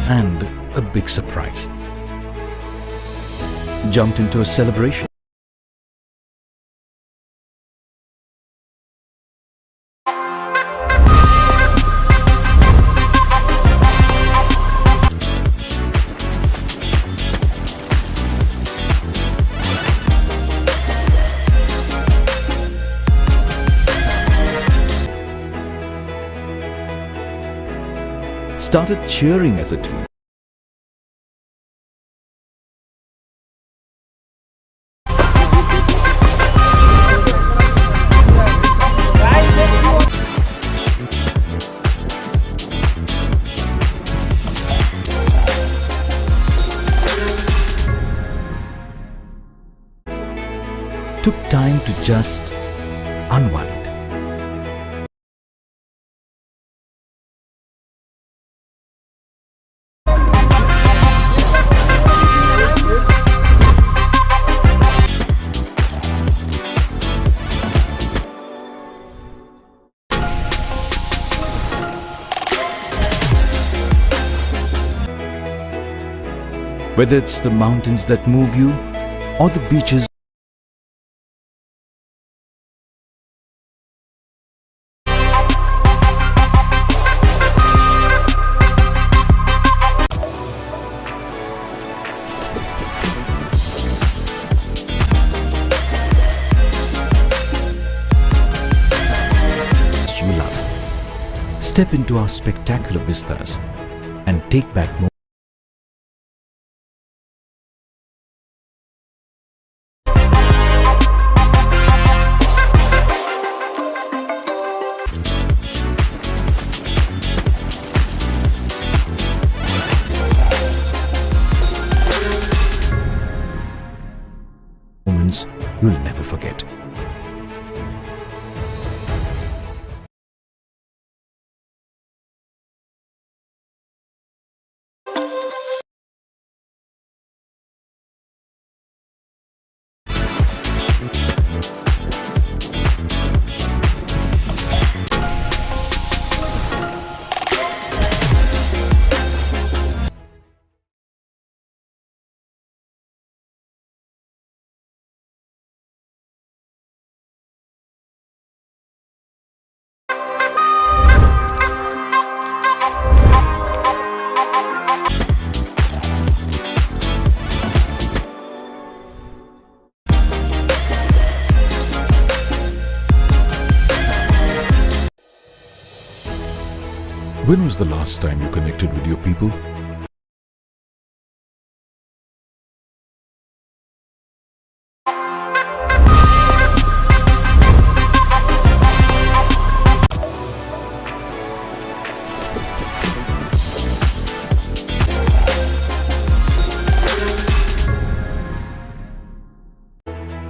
and a big surprise. Jumped into a celebration. Started cheering as a team. Took time to just unwind. Whether it's the mountains that move you or the beaches, you love. Step into our spectacular vistas and take back more. Moments you'll never forget. When was the last time you connected with your people?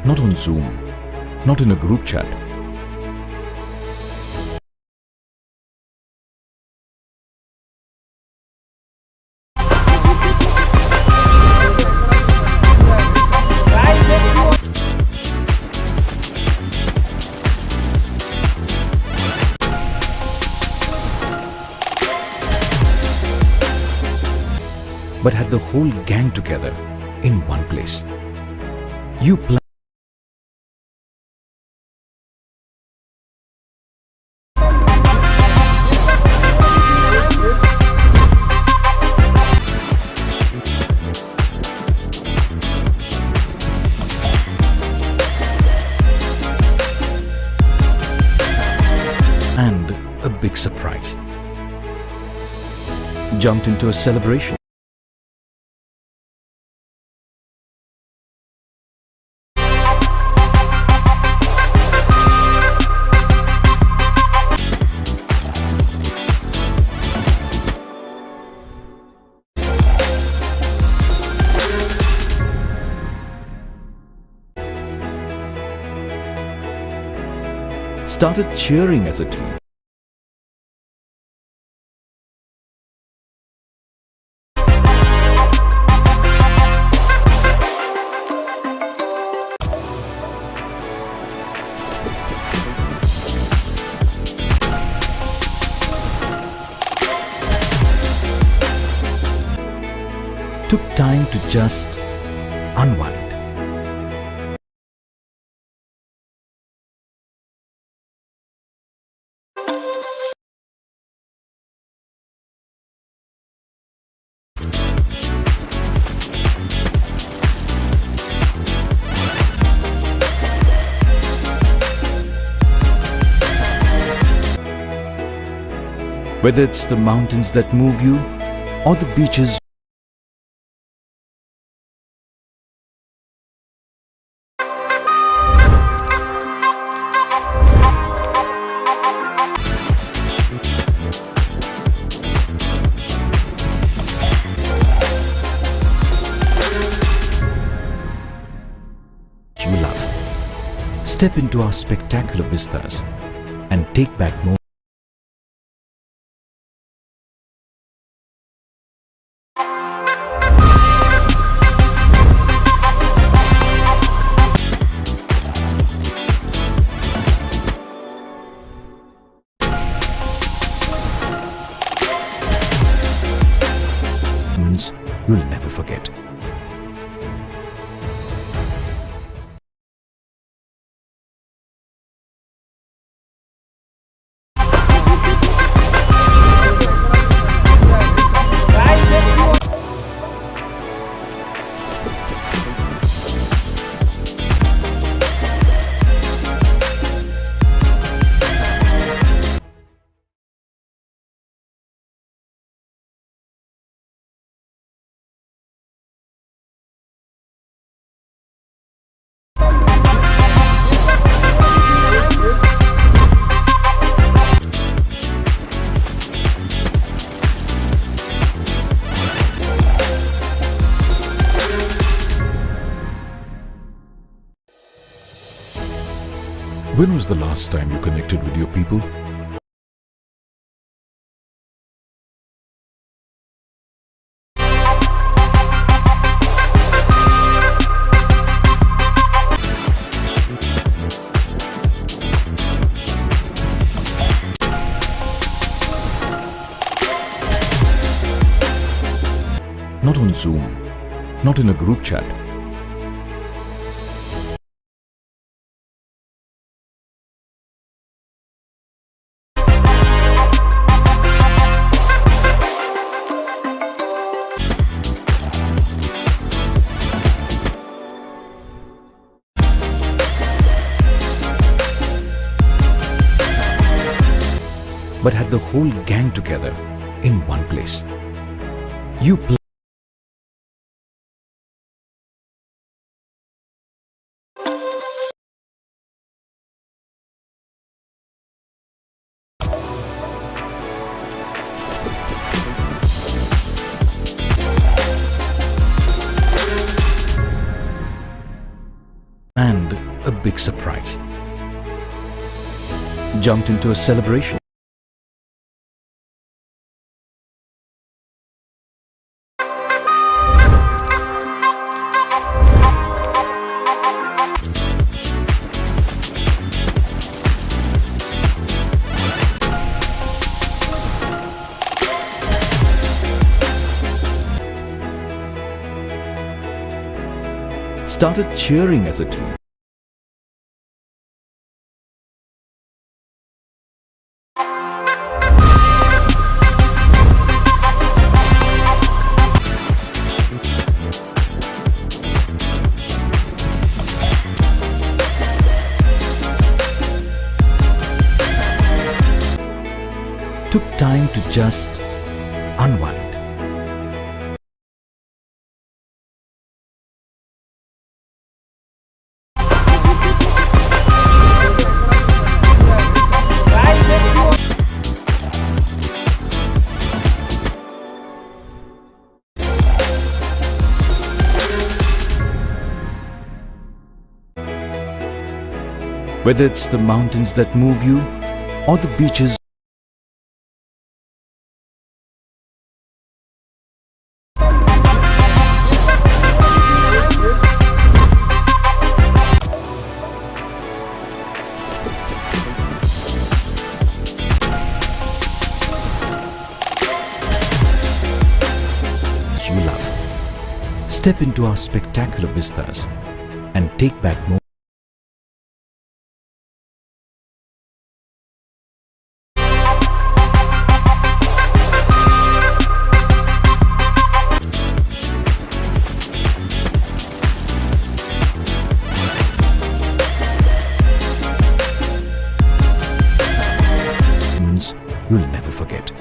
Not on Zoom, not in a group chat. But had the whole gang together in one place. You plan. And a big surprise. Jumped into a celebration. Started cheering as a team. took time to just unwind. Whether it's the mountains that move you or the beaches you love, step into our spectacular vistas and take back more. You'll never forget. When was the last time you connected with your people? Not on Zoom, not in a group chat. But had the whole gang together in one place. You play. And a big surprise. Jumped into a celebration. Started cheering as a team. Took time to just unwind. Whether it's the mountains that move you or the beaches you love, Step into our spectacular vistas and take back moments you'll never forget.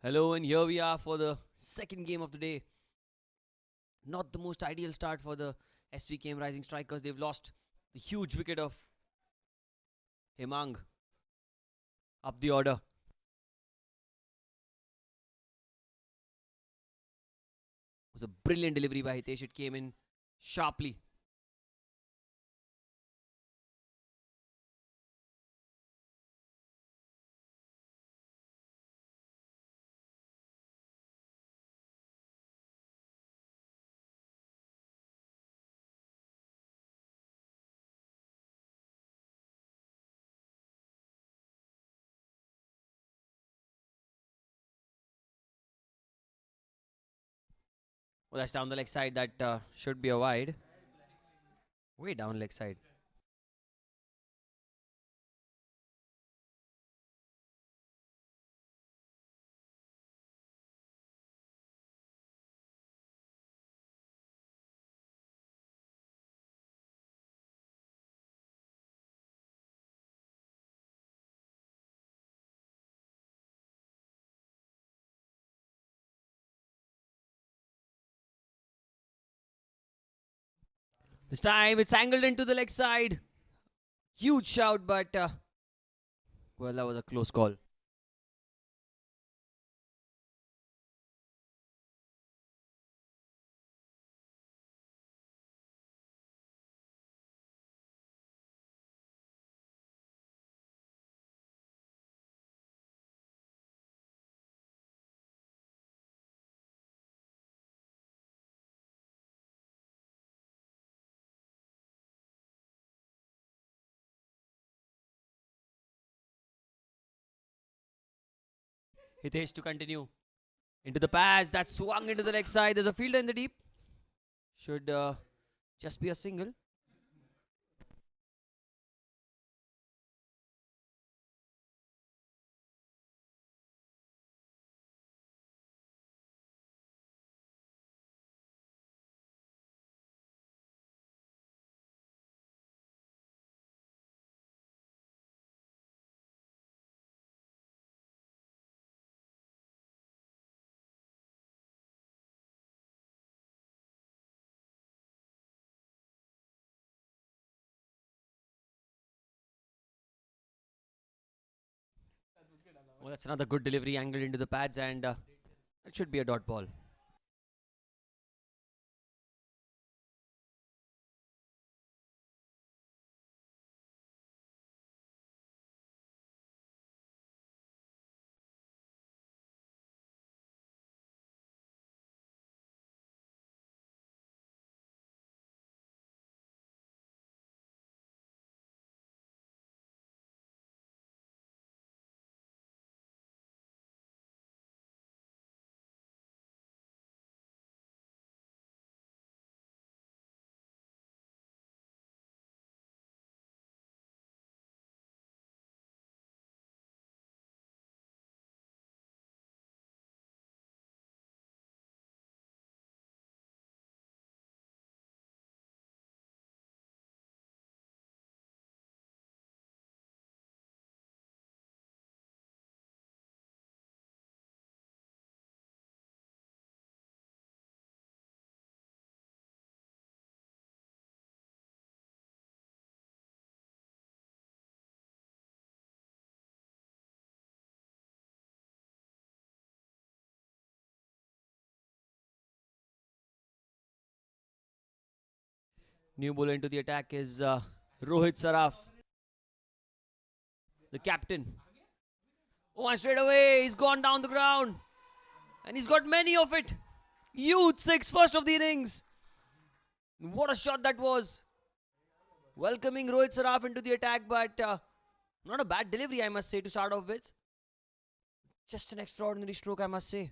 Hello, and here we are for the second game of the day. Not the most ideal start for the SVKM Rising Strikers. They've lost the huge wicket of Hemang up the order. It was a brilliant delivery by Hitesh. It came in sharply. Well, that's down the leg side. That should be a wide. Way down leg side. This time it's angled into the leg side. Huge shout, but well, that was a close call. Hitesh to continue. Into the pass. That swung into the leg side. There's a fielder in the deep. Should just be a single. Well, that's another good delivery angle into the pads, and it should be a dot ball. New bowler into the attack is Rohit Saraf, the captain. Oh, and straight away he's gone down the ground, and he's got many of it. Huge six, first of the innings. What a shot that was! Welcoming Rohit Saraf into the attack, but not a bad delivery, I must say, to start off with. Just an extraordinary stroke, I must say.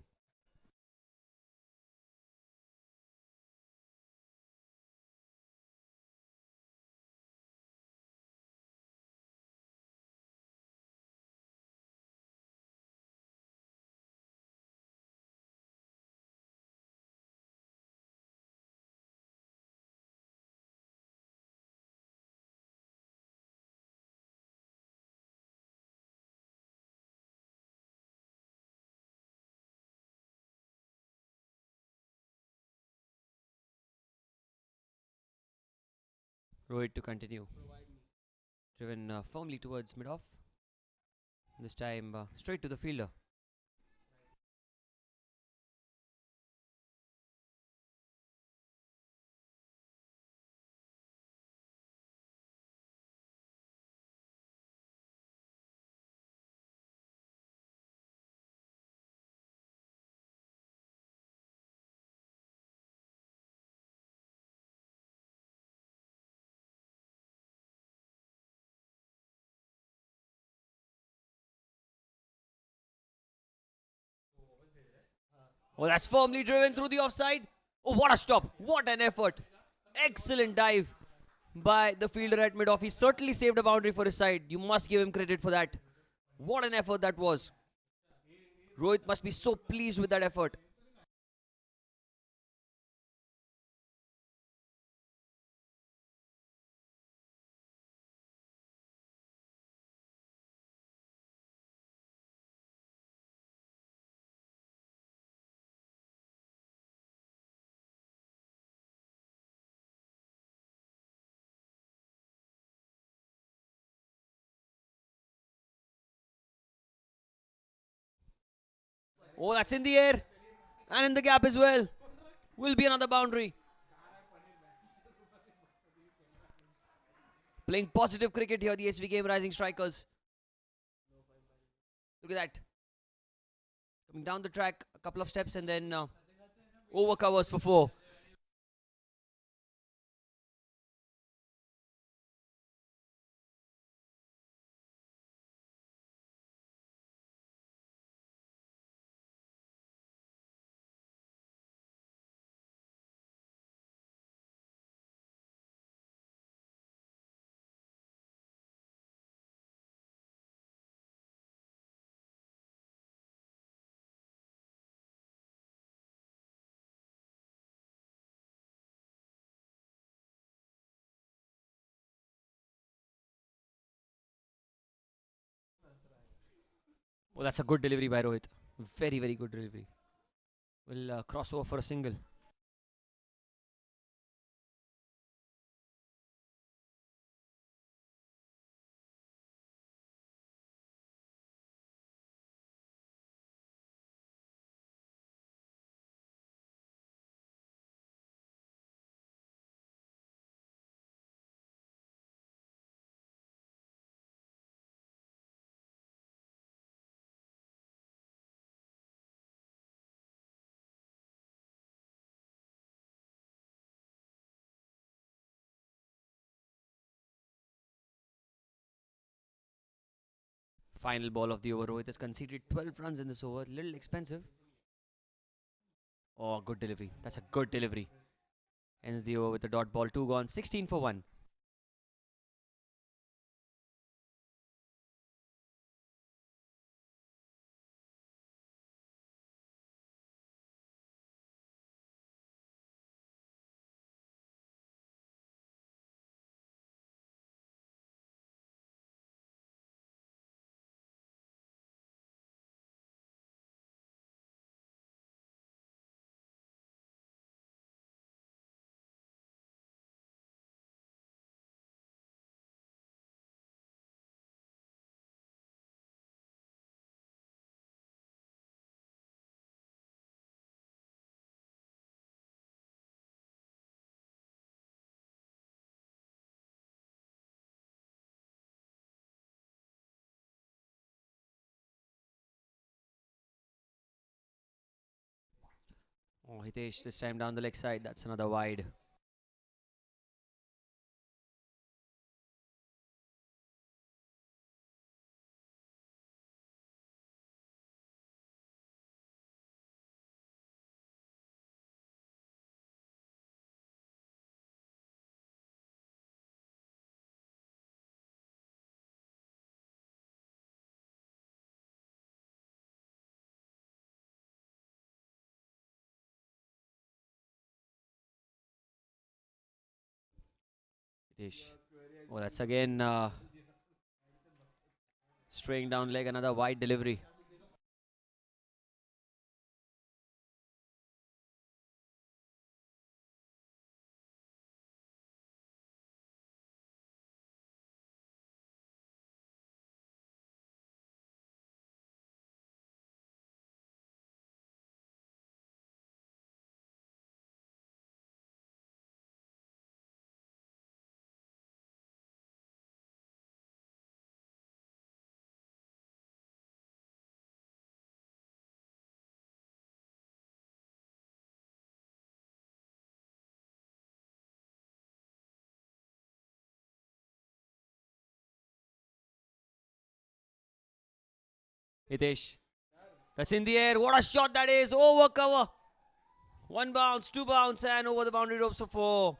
Rohit to continue. Driven firmly towards mid-off. This time straight to the fielder. Oh, that's firmly driven through the offside. Oh, what a stop. What an effort. Excellent dive by the fielder at mid-off. He certainly saved a boundary for his side. You must give him credit for that. What an effort that was. Rohit must be so pleased with that effort. Oh, that's in the air. And in the gap as well. Will be another boundary. Playing positive cricket here, the SVKM Rising Strikers. Look at that. Coming down the track, a couple of steps, and then over covers for 4. Oh, that's a good delivery by Rohit. Very, very good delivery. Will cross over for a single. Final ball of the over. Rohit has conceded 12 runs in this over. Little expensive. Oh, good delivery. That's a good delivery. Ends the over with a dot ball. 2 gone. 16 for 1. Oh, Hitesh this time down the leg side. That's another wide. Hitesh. Oh, that's again straying down leg. Another wide delivery. Hitesh. That's in the air. What a shot that is. Over cover. 1 bounce, 2 bounce, and over the boundary ropes for 4.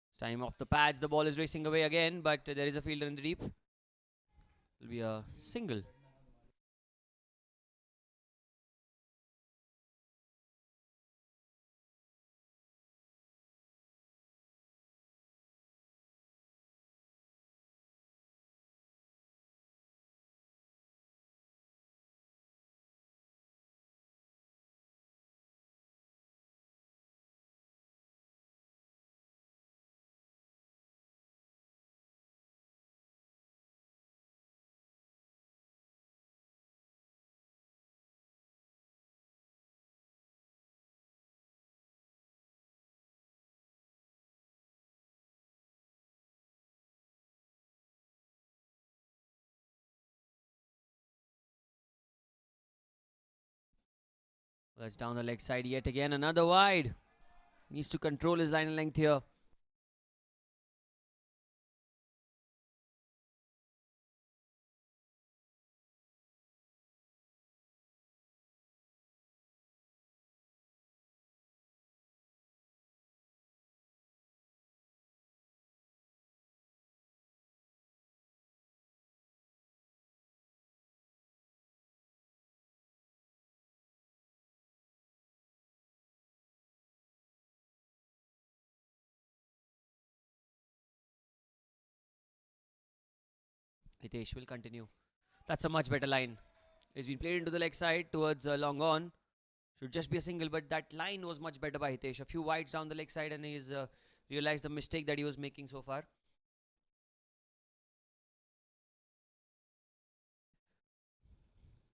It's time off the pads. The ball is racing away again, but there is a fielder in the deep. It'll be a single. That's down the leg side yet again. Another wide. Needs to control his line and length here. Hitesh will continue. That's a much better line. It's been played into the leg side towards long on. Should just be a single, but that line was much better by Hitesh. A few wides down the leg side, and he's realized the mistake that he was making so far.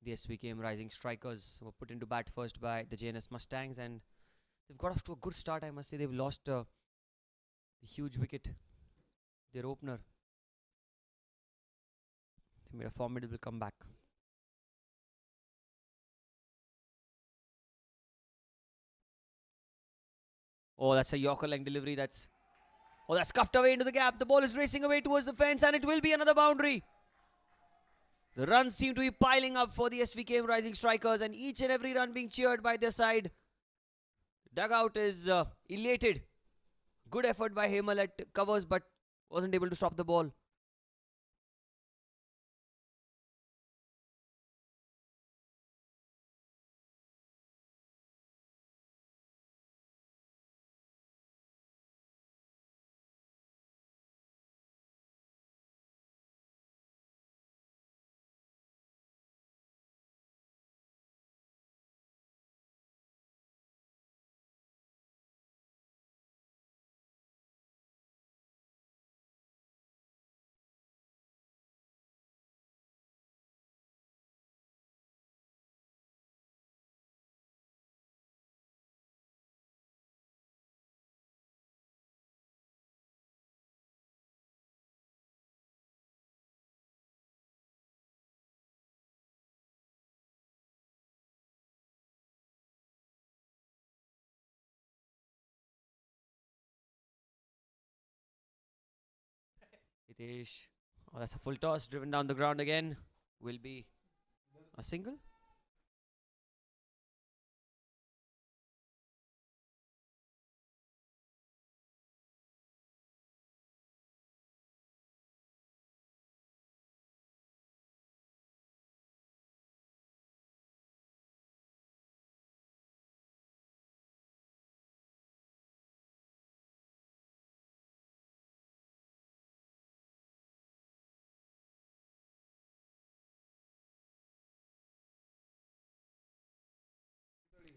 The SVKM Rising Strikers were put into bat first by the Jns Mustangs, and they've got off to a good start, I must say. They've lost a huge wicket, their opener. They made a formidable comeback. Oh, that's a Yorker length delivery. That's scuffed away into the gap. The ball is racing away towards the fence, and it will be another boundary. The runs seem to be piling up for the SVKM Rising Strikers, and each and every run being cheered by their side. Dugout is elated. Good effort by Hemal at covers, but wasn't able to stop the ball. Hitesh. Oh, that's a full toss driven down the ground again. Will be a single.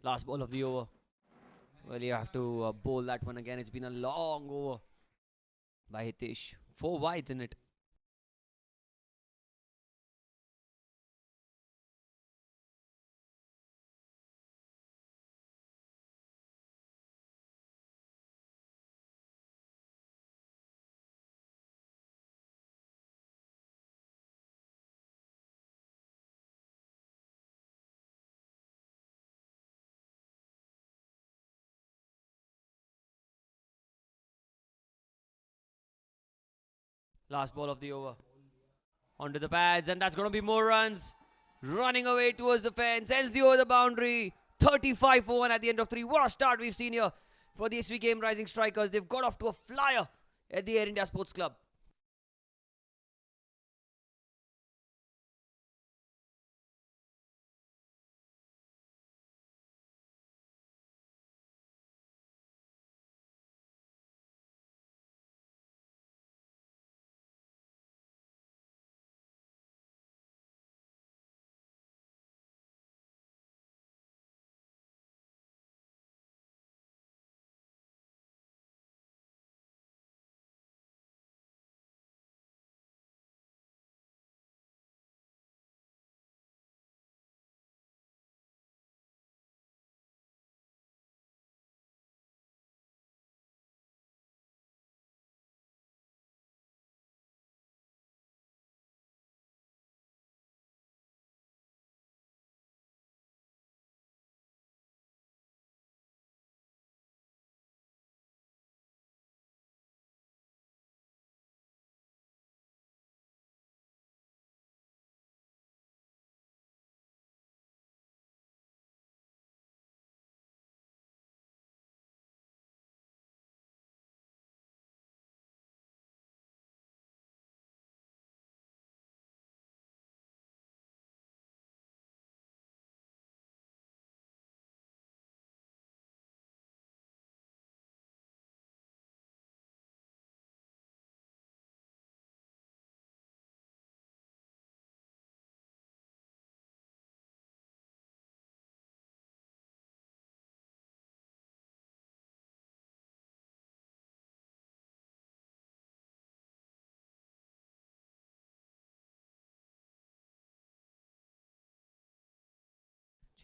Last ball of the over. Well, you have to bowl that one again. It's been a long over by Hitesh. 4 wides in it. Last ball of the over. Onto the pads, and that's going to be more runs. Running away towards the fence. Ends the over the boundary. 35 for 1 at the end of 3. What a start we've seen here for the SVKM Rising Strikers. They've got off to a flyer at the Air India Sports Club.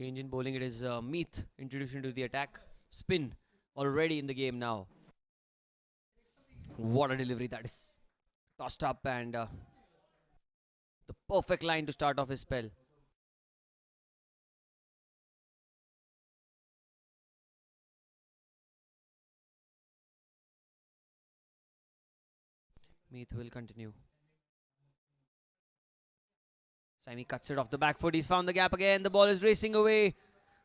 Change in bowling. It is Meath introduction to the attack. Spin already in the game now. What a delivery that is. Tossed up and the perfect line to start off his spell. Meath will continue. Saimi cuts it off the back foot. He's found the gap again. The ball is racing away.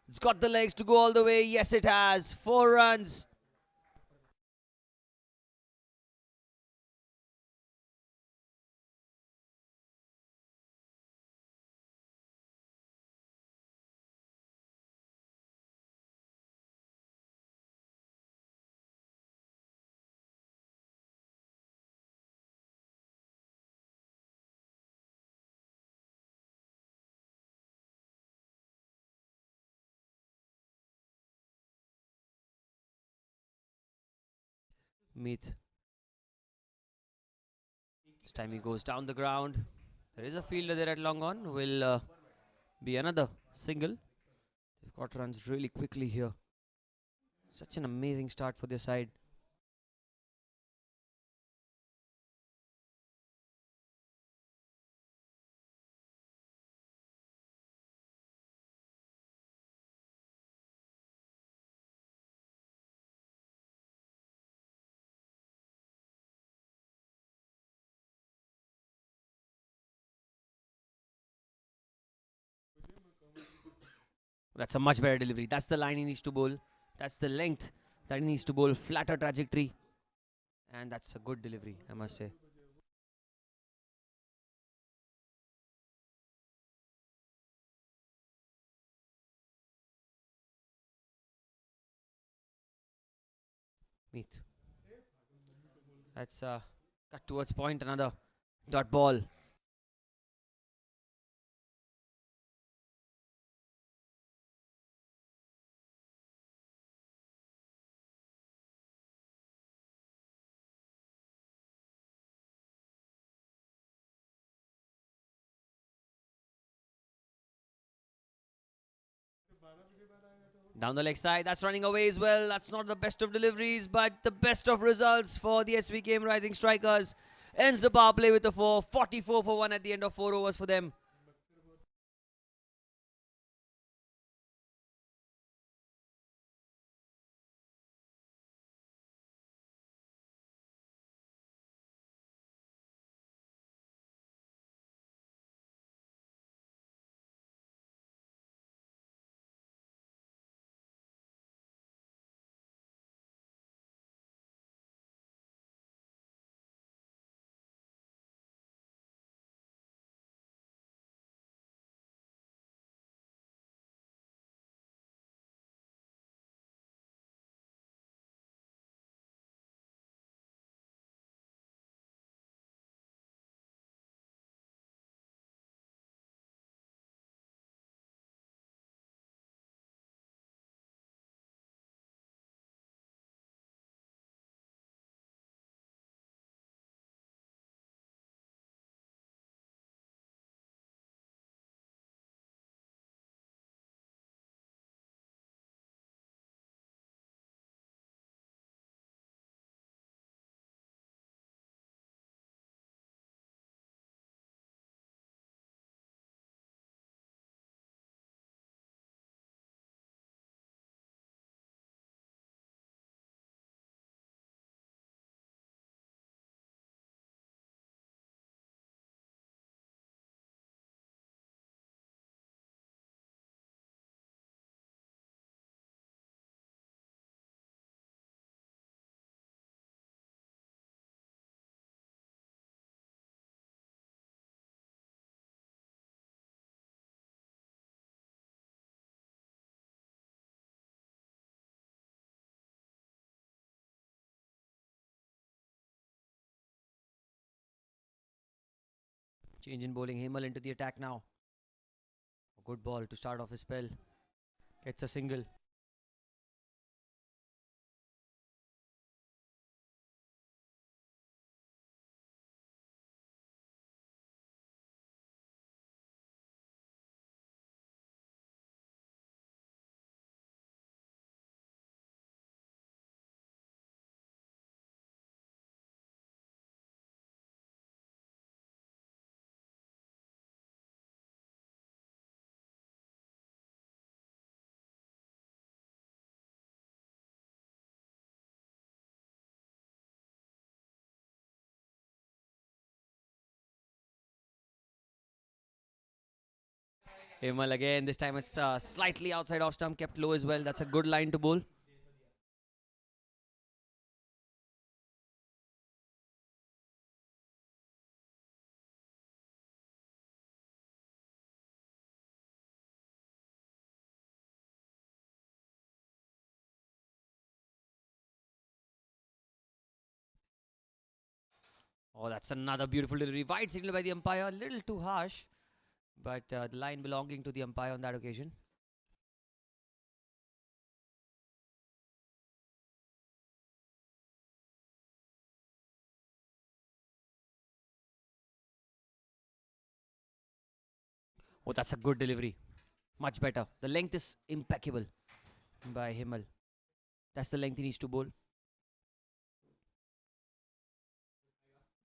It's got the legs to go all the way. Yes, it has. 4 runs. Meath. This time he goes down the ground. There is a fielder there at long on. Will be another single. They've got runs really quickly here. Such an amazing start for their side. That's a much better delivery. That's the line he needs to bowl. That's the length that he needs to bowl. Flatter trajectory. And that's a good delivery, I must say. Meath. That's cut towards point. Another dot ball. Down the leg side, that's running away as well. That's not the best of deliveries, but the best of results for the SVKM Rising Strikers. Ends the power play with a 4. 44 for 1 at the end of 4 overs for them. Change in bowling. Hemal into the attack now. A good ball to start off his spell. Gets a single. Himal again. This time it's slightly outside off stump, kept low as well. That's a good line to bowl. Oh, that's another beautiful delivery. Wide signal by the umpire. A little too harsh, but the line belonging to the umpire on that occasion. Oh, that's a good delivery. Much better. The length is impeccable by Himal. That's the length he needs to bowl.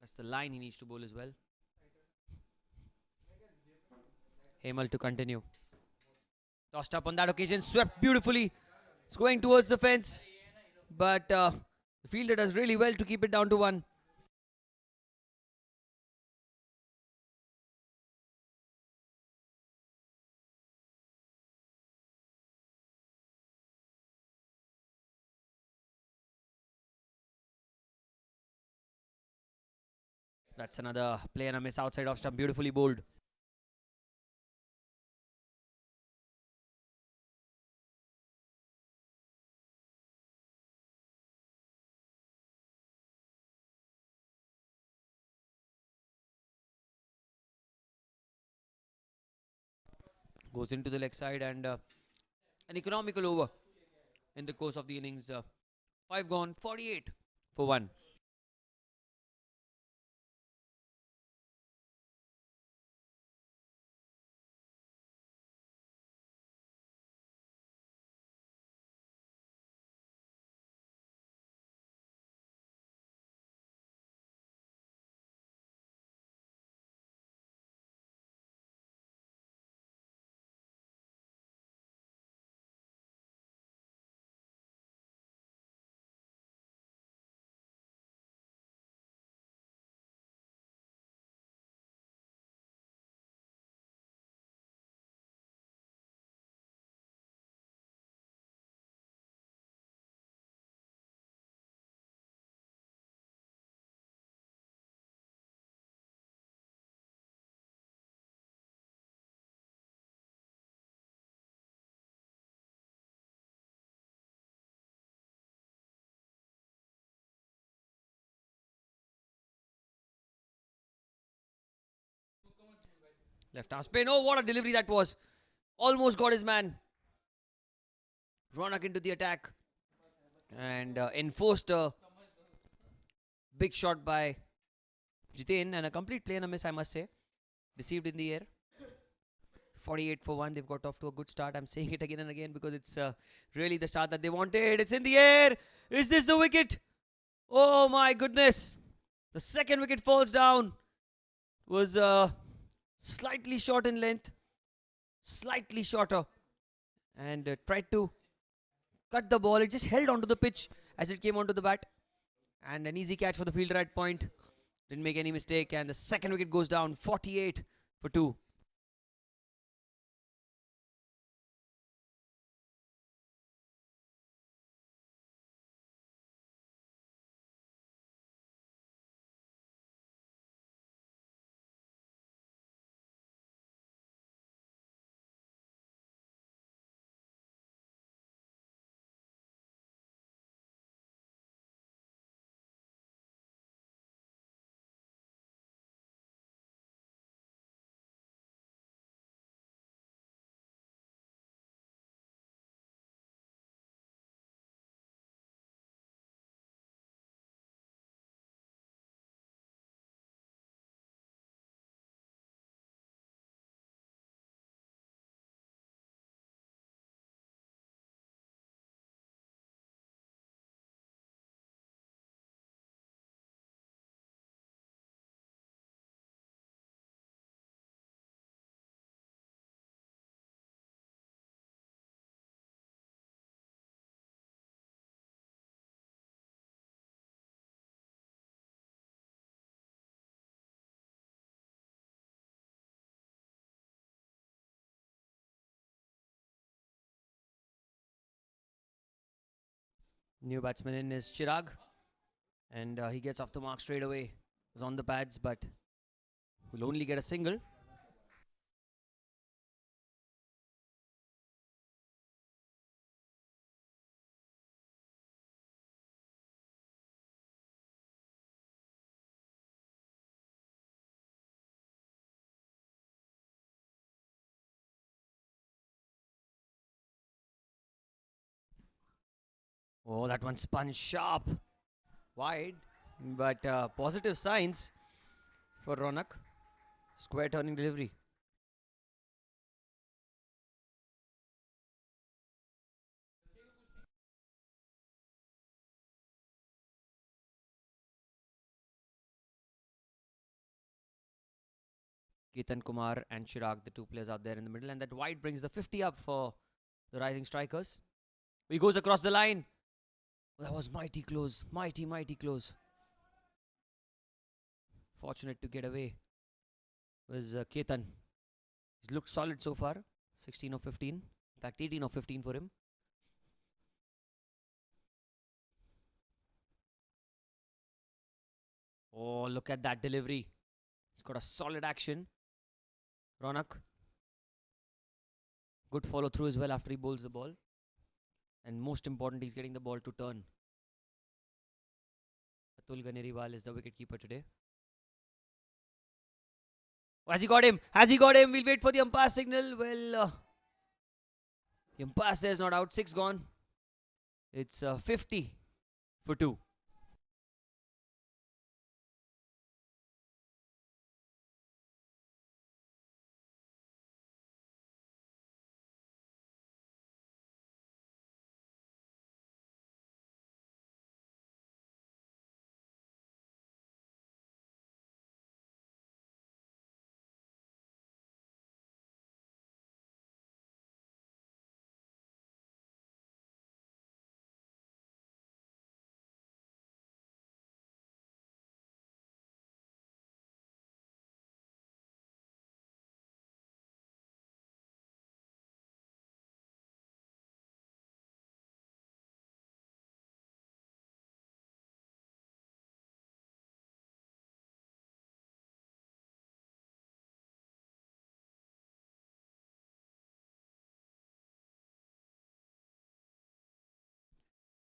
That's the line he needs to bowl as well. Himal to continue. Tossed up on that occasion. Swept beautifully. It's going towards the fence. But the fielder does really well to keep it down to 1. That's another play and a miss outside off stump. Beautifully bowled. Goes into the leg side and an economical over in the course of the innings. 5 gone, 48 for 1. Left arm spin. Oh, what a delivery that was. Almost got his man. Ronak into the attack. And enforced a big shot by Jitin. And a complete play and a miss, I must say. Deceived in the air. 48 for 1. They've got off to a good start. I'm saying it again and again because it's really the start that they wanted. It's in the air. Is this the wicket? Oh my goodness. The second wicket falls down. Was slightly short in length. Slightly shorter. And tried to cut the ball. It just held onto the pitch as it came onto the bat. And an easy catch for the fielder at point. Didn't make any mistake. And the second wicket goes down. 48 for 2. New batsman in is Chirag. And he gets off the mark straight away. Was on the pads, but will only get a single. Oh, that one spun sharp. Wide. But positive signs for Ronak. Square turning delivery. Ketan Kumar and Chirag, the two players out there in the middle. And that wide brings the 50 up for the rising strikers. He goes across the line. That was mighty close. Mighty close. Fortunate to get away was Ketan. He's looked solid so far. 16 of 15. In fact, 18 of 15 for him. Oh, look at that delivery. He's got a solid action. Ronak. Good follow through as well after he bowls the ball. And most important, he's getting the ball to turn. Atul Ganeriwal is the wicketkeeper today. Oh, has he got him? Has he got him? We'll wait for the umpire signal. Well, the umpire says not out. 6 gone. It's 50 for 2.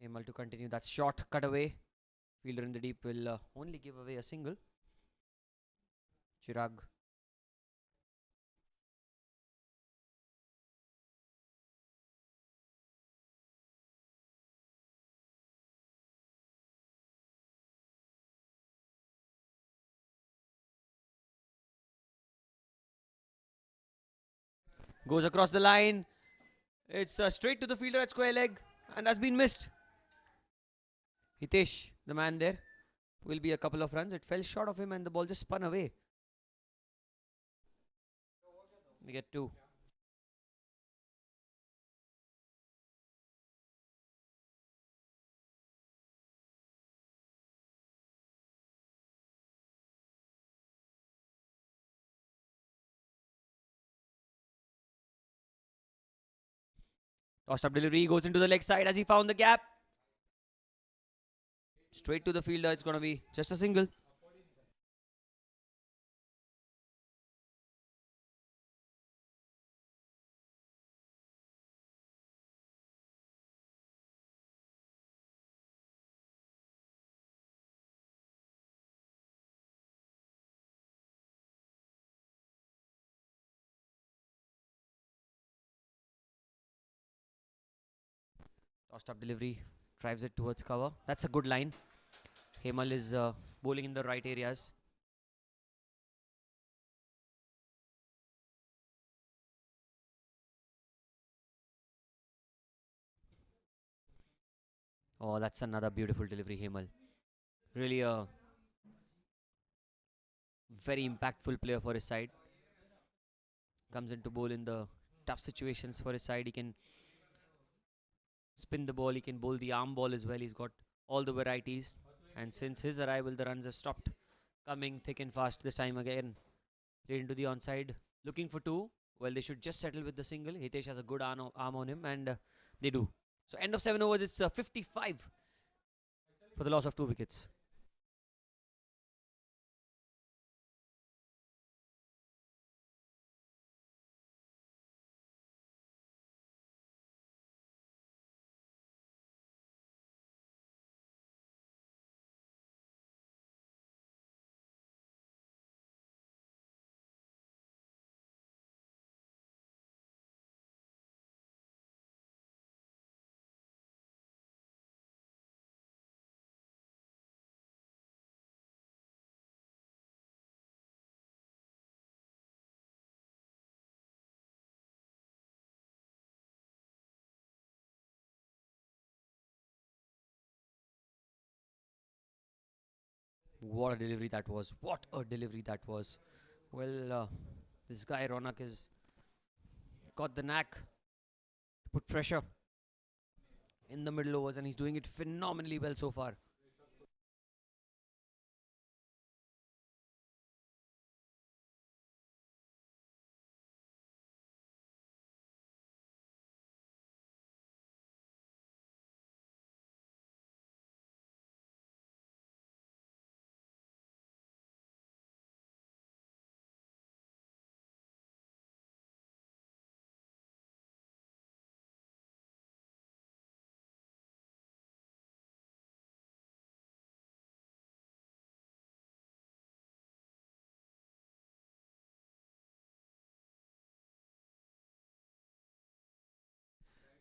Hemal to continue that short cut away. Fielder in the deep will only give away a single. Chirag. Goes across the line. It's straight to the fielder at square leg. And that's been missed. Hitesh, the man there, will be a couple of runs. It fell short of him and the ball just spun away. We get 2. Tossed up delivery, goes into the leg side as he found the gap. Straight to the fielder, it's going to be just a single. Tossed up delivery, drives it towards cover. That's a good line. Hemal is bowling in the right areas. Oh, that's another beautiful delivery, Hemal. Really a very impactful player for his side. Comes into bowl in the tough situations for his side. He can spin the ball, he can bowl the arm ball as well. He's got all the varieties. And since his arrival, the runs have stopped coming thick and fast. This time again, late into the onside. Looking for 2. Well, they should just settle with the single. Hitesh has a good arm on him, and they do. So end of 7 overs, it's 55 for the loss of 2 wickets. What a delivery that was. What a delivery that was. Well, this guy Ronak has got the knack to put pressure in the middle overs, and he's doing it phenomenally well so far.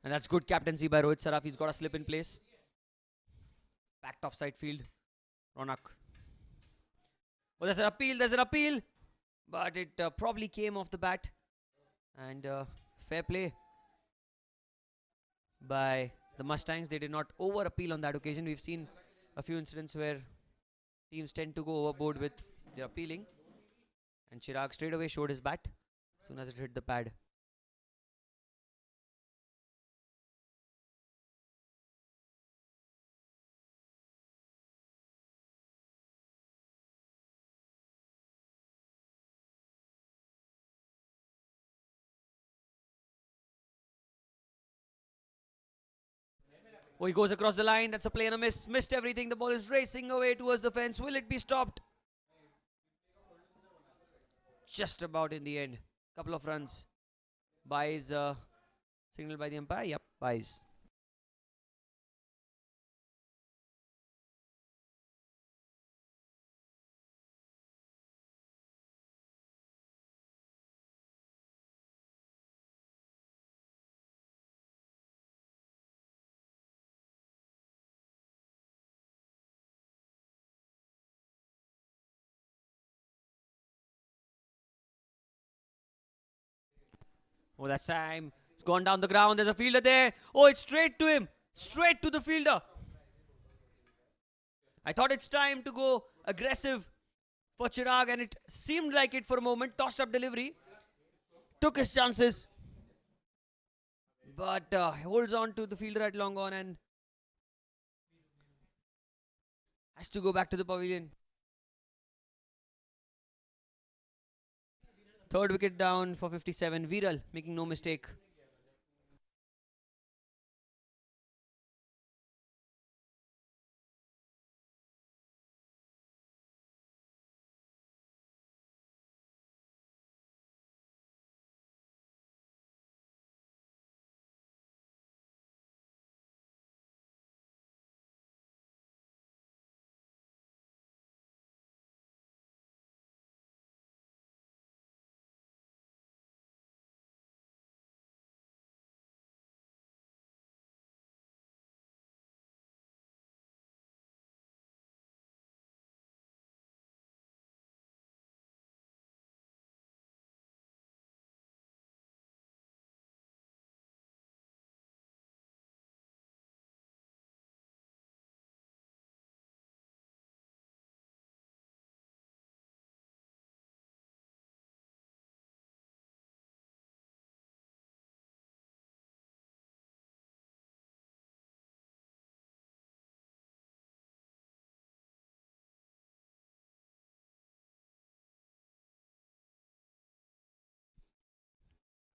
And that's good captaincy by Rohit Saraf. He's got a slip in place. Backed off side field. Ronak. Oh, there's an appeal. There's an appeal. But it probably came off the bat. And fair play by the Mustangs. They did not over appeal on that occasion. We've seen a few incidents where teams tend to go overboard with their appealing. And Chirag straight away showed his bat as soon as it hit the pad. Oh, he goes across the line. That's a play and a miss. Missed everything. The ball is racing away towards the fence. Will it be stopped? Just about in the end. Couple of runs. Buys signaled by the umpire. Yep, buys. Oh, that's time. It's gone down the ground. There's a fielder there. Oh, it's straight to him. Straight to the fielder. I thought it's time to go aggressive for Chirag, and it seemed like it for a moment. Tossed up delivery. Took his chances. But holds on to the fielder at long on and has to go back to the pavilion. Third wicket down for 57. Viral making no mistake.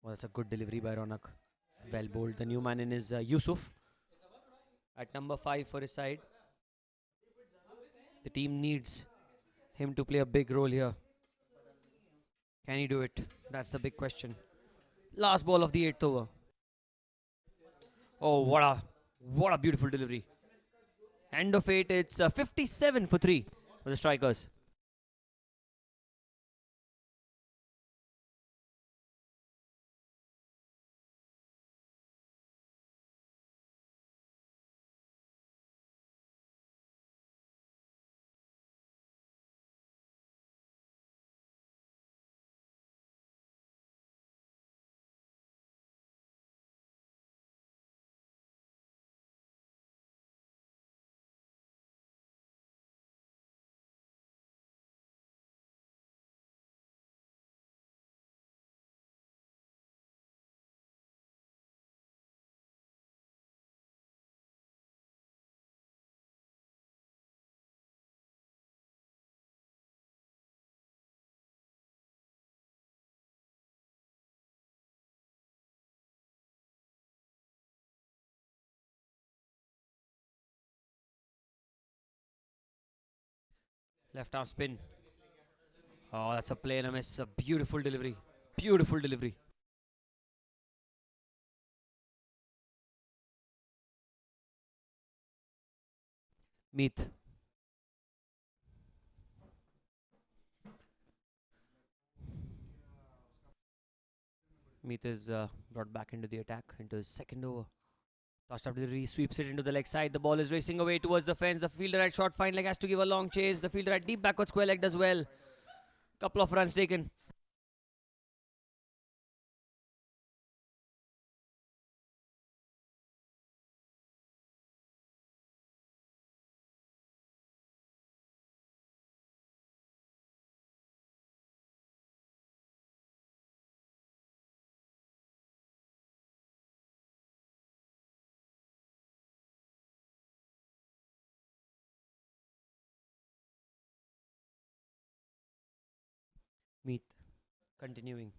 Well, that's a good delivery by Ronak. Well bowled. The new man in is Yusuf. at number 5 for his side. The team needs him to play a big role here. Can he do it? That's the big question. Last ball of the 8th over. Oh, what a beautiful delivery. End of 8, it's 57 for 3 for the strikers. Left arm spin. Oh, that's a play and a miss. A beautiful delivery. Beautiful delivery. Meet. Meet is brought back into the attack, into his second over. Tossed up delivery, sweeps it into the leg side. The ball is racing away towards the fence. The fielder at short fine leg has to give a long chase. The fielder at deep backward square leg does well. Couple of runs taken. Meet continuing.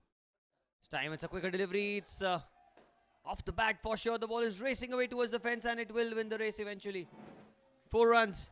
This time it's a quicker delivery. It's off the bat for sure. The ball is racing away towards the fence and it will win the race eventually. 4 runs.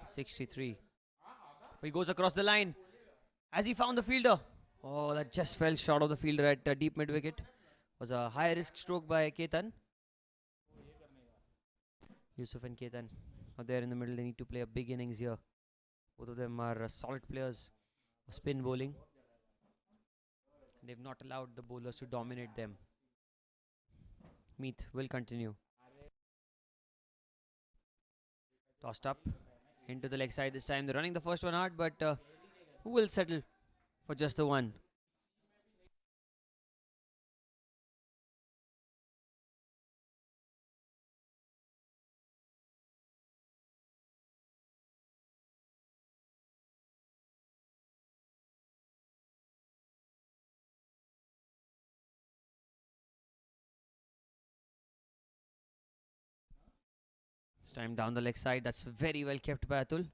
.63. He goes across the line. Has he found the fielder? Oh, that just fell short of the fielder at deep mid wicket. Was a high risk stroke by Ketan. Yusuf and Ketan are there in the middle. They need to play a big innings here. Both of them are solid players of spin bowling. They've not allowed the bowlers to dominate them. Meet will continue. Tossed up into the leg side this time. They're running the first one hard, but who will settle for just the one? This time down the leg side. That's very well kept by Atul.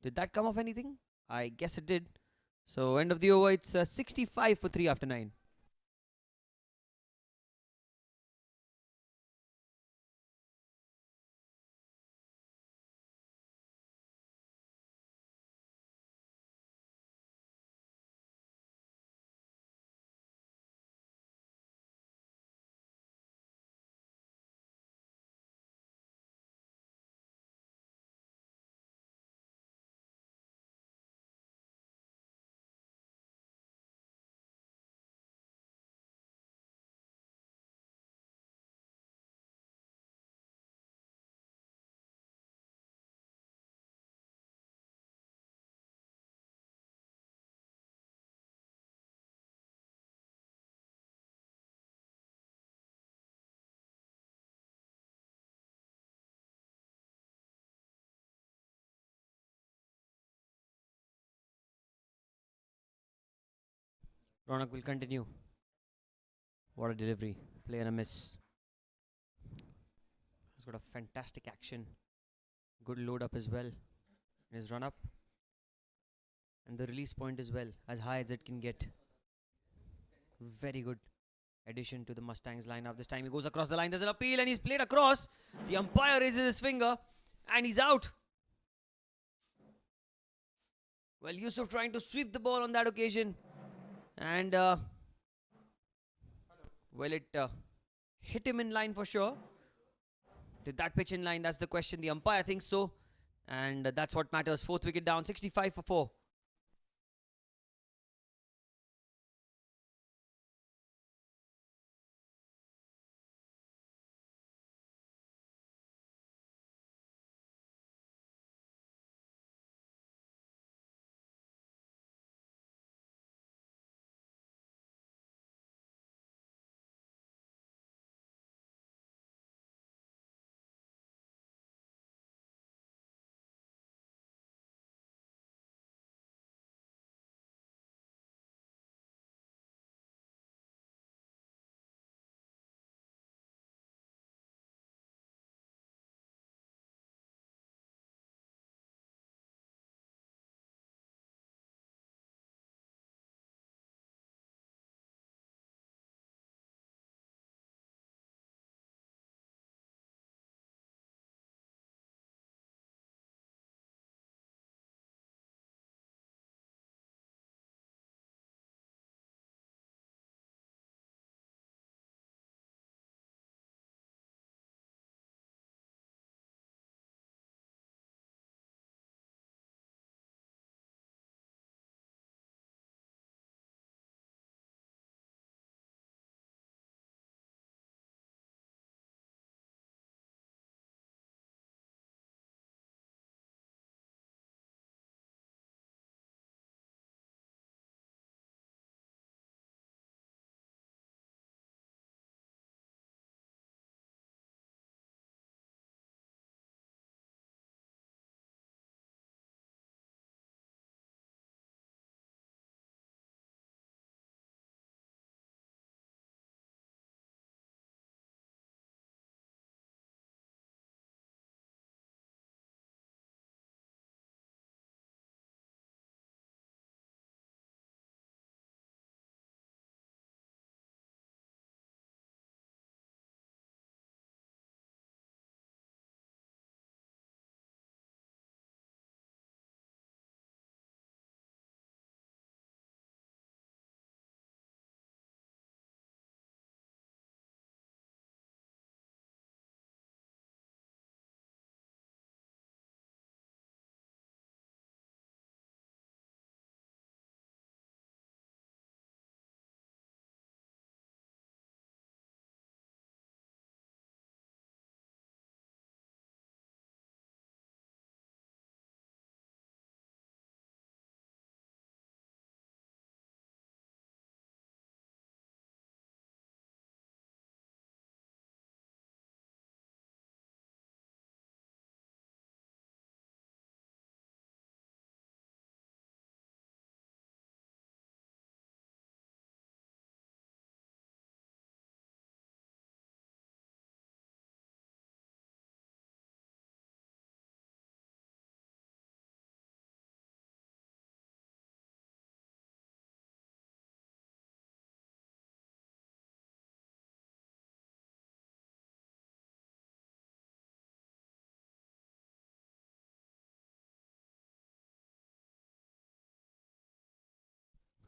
Did that come off anything? I guess it did. So end of the over. It's 65 for 3 after 9. Ronak will continue. What a delivery. Play and a miss. He's got a fantastic action. Good load up as well in his run up. And the release point as well, as high as it can get. Very good addition to the Mustangs lineup. This time he goes across the line. There's an appeal and he's played across. The umpire raises his finger and he's out. Well, Yusuf trying to sweep the ball on that occasion. And, well, it hit him in line for sure. Did that pitch in line? That's the question. The umpire thinks so. And that's what matters. 4th wicket down, 65 for 4.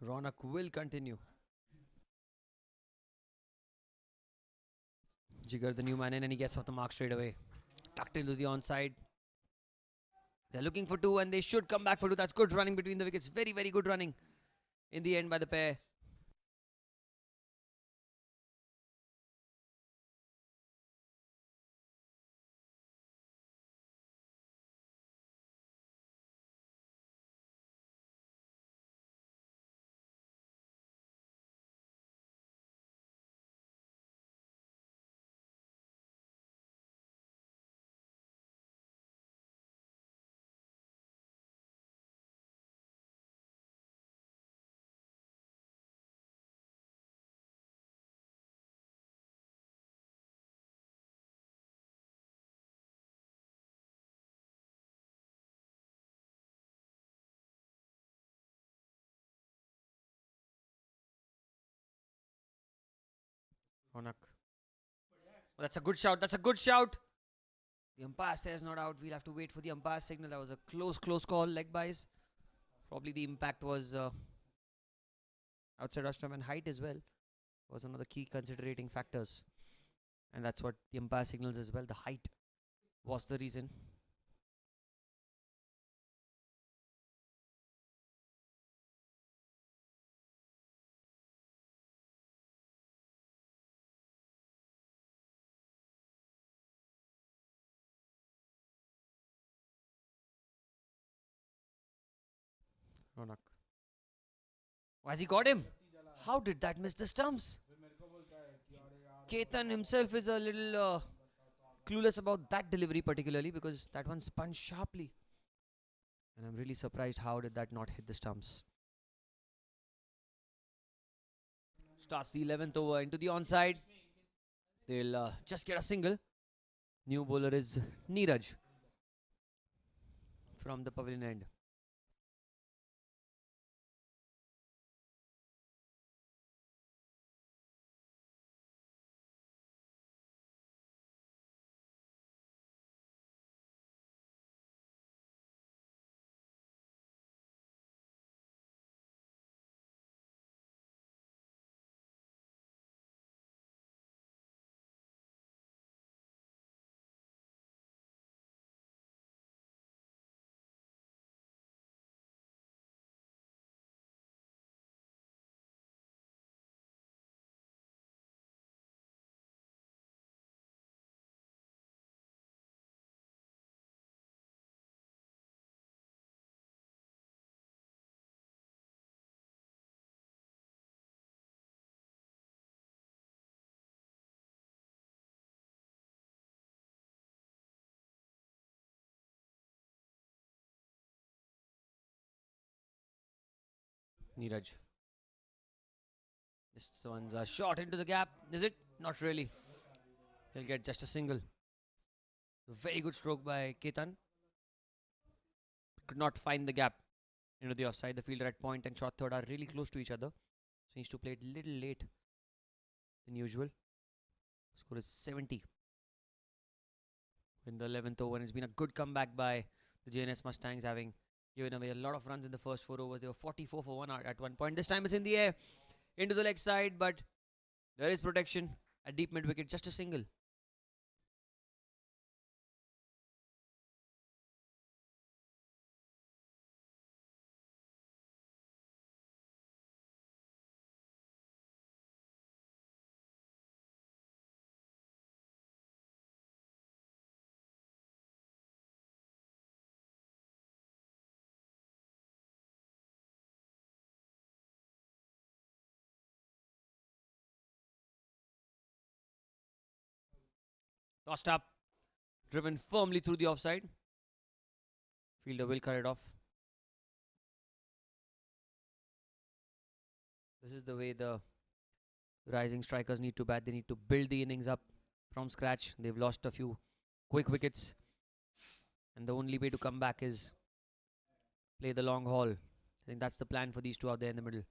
Ronak will continue. Jigar, the new man in, and he gets off the mark straight away. Tucked into the onside. They're looking for 2 and they should come back for 2. That's good running between the wickets. Very, very good running in the end by the pair. Ronak. Oh, that's a good shout. That's a good shout. The umpire says not out. We'll have to wait for the umpire signal. That was a close call. Leg buys. Probably the impact was outside Ashram, and height as well was one of the key considerating factors. And that's what the umpire signals as well. The height was the reason. Ronak. Oh, has he got him? How did that miss the stumps? Ketan himself is a little clueless about that delivery particularly, because that one spun sharply. And I'm really surprised how did that not hit the stumps. Starts the 11th over into the onside. They'll just get a single. New bowler is Neeraj from the pavilion end. Neeraj. This one's a shot into the gap. Is it? Not really. They'll get just a single. Very good stroke by Ketan. Could not find the gap into the offside. The fielder at point and short third are really close to each other. So he needs to play it a little late than usual. Score is 70. In the 11th over, and it's been a good comeback by the Jns Mustangs, having given away a lot of runs in the first 4 overs. They were 44 for 1 at one point. This time it's in the air into the leg side, but there is protection at deep mid wicket. Just a single. Tossed up, driven firmly through the offside. Fielder will cut it off. This is the way the rising strikers need to bat. They need to build the innings up from scratch. They've lost a few quick wickets, and the only way to come back is play the long haul. I think that's the plan for these two out there in the middle.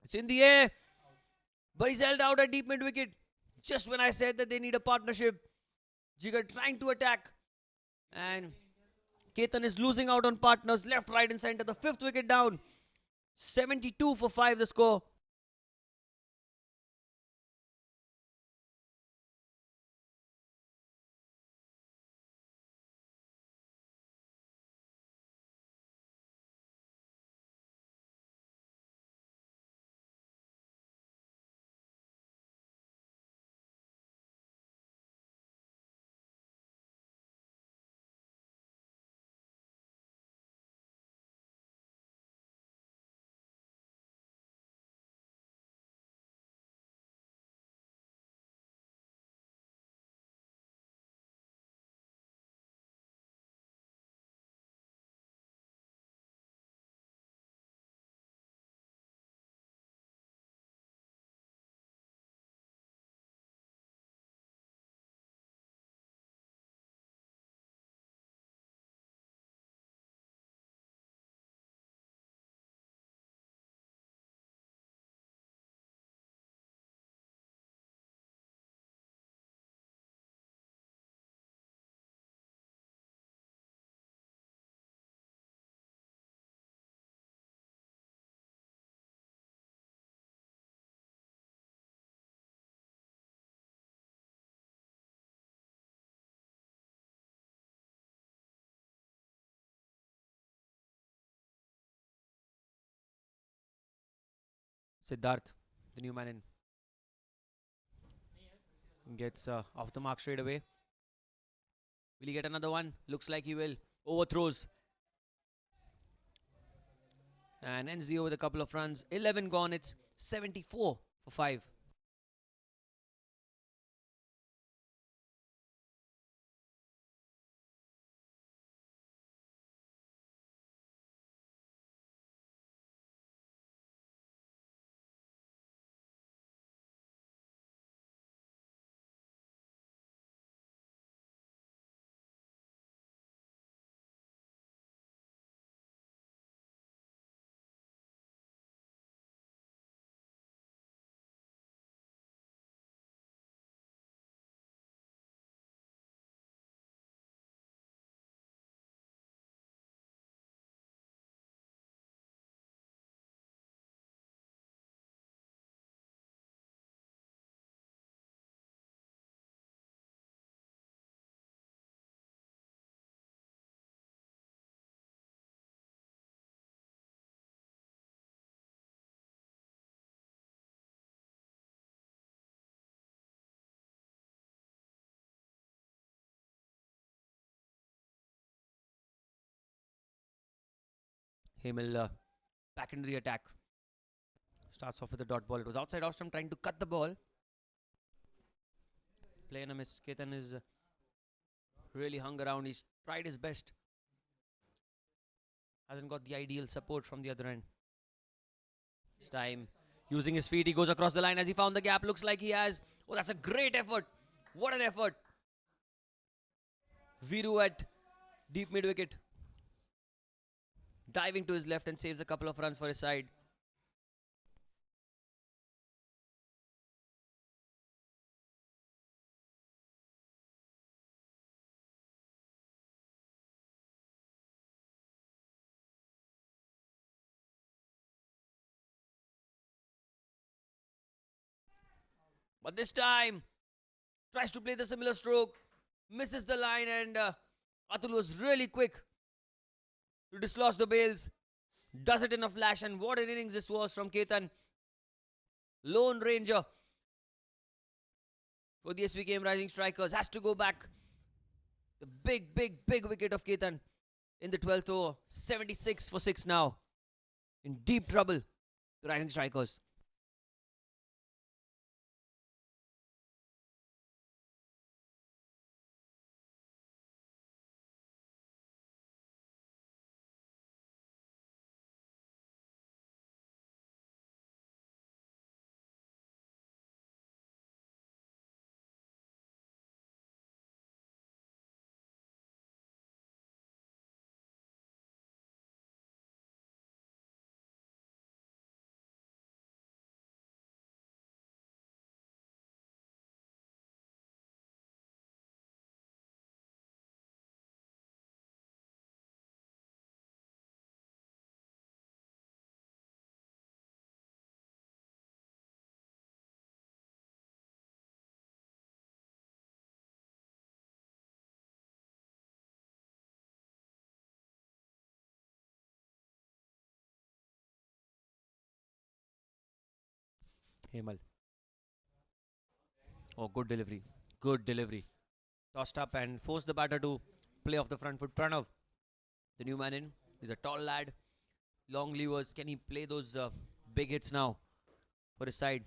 It's in the air, but he's held out at deep mid wicket. Just when I said that they need a partnership, Jigar trying to attack, and Ketan is losing out on partners left, right, and centre. The 5th wicket down. 72 for 5 the score. Siddharth, the new man in, gets off the mark straight away. Will he get another one? Looks like he will. Overthrows. And ends the over with a couple of runs. 11 gone. It's 74 for 5. Hemel back into the attack. Starts off with a dot ball. It was outside off stump trying to cut the ball. Play and a miss. Ketan is really hung around. He's tried his best. Hasn't got the ideal support from the other end. This time, using his feet, he goes across the line as he found the gap. Looks like he has. Oh, that's a great effort. What an effort. Viru at deep mid wicket. Diving to his left and saves a couple of runs for his side. But this time, tries to play the similar stroke, misses the line, and Atul was really quick to dislodge the bails. Does it in a flash, and what an innings this was from Ketan. Lone Ranger for the SVKM Rising Strikers. Has to go back. The big wicket of Ketan in the 12th over. 76 for 6 now. In deep trouble, the Rising Strikers. Hemal. Oh, good delivery. Good delivery. Tossed up and forced the batter to play off the front foot. Pranav, the new man in, is a tall lad. Long levers. Can he play those big hits now for his side?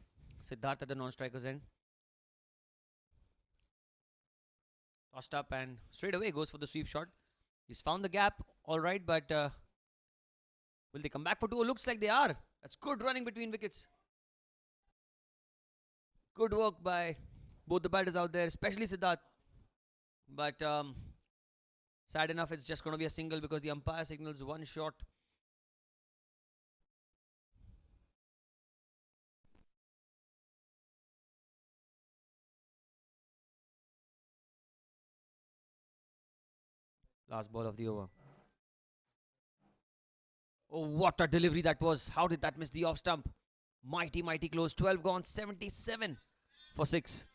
Siddharth at the non-striker's end. Tossed up and straight away goes for the sweep shot. He's found the gap. All right, but will they come back for two? Oh, looks like they are. That's good running between wickets. Good work by both the batters out there, especially Siddharth. But sad enough, it's just going to be a single because the umpire signals one shot. Last ball of the over. Oh, what a delivery that was. How did that miss the off stump? Mighty close. 12 gone, 77 for 6.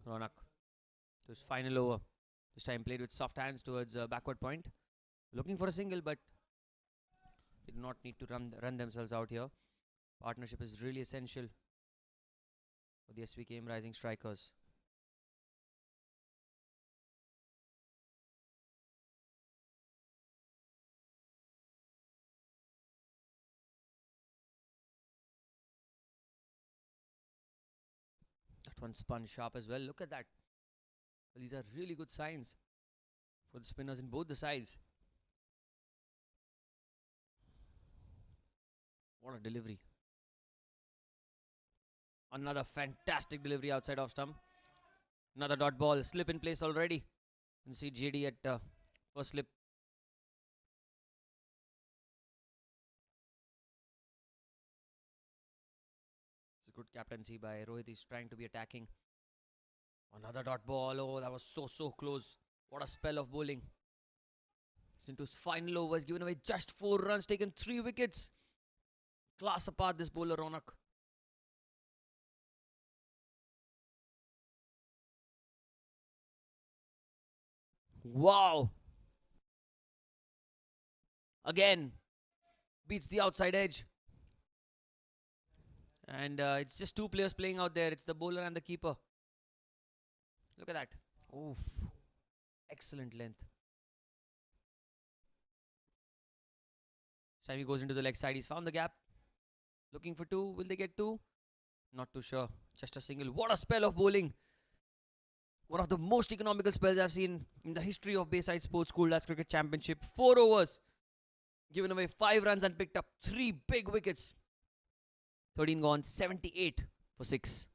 Ronak to his final over. This time played with soft hands towards backward point. Looking for a single, but they do not need to run themselves out here. Partnership is really essential for the SVKM Rising Strikers. That one spun sharp as well. Look at that. Well, these are really good signs for the spinners in both the sides. What a delivery. Another fantastic delivery outside off stump. Another dot ball. Slip in place already. You can see JD at first slip. It's a good captaincy by Rohit. He's trying to be attacking. Another dot ball. Oh, that was so close. What a spell of bowling. It's into his final overs. Given away just 4 runs. Taken 3 wickets. Class apart this bowler, Ronak. Wow. Again. Beats the outside edge. And it's just 2 players playing out there. It's the bowler and the keeper. Look at that. Oof. Excellent length. This time he goes into the leg side. He's found the gap. Looking for 2. Will they get 2? Not too sure. Just a single. What a spell of bowling. One of the most economical spells I've seen in the history of Bayside Sports School. That's Cricket Championship. 4 overs. Given away 5 runs and picked up 3 big wickets. 13 gone. 78 for 6.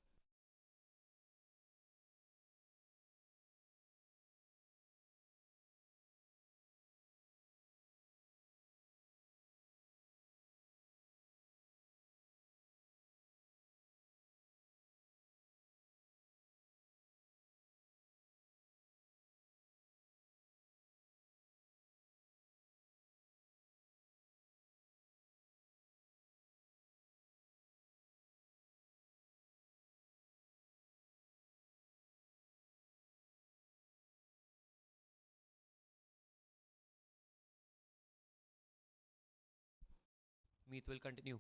Meet will continue.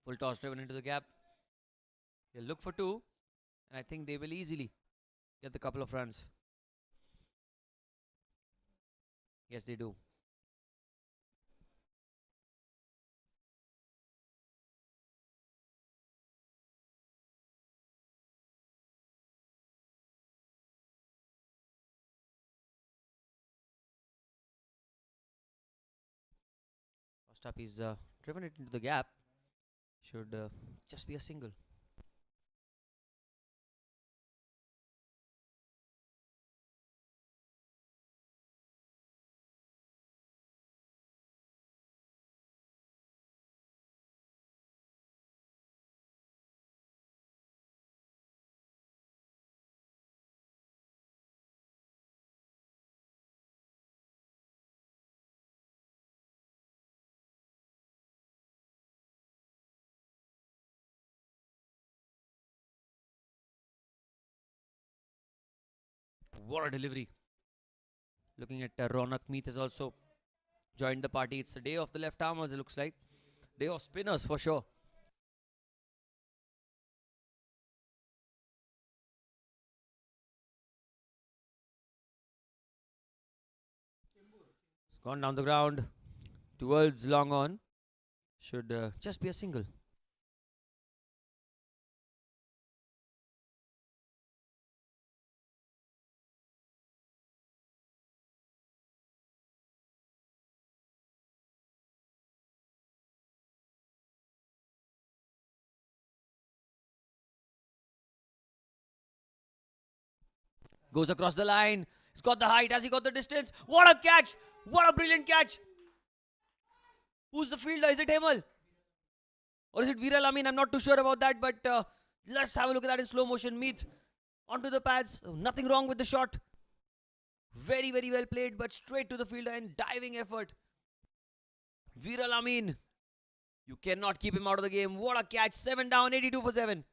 Full toss driven into the gap. He'll look for 2. And I think they will easily get the couple of runs. Yes, they do. First up, he's driven it into the gap. Should just be a single. What a delivery. Looking at Ronak, Meet has also joined the party. It's the day of the left armers, it looks like. Day of spinners for sure. It's gone down the ground towards long on. Should just be a single. Goes across the line. He's got the height. Has he got the distance? What a catch! What a brilliant catch! Who's the fielder? Is it Hemal? Or is it Viral? I mean, I'm not too sure about that, but let's have a look at that in slow motion. Meet onto the pads. Nothing wrong with the shot. Very well played, but straight to the fielder and diving effort. Viral Amin. You cannot keep him out of the game. What a catch. 7 down, 82 for 7.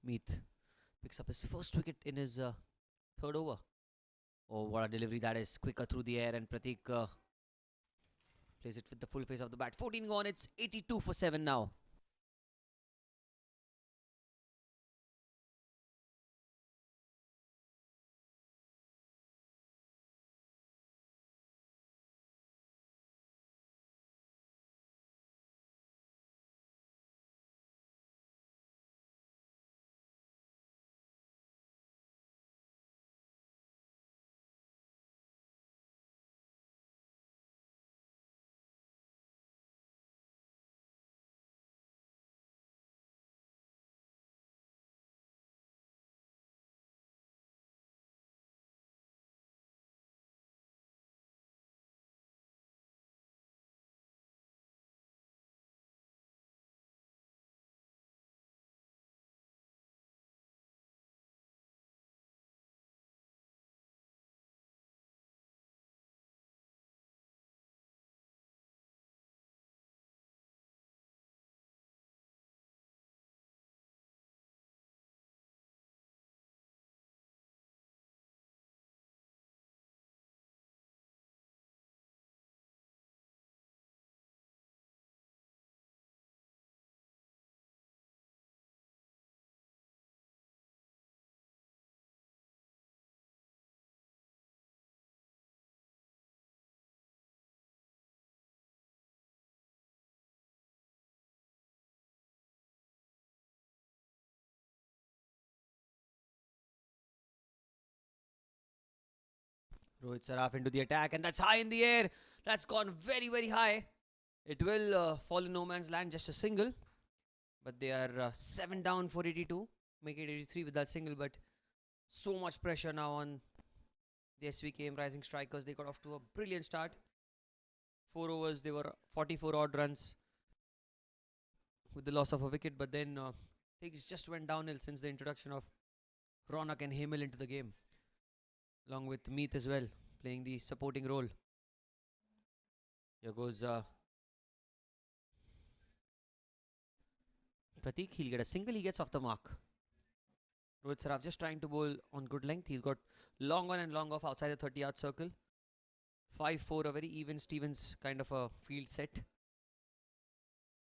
Meet picks up his first wicket in his third over. Oh, what a delivery that is. Quicker through the air, and Pratik plays it with the full face of the bat. 14 gone, it's 82 for 7 now. Rohit Saraf into the attack, and that's high in the air. That's gone very, very high. It will fall in no man's land, just a single. But they are 7 down for 82. Make it 83 with that single, but so much pressure now on the SVKM Rising Strikers. They got off to a brilliant start. 4 overs, they were 44 odd runs with the loss of a wicket, but then things just went downhill since the introduction of Ronak and Hemel into the game, along with Meet as well, playing the supporting role. Here goes Pratik. He'll get a single. He gets off the mark. Rohit Saraf just trying to bowl on good length. He's got long on and long off outside the 30-yard circle. 5-4, a very even Stevens kind of a field set.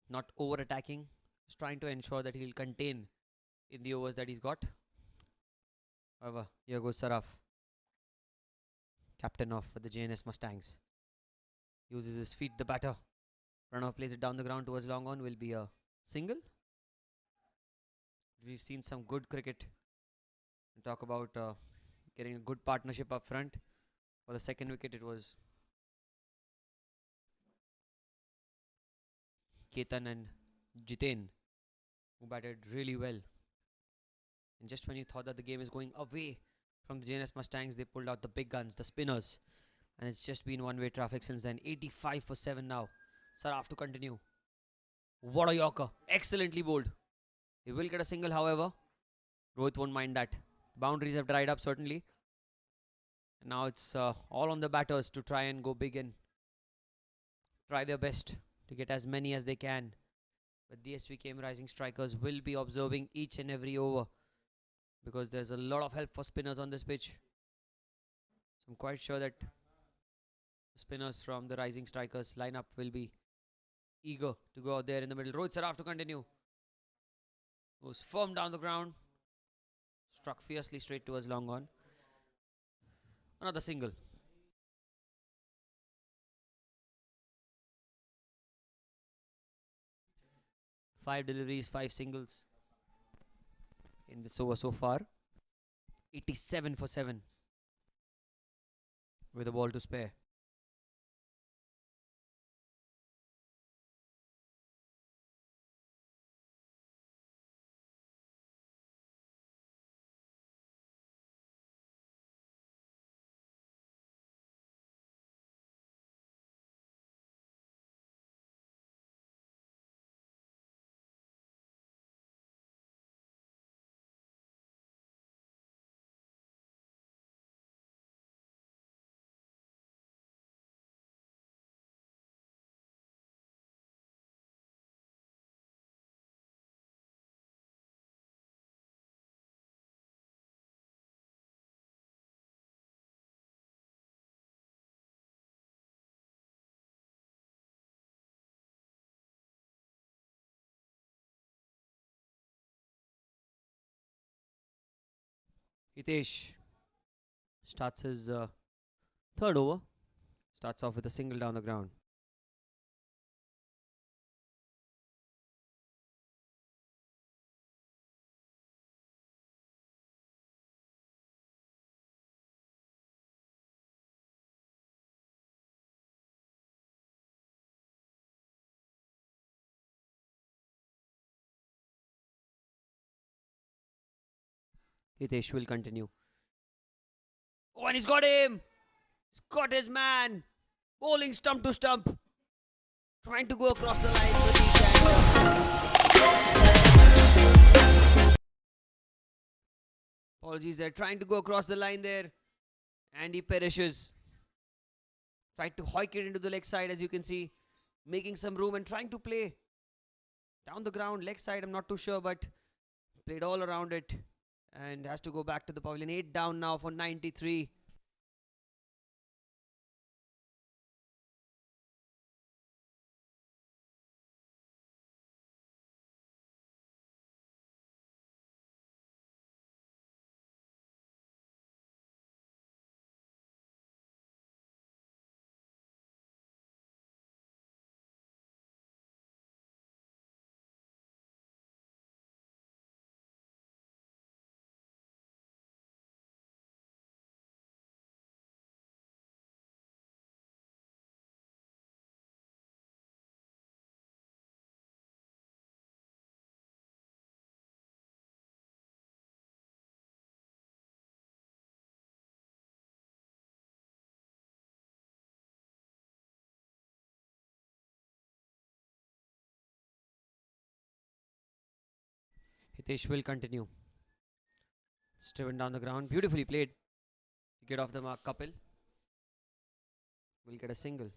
Not over-attacking. Just trying to ensure that he'll contain in the overs that he's got. However, here goes Saraf, captain of the Jns Mustangs. Uses his feet, the batter. Pranav plays it down the ground towards long on. Will be a single. We've seen some good cricket. We talk about getting a good partnership up front. For the second wicket, it was Ketan and Jiten who batted really well. And just when you thought that the game is going away from the Jns Mustangs, they pulled out the big guns, the spinners. And it's just been one-way traffic since then. 85 for 7 now. Saraf to continue. What a Yorker. Excellently bowled. He will get a single, however. Rohit won't mind that. Boundaries have dried up, certainly. And now it's all on the batters to try and go big and try their best to get as many as they can. But the SVKM Rising Strikers will be observing each and every over, because there's a lot of help for spinners on this pitch. So I'm quite sure that the spinners from the Rising Strikers lineup will be eager to go out there in the middle. Rohit Saraf to continue. Goes firm down the ground. Struck fiercely straight towards long on. Another single. Five deliveries, 5 singles in this over so far. 87 for 7 with a ball to spare. Hitesh starts his third over. Starts off with a single down the ground. Hitesh will continue. Oh, and he's got him! He's got his man! Bowling stump to stump. Trying to go across the line. Apologies, they're trying to go across the line there. And he perishes. Tried to hoik it into the leg side, as you can see. Making some room and trying to play down the ground, leg side, I'm not too sure, but played all around it. And has to go back to the pavilion. 8 down now for 93. Hitesh will continue. It's driven down the ground. Beautifully played. Get off the mark. Kapil will get a single.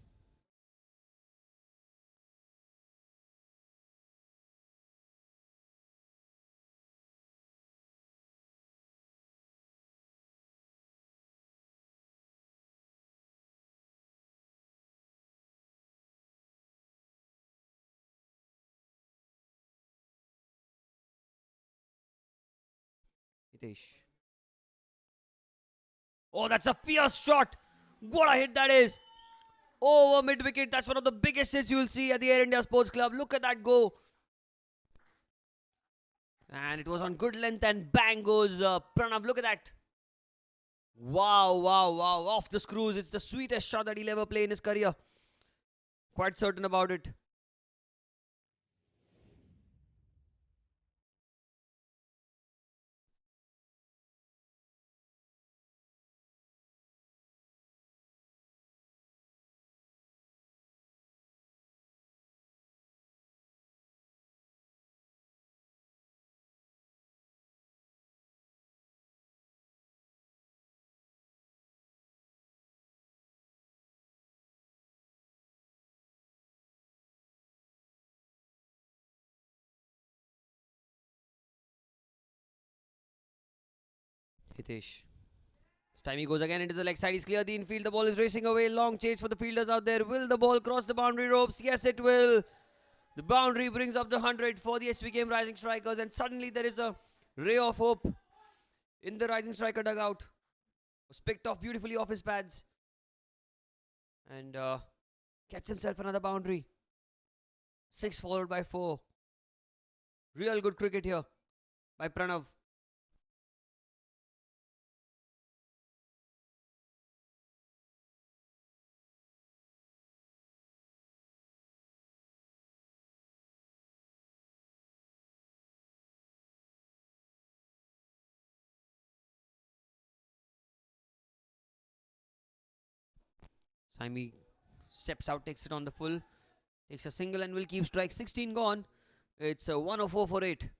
Hitesh. Oh, that's a fierce shot. What a hit that is. Over mid wicket. That's one of the biggest hits you'll see at the Air India Sports Club. Look at that go. And it was on good length and bang goes Pranav. Look at that. Wow, wow, wow. Off the screws. It's the sweetest shot that he'll ever play in his career. Quite certain about it. Hitesh. This time he goes again into the leg side. He's cleared the infield. The ball is racing away. Long chase for the fielders out there. Will the ball cross the boundary ropes? Yes, it will. The boundary brings up the 100 for the Svkm'S Rising Strikers. And suddenly there is a ray of hope in the Rising Striker dugout. Was picked off beautifully off his pads. And gets himself another boundary. 6 followed by 4. Real good cricket here by Pranav. Saimi steps out, takes it on the full, takes a single and will keep strike. 16 gone. It's a 104 for 8.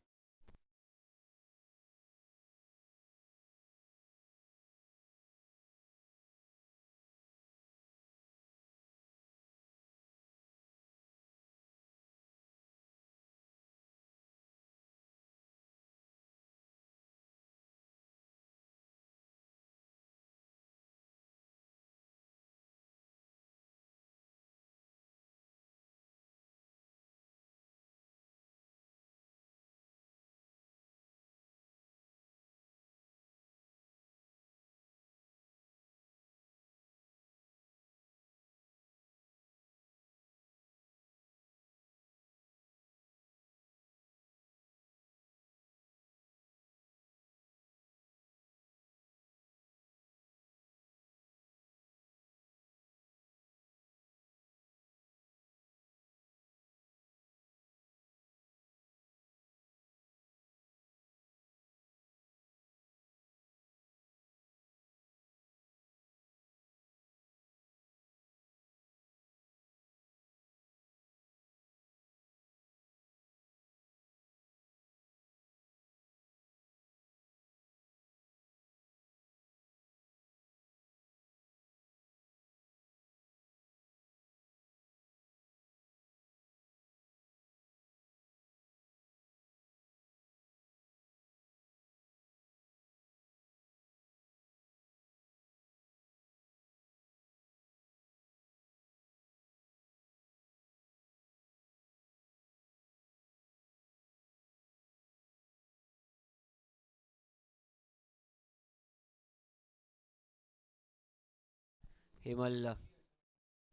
Himal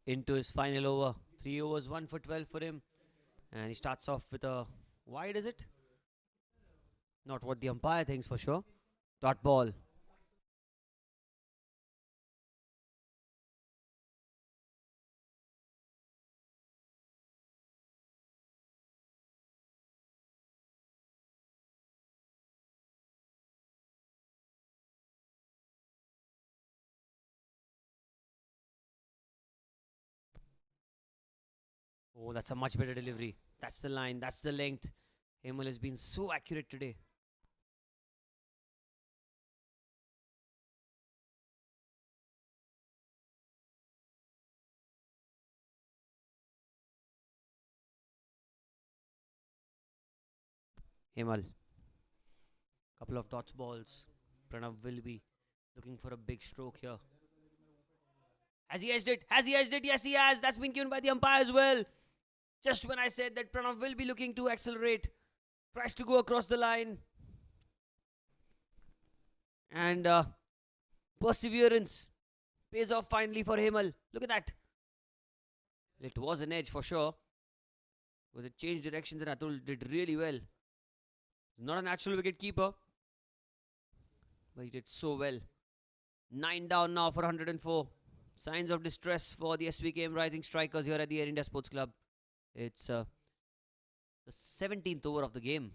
into his final over. 3 overs, 1 for 12 for him. And he starts off with a wide, is it? Not what the umpire thinks for sure. Dot ball. Oh, that's a much better delivery. That's the line, that's the length. Himal has been so accurate today. Himal. Couple of dots balls. Pranav will be looking for a big stroke here. Has he edged it? Has he edged it? Yes, he has. That's been given by the umpire as well. Just when I said that Pranav will be looking to accelerate, tries to go across the line. And perseverance pays off finally for Himal. Look at that. It was an edge for sure. Because it changed directions and Atul did really well. Not a natural wicket keeper, but he did so well. 9 down now for 104. Signs of distress for the SVKM Rising Strikers here at the Air India Sports Club. It's the 17th over of the game.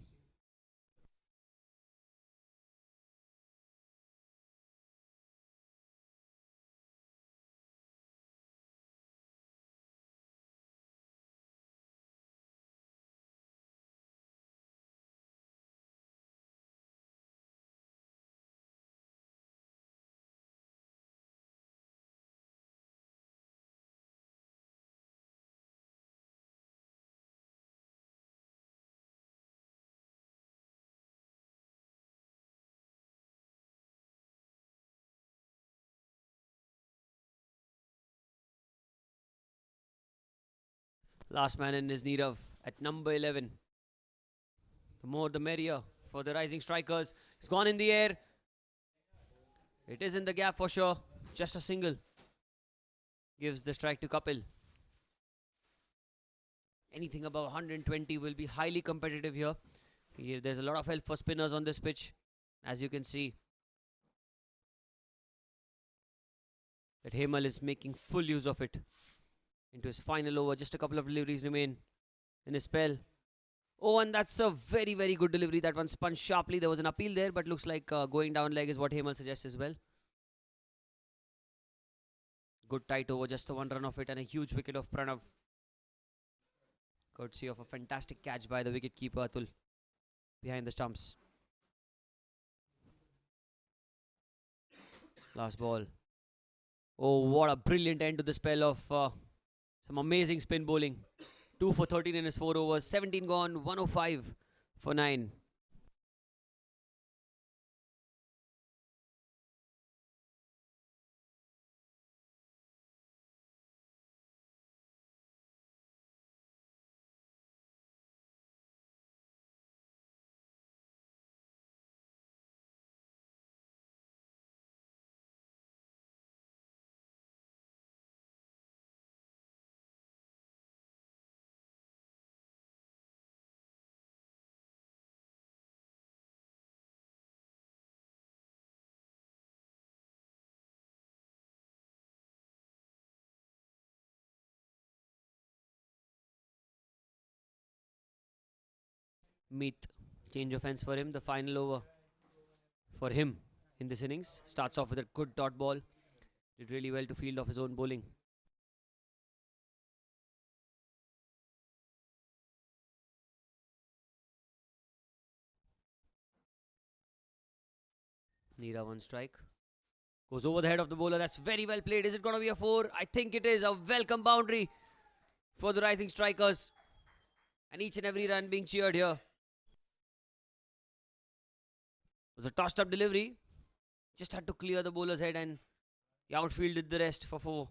Last man in is Nirav at number 11. The more the merrier for the Rising Strikers. It's gone in the air. It is in the gap for sure. Just a single. Gives the strike to Kapil. Anything above 120 will be highly competitive here. There's a lot of help for spinners on this pitch, as you can see. That Himal is making full use of it. Into his final over, just a couple of deliveries remain in his spell. Oh, and that's a very, very good delivery. That one spun sharply. There was an appeal there, but looks like going down leg is what Himal suggests as well. Good tight over, just the one run of it, and a huge wicket of Pranav. Courtesy of a fantastic catch by the wicket-keeper Atul behind the stumps. Last ball. Oh, what a brilliant end to the spell of some amazing spin bowling. 2 for 13 in his 4 overs. 17 gone, 105 for 9. Meet. Change of ends for him. The final over for him in this innings. Starts off with a good dot ball. Did really well to field off his own bowling. Neera one strike. Goes over the head of the bowler. That's very well played. Is it going to be a 4? I think it is. A welcome boundary for the Rising Strikers. And each and every run being cheered here. It was a tossed up delivery. Just had to clear the bowler's head, and the outfield did the rest for 4.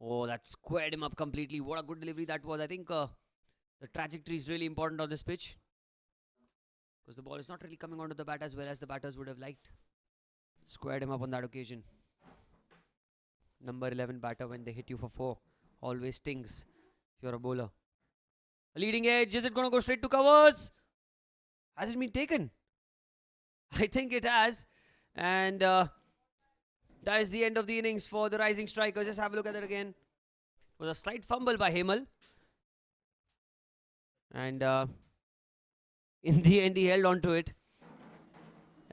Oh, that squared him up completely. What a good delivery that was. I think the trajectory is really important on this pitch because the ball is not really coming onto the bat as well as the batters would have liked. Squared him up on that occasion. Number 11 batter, when they hit you for 4, always stings if you're a bowler. A leading edge. Is it going to go straight to covers? Has it been taken? I think it has. And that is the end of the innings for the rising strikers. Just have a look at it again. It was a slight fumble by Hemal. And in the end, he held on to it.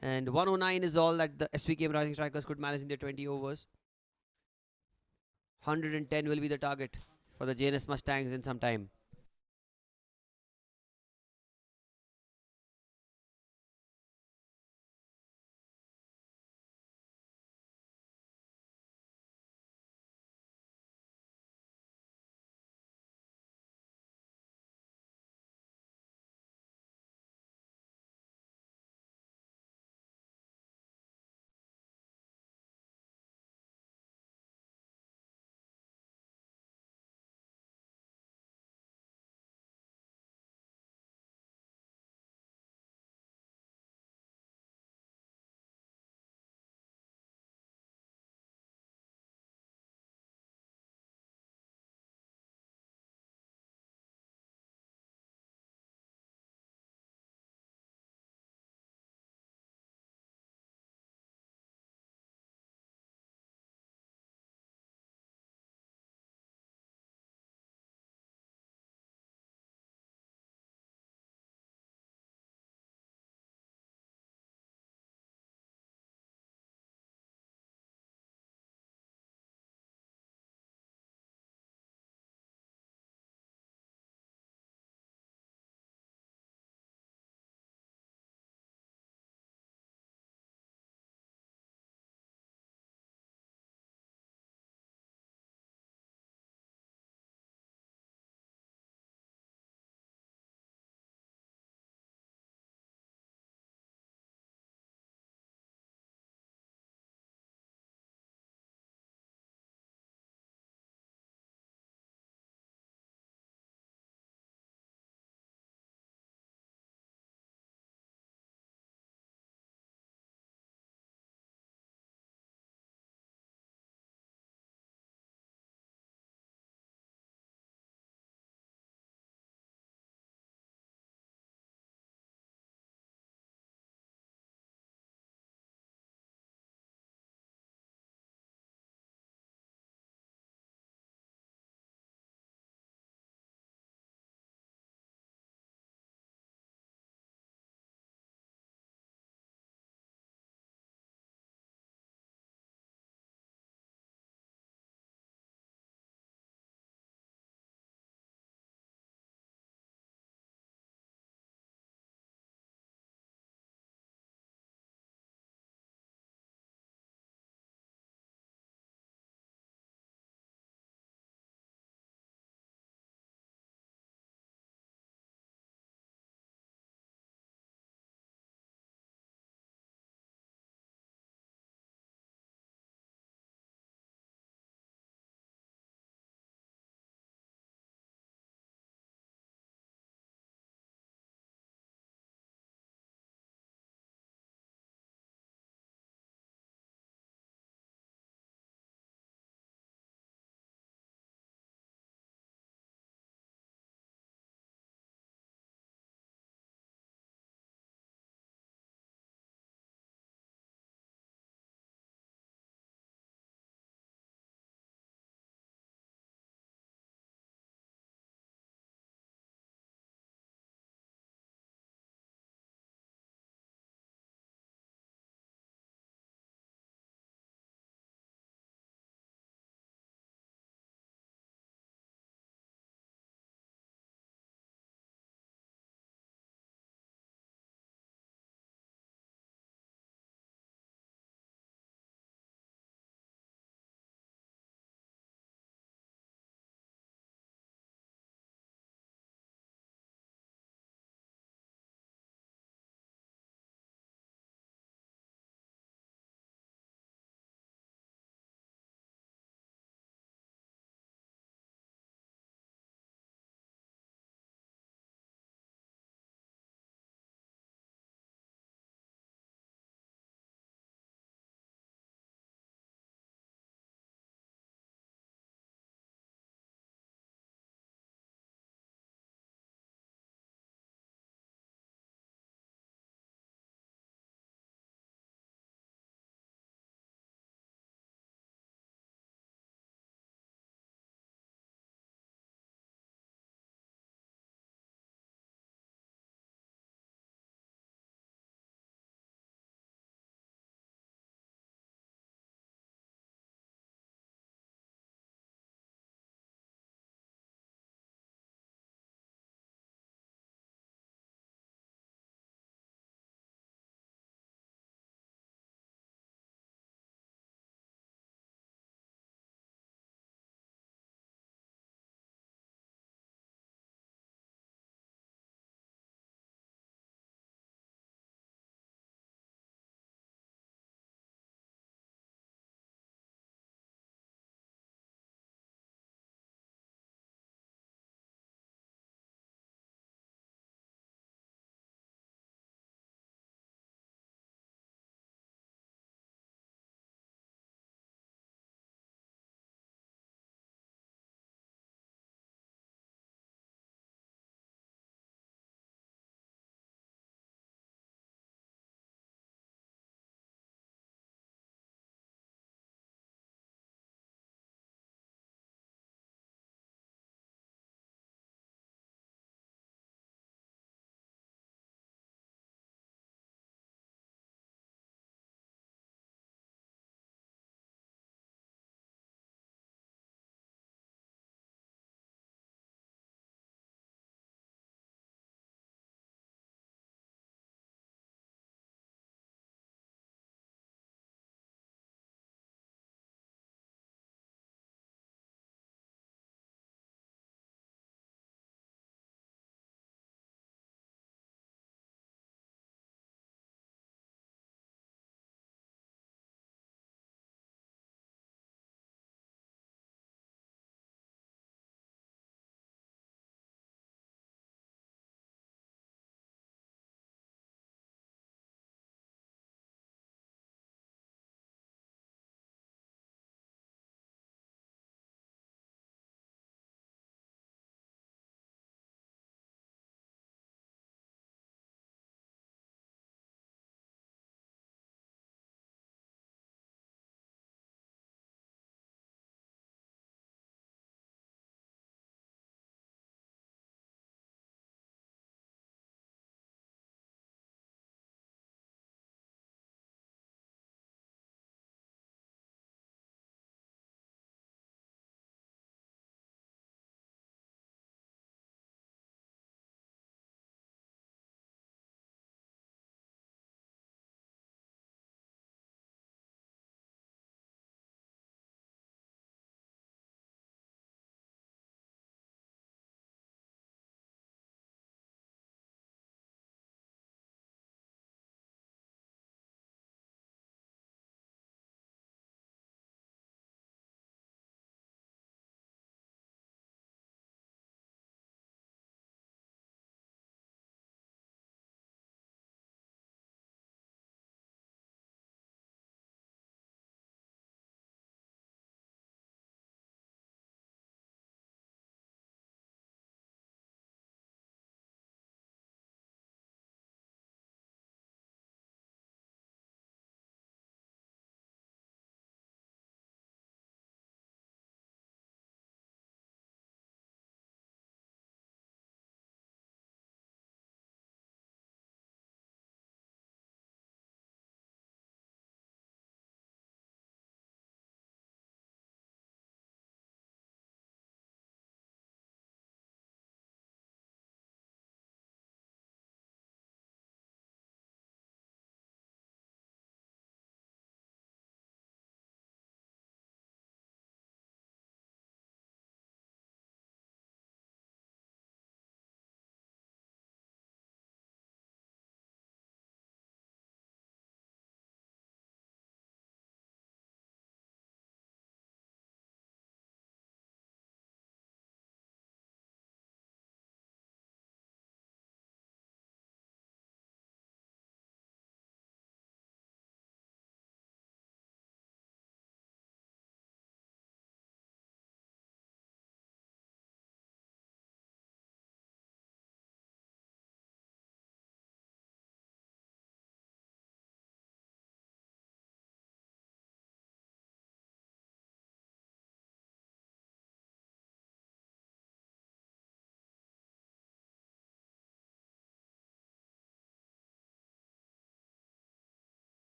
And 109 is all that the SVKM Rising Strikers could manage in their 20 overs. 110 will be the target for the Jns Mustangs in some time.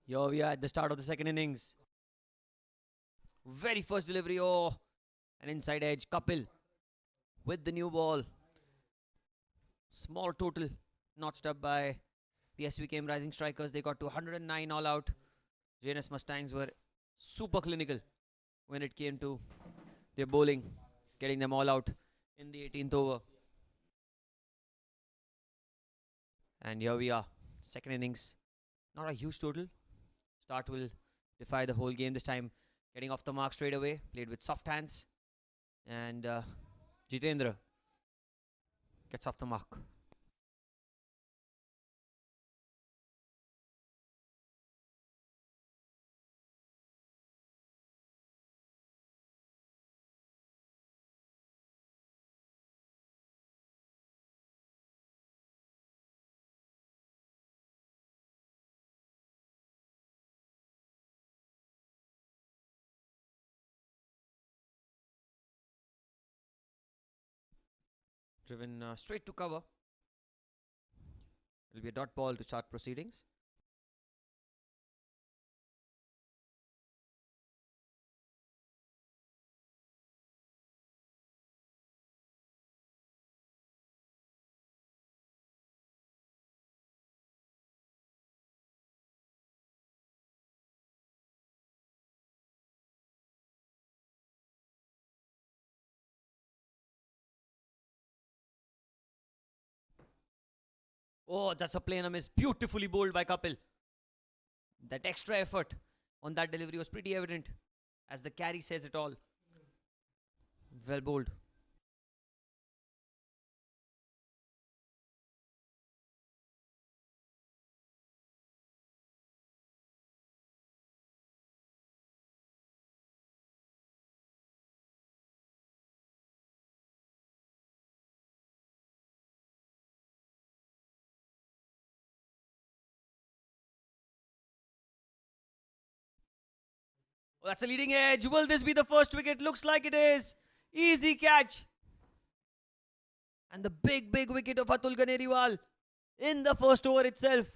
Here we are at the start of the second innings. Very first delivery. Oh, an inside edge. Kapil with the new ball. Small total notched up by the SVKM Rising Strikers. They got to 109 all out. Jns Mustangs were super clinical when it came to their bowling, getting them all out in the 18th over. And here we are. Second innings. Not a huge total. Start will defy the whole game this time. Getting off the mark straight away. Played with soft hands. And Jitendra gets off the mark. Driven straight to cover. It will be a dot ball to start proceedings. Oh, that's a plain miss. Beautifully bowled by Kapil. That extra effort on that delivery was pretty evident, as the carry says it all. Well bowled. Oh, that's a leading edge. Will this be the first wicket? Looks like it is. Easy catch. And the big wicket of Atul Ganeriwal in the first over itself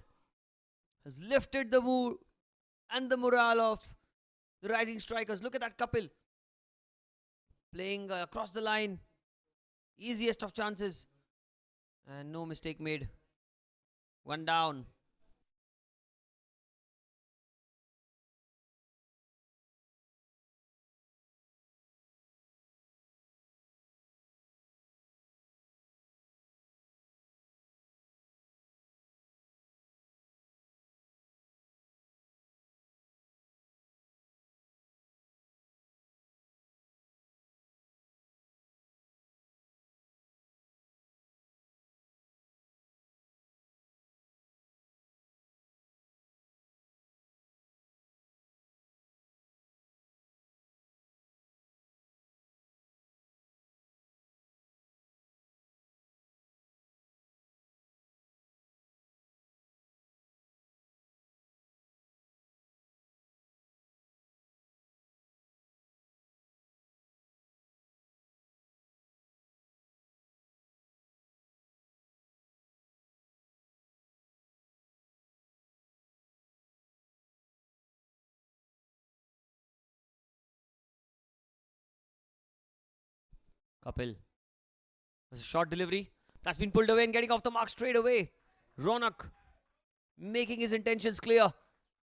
has lifted the mood and the morale of the Rising Strikers. Look at that Kapil playing across the line. Easiest of chances. And no mistake made. One down. Kapil. There's a short delivery. That's been pulled away and getting off the mark straight away. Ronak making his intentions clear.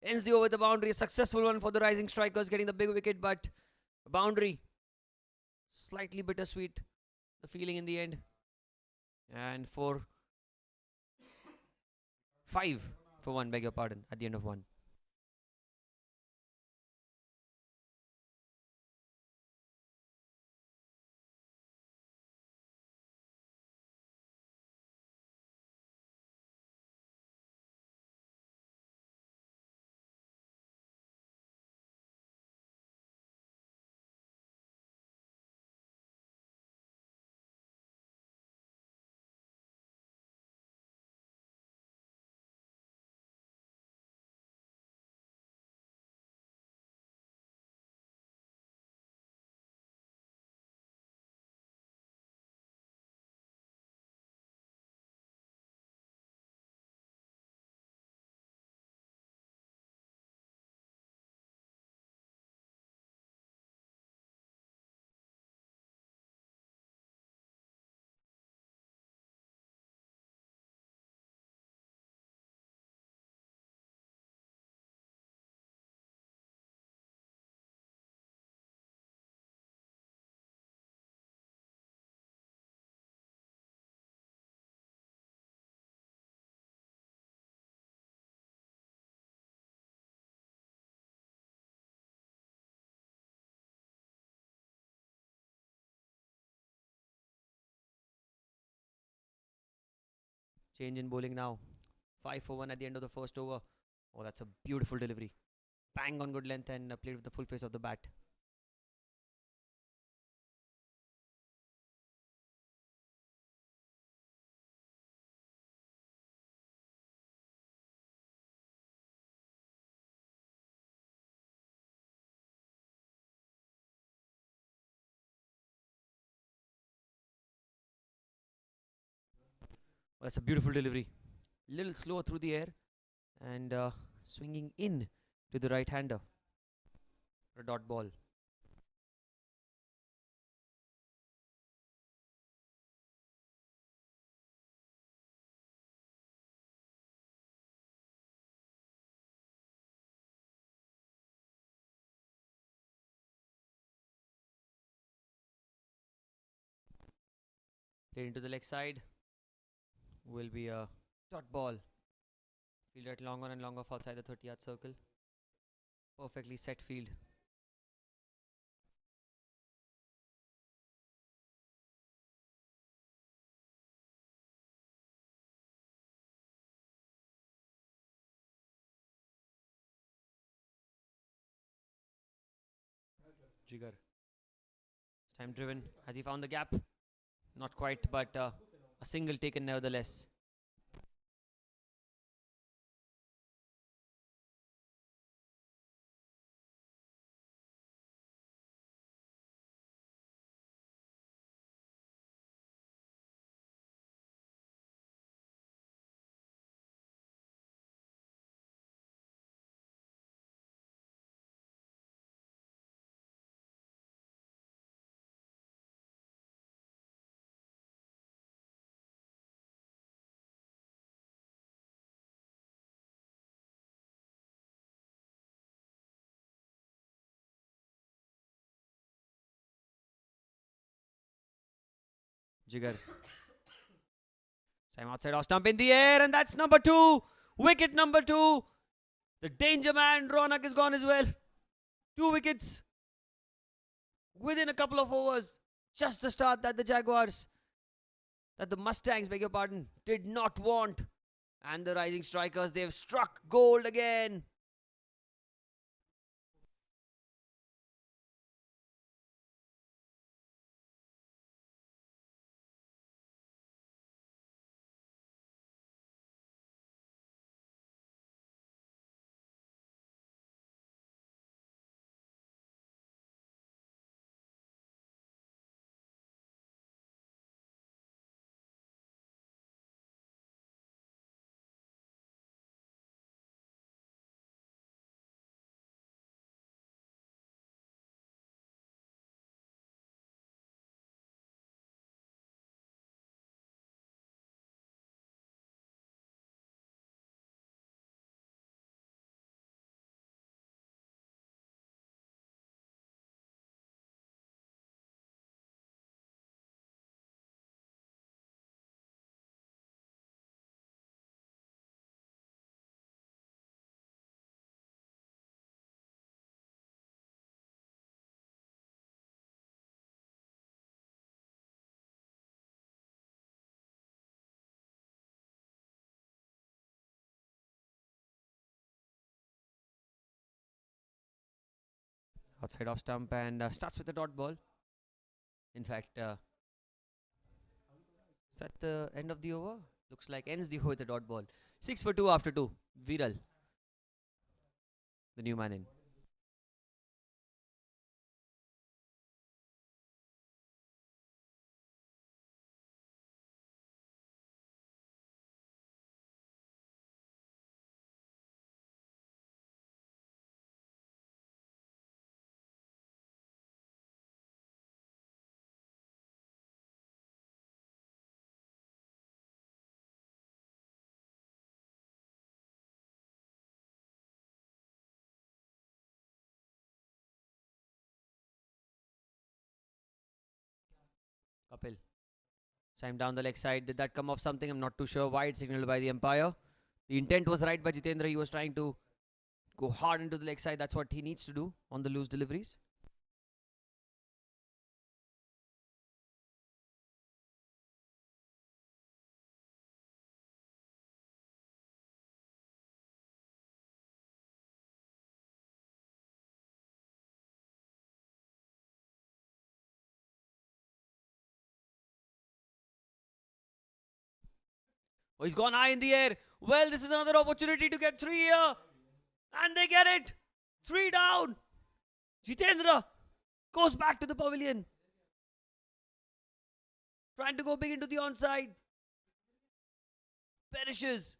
Ends the over with the boundary. A successful one for the Rising Strikers, getting the big wicket, but a boundary. Slightly bittersweet, the feeling in the end. And for 5 for 1, beg your pardon, at the end of 1. Change in bowling now. 5 for 1 at the end of the first over. Oh, that's a beautiful delivery. Bang on good length and played with the full face of the bat. Oh, that's a beautiful delivery. Little slower through the air and swinging in to the right hander for a dot ball. Played into the leg side. Will be a dot ball. Fielded long on and long off outside the 30-yard circle. Perfectly set field. Jigger. Time driven. Has he found the gap? Not quite, but a single taken nevertheless. Jigger. Time outside off stump in the air, and that's number 2. Wicket number 2. The danger man, Ronak, is gone as well. 2 wickets within a couple of overs. Just the start that the Jaguars, that the Mustangs, beg your pardon, did not want. And the Rising Strikers, they've struck gold again. Outside off stump and starts with a dot ball. In fact, is that the end of the over? Looks like ends the over with a dot ball. 6 for 2 after 2. Viral, the new man in. Kapil. Time down the leg side. Did that come off something? I'm not too sure. Wide signaled by the umpire. The intent was right by Jitendra. He was trying to go hard into the leg side. That's what he needs to do on the loose deliveries. Oh, he's gone high in the air. Well, this is another opportunity to get 3 here. And they get it. 3 down. Jitendra goes back to the pavilion. Trying to go big into the onside. Perishes.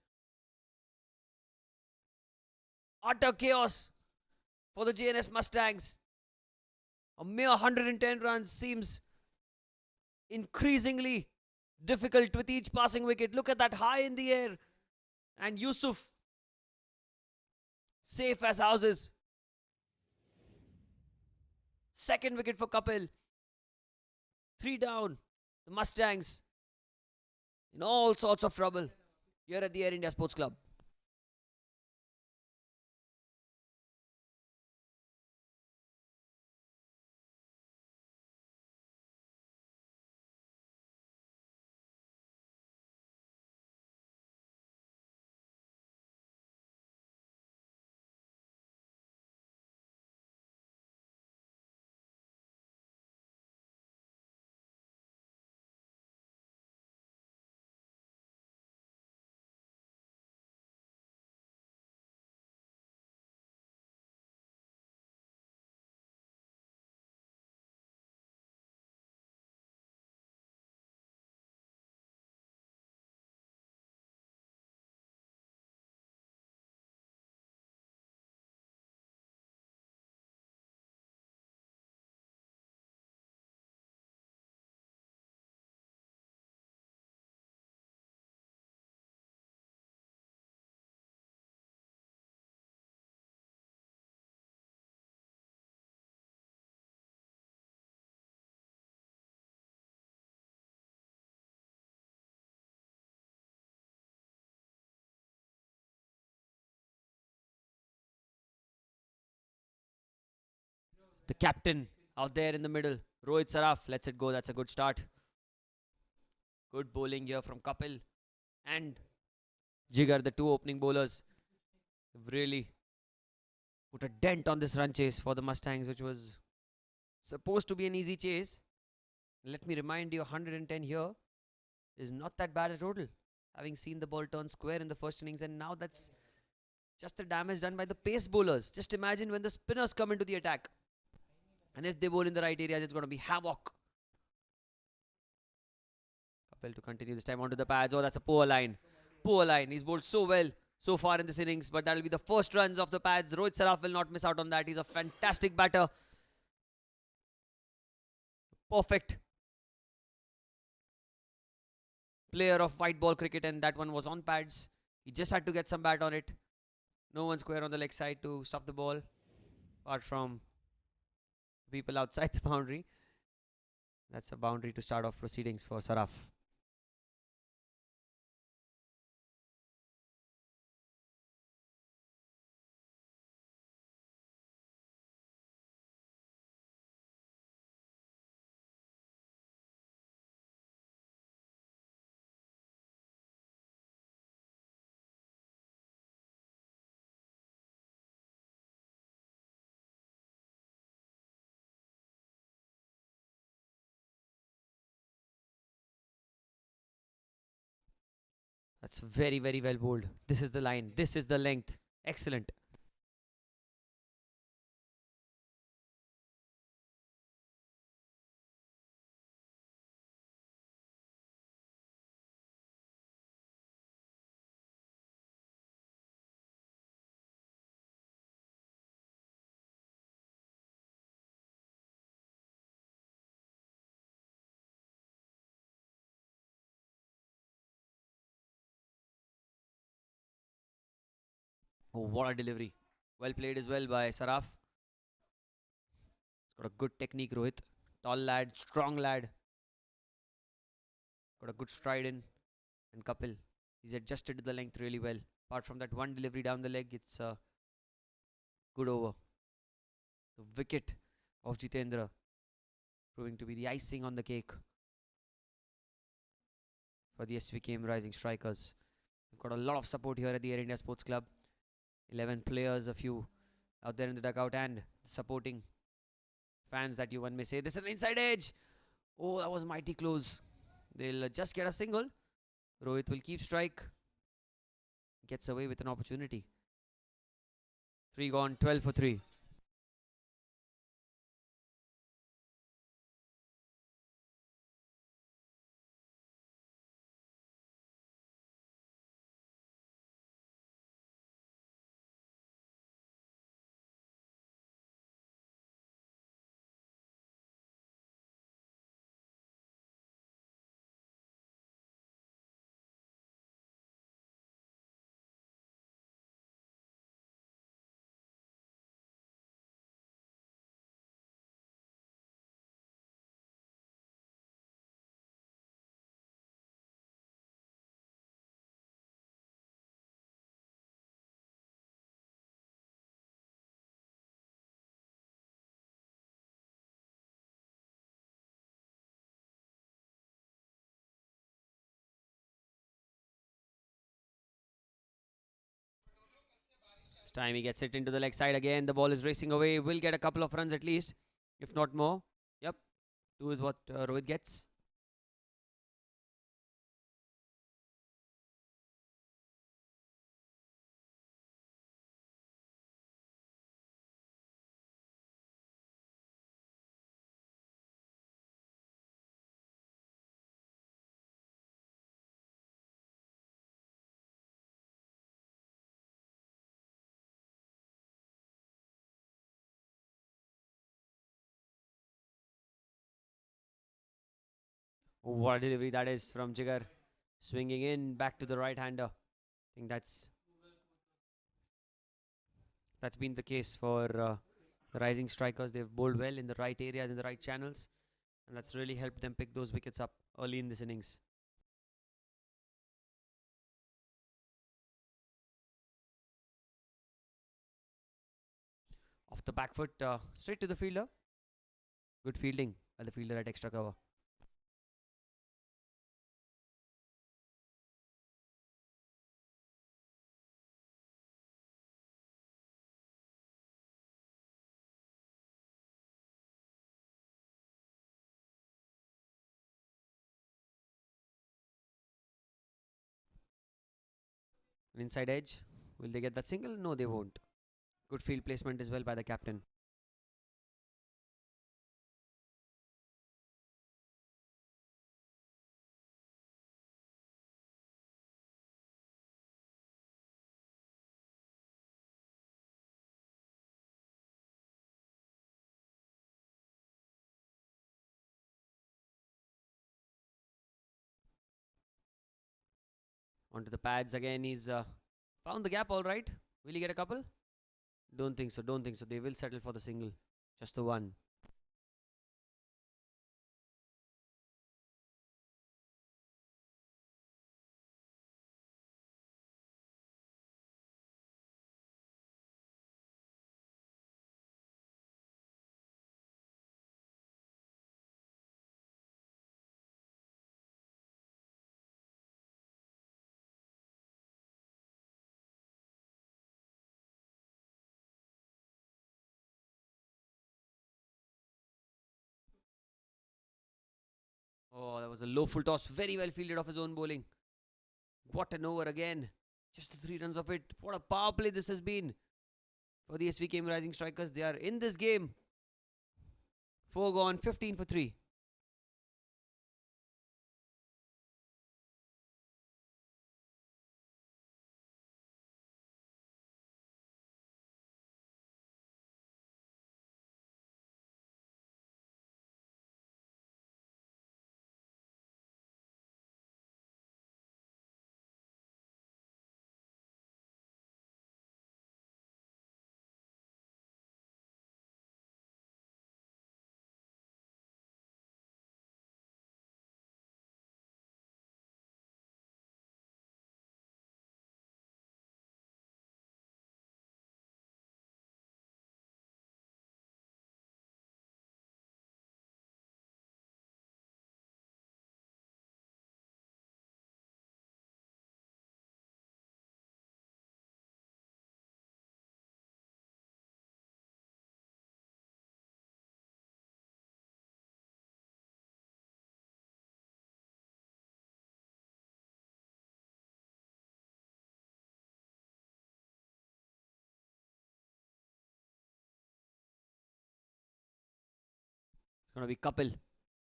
Utter chaos for the Jns Mustangs. A mere 110 runs seems increasingly difficult with each passing wicket. Look at that, high in the air. And Yusuf, safe as houses. Second wicket for Kapil. 3 down. The Mustangs in all sorts of trouble here at the Air India Sports Club. The captain out there in the middle, Rohit Saraf, lets it go. That's a good start. Good bowling here from Kapil and Jigar, the two opening bowlers, have really put a dent on this run chase for the Mustangs, which was supposed to be an easy chase. Let me remind you, 110 here is not that bad a total. Having seen the ball turn square in the first innings, and now that's just the damage done by the pace bowlers. Just imagine when the spinners come into the attack. And if they bowl in the right areas, it's going to be havoc. Kapil to continue this time onto the pads. Oh, that's a poor line. Poor line. He's bowled so well so far in this innings, but that'll be the first runs of the pads. Rohit Saraf will not miss out on that. He's a fantastic batter. Perfect player of white ball cricket, and that one was on pads. He just had to get some bat on it. No one square on the leg side to stop the ball, apart from people outside the boundary. That's a boundary to start off proceedings for Saraf. That's very, very well bowled. This is the line. This is the length. Excellent. Oh, what a delivery. Well played as well by Saraf. He's got a good technique, Rohit. Tall lad, strong lad. Got a good stride in. And Kapil, he's adjusted to the length really well. Apart from that one delivery down the leg, it's a good over. The wicket of Jitendra proving to be the icing on the cake for the Svkm'S rising strikers. We've got a lot of support here at the Air India Sports Club. 11 players, a few out there in the dugout, and supporting fans that you one may say. This is an inside edge. Oh, that was mighty close. They'll just get a single. Rohit will keep strike. Gets away with an opportunity. 3 gone, 12 for 3. This time he gets it into the leg side again. The ball is racing away. Will get a couple of runs at least, if not more. Yep, 2 is what Rohit gets. Oh, what a delivery that is from Jigar. Swinging in back to the right hander. I think that's been the case for the rising strikers. They've bowled well in the right areas, in the right channels, and that's really helped them pick those wickets up early in this innings. Off the back foot, straight to the fielder. Good fielding by the fielder at extra cover. An inside edge. Will they get that single? No, they won't. Good field placement as well by the captain. Onto the pads again. He's found the gap all right. Will he get a couple? Don't think so. Don't think so. They will settle for the single. Just the one. Oh, that was a low full toss. Very well fielded off his own bowling. What an over again. Just the 3 runs of it. What a power play this has been for the SVKM Rising Strikers. They are in this game. 4 gone, 15 for 3. Gonna be Kapil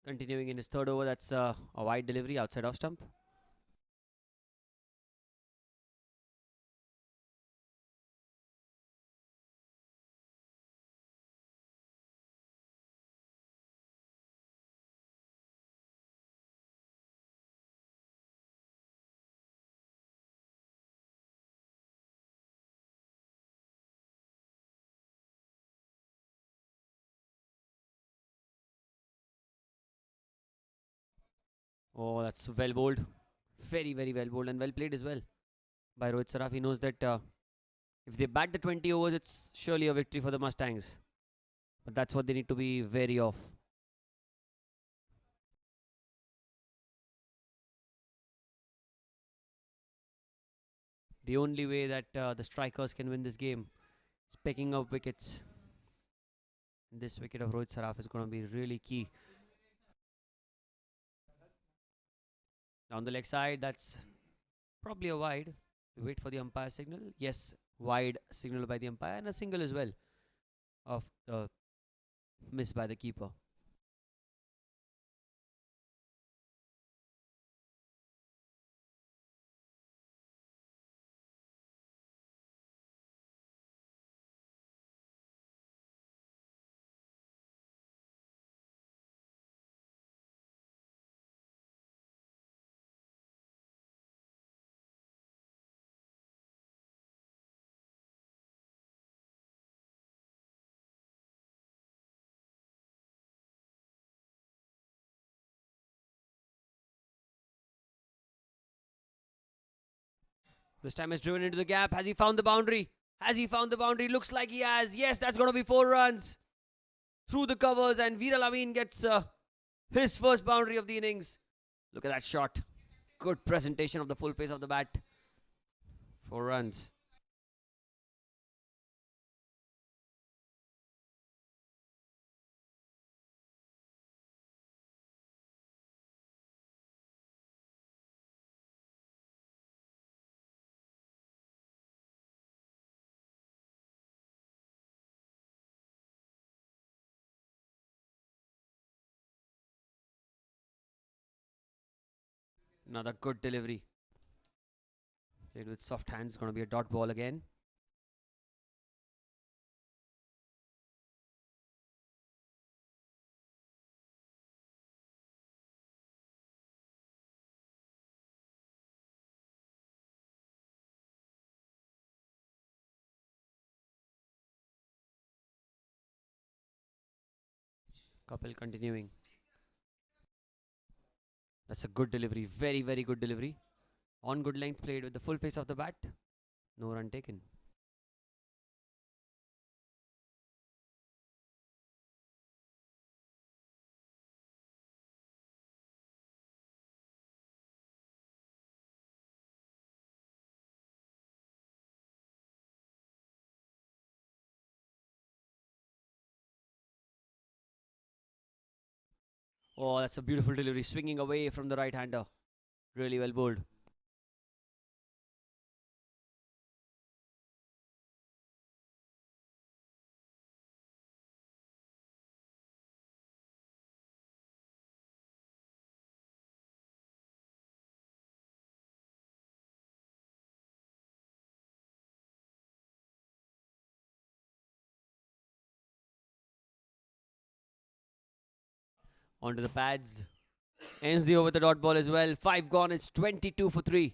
continuing in his third over. That's a wide delivery outside off stump. Oh, that's well bowled. Very, very well bowled and well played as well by Rohit Saraf. He knows that if they bat the 20 overs, it's surely a victory for the Mustangs. But that's what they need to be wary of. The only way that the strikers can win this game is picking up wickets. This wicket of Rohit Saraf is going to be really key. Down the leg side, that's probably a wide. We wait for the umpire signal. Yes, wide signal by the umpire and a single as well of the miss by the keeper. This time is driven into the gap. Has he found the boundary? Has he found the boundary? Looks like he has. Yes, that's going to be 4 runs through the covers, and Viral Amin gets his first boundary of the innings. Look at that shot. Good presentation of the full face of the bat. 4 runs. Another good delivery. Played with soft hands. Going to be a dot ball again. Kapil continuing. That's a good delivery. Very, very good delivery. On good length, played with the full face of the bat. No run taken. Oh, that's a beautiful delivery. Swinging away from the right-hander. Really well bowled. Onto the pads. Ends the over with the dot ball as well. 5 gone. It's 22 for 3.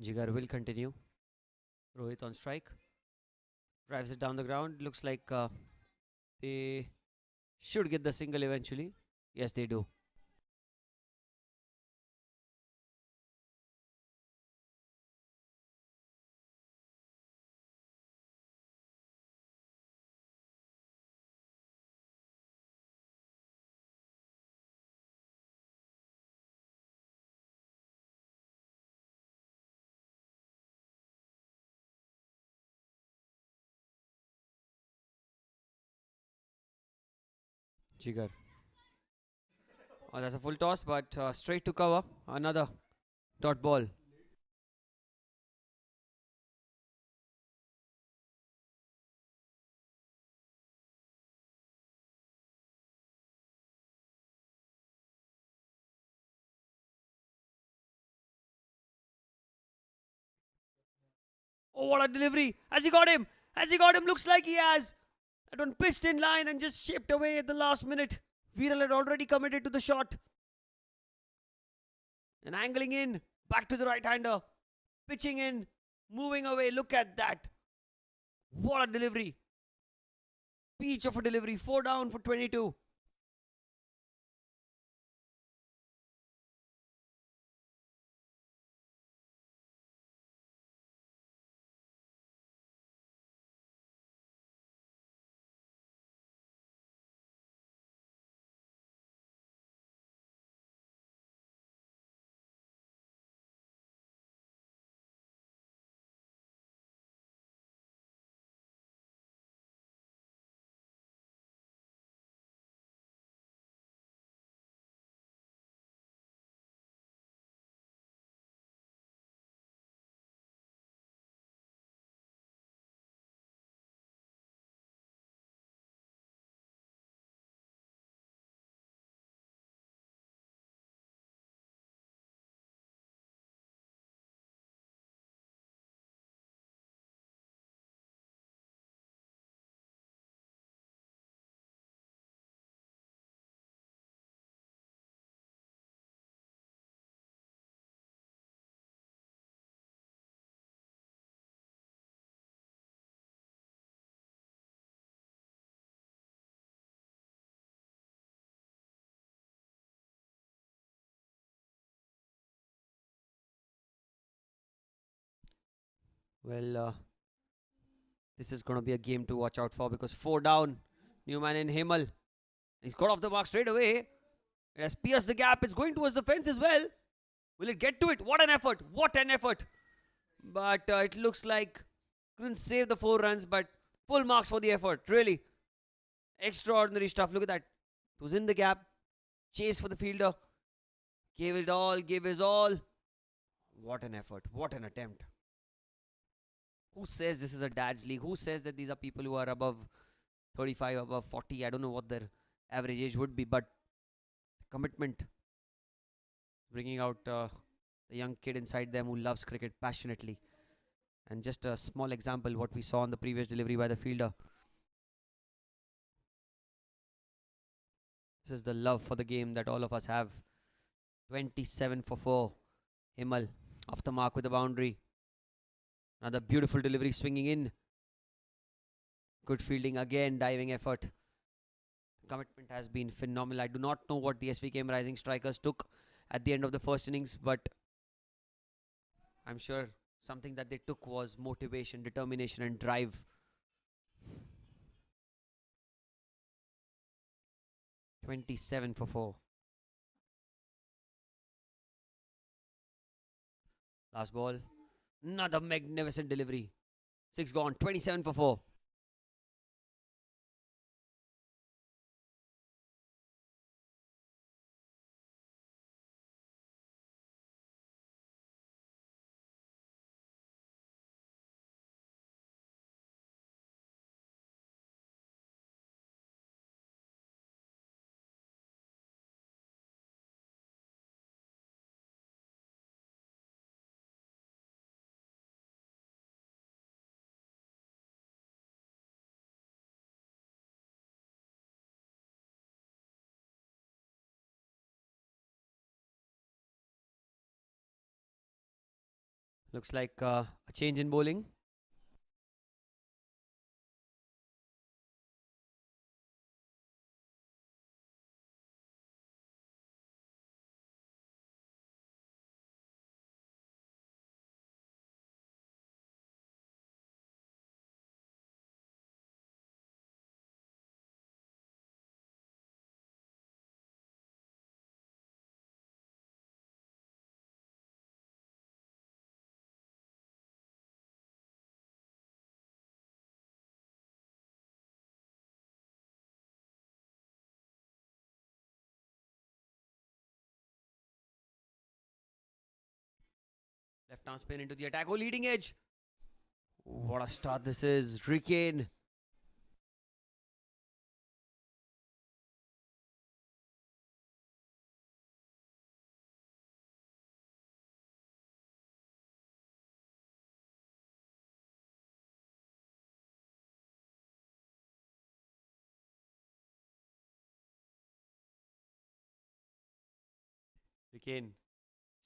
Jigar will continue. Rohit on strike. Drives it down the ground. Looks like they should get the single eventually. Yes, they do. Jigar. Oh, that's a full toss, but straight to cover. Another dot ball. Oh, what a delivery! Has he got him? Has he got him? Looks like he has. That one pitched in line and just shaped away at the last minute. Viral had already committed to the shot. And angling in, back to the right hander. Pitching in, moving away. Look at that. What a delivery. Peach of a delivery. 4 down for 22. Well, this is going to be a game to watch out for because 4 down. Newman in Himal. He's got off the mark straight away. It has pierced the gap. It's going towards the fence as well. Will it get to it? What an effort. What an effort. But it looks like couldn't save the 4 runs, but full marks for the effort. Really. Extraordinary stuff. Look at that. It was in the gap. Chase for the fielder. Gave it all. Gave his all. What an effort. What an attempt. Who says this is a dad's league? Who says that these are people who are above 35, above 40? I don't know what their average age would be, but commitment. Bringing out the young kid inside them who loves cricket passionately. And just a small example, what we saw on the previous delivery by the fielder. This is the love for the game that all of us have. 27 for 4. Himal off the mark with the boundary. Another beautiful delivery swinging in. Good fielding again, diving effort. Commitment has been phenomenal. I do not know what the SVKM Rising Strikers took at the end of the first innings, but I'm sure something that they took was motivation, determination and drive. 27 for 4. Last ball. Another magnificent delivery. 6 gone. 27 for 4. Looks like a change in bowling. Left arm spin into the attack. Oh, leading edge. What a start this is. Ricane. Ricane.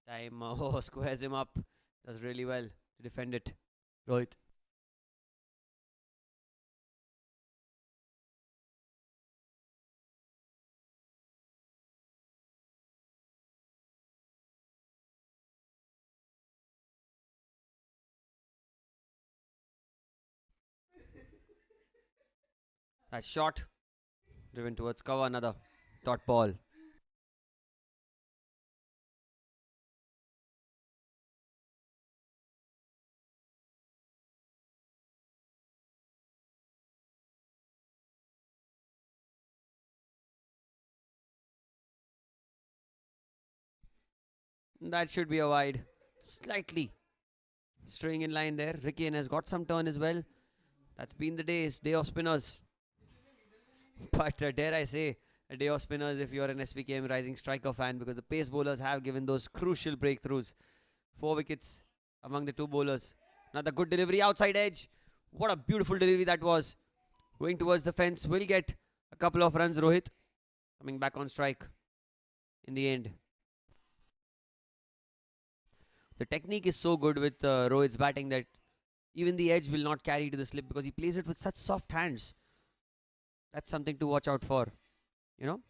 Time squares him up. Does really well to defend it. Rohit. That shot driven towards cover. Another dot ball. That should be a wide. Slightly straying in line there. Ricane has got some turn as well. That's been the day of spinners. But dare I say, a day of spinners if you're an SVKM Rising Striker fan, because the pace bowlers have given those crucial breakthroughs. 4 wickets among the 2 bowlers. Another good delivery outside edge. What a beautiful delivery that was. Going towards the fence. Will get a couple of runs. Rohit coming back on strike in the end. The technique is so good with Rohit's batting that even the edge will not carry to the slip because he plays it with such soft hands. That's something to watch out for, you know.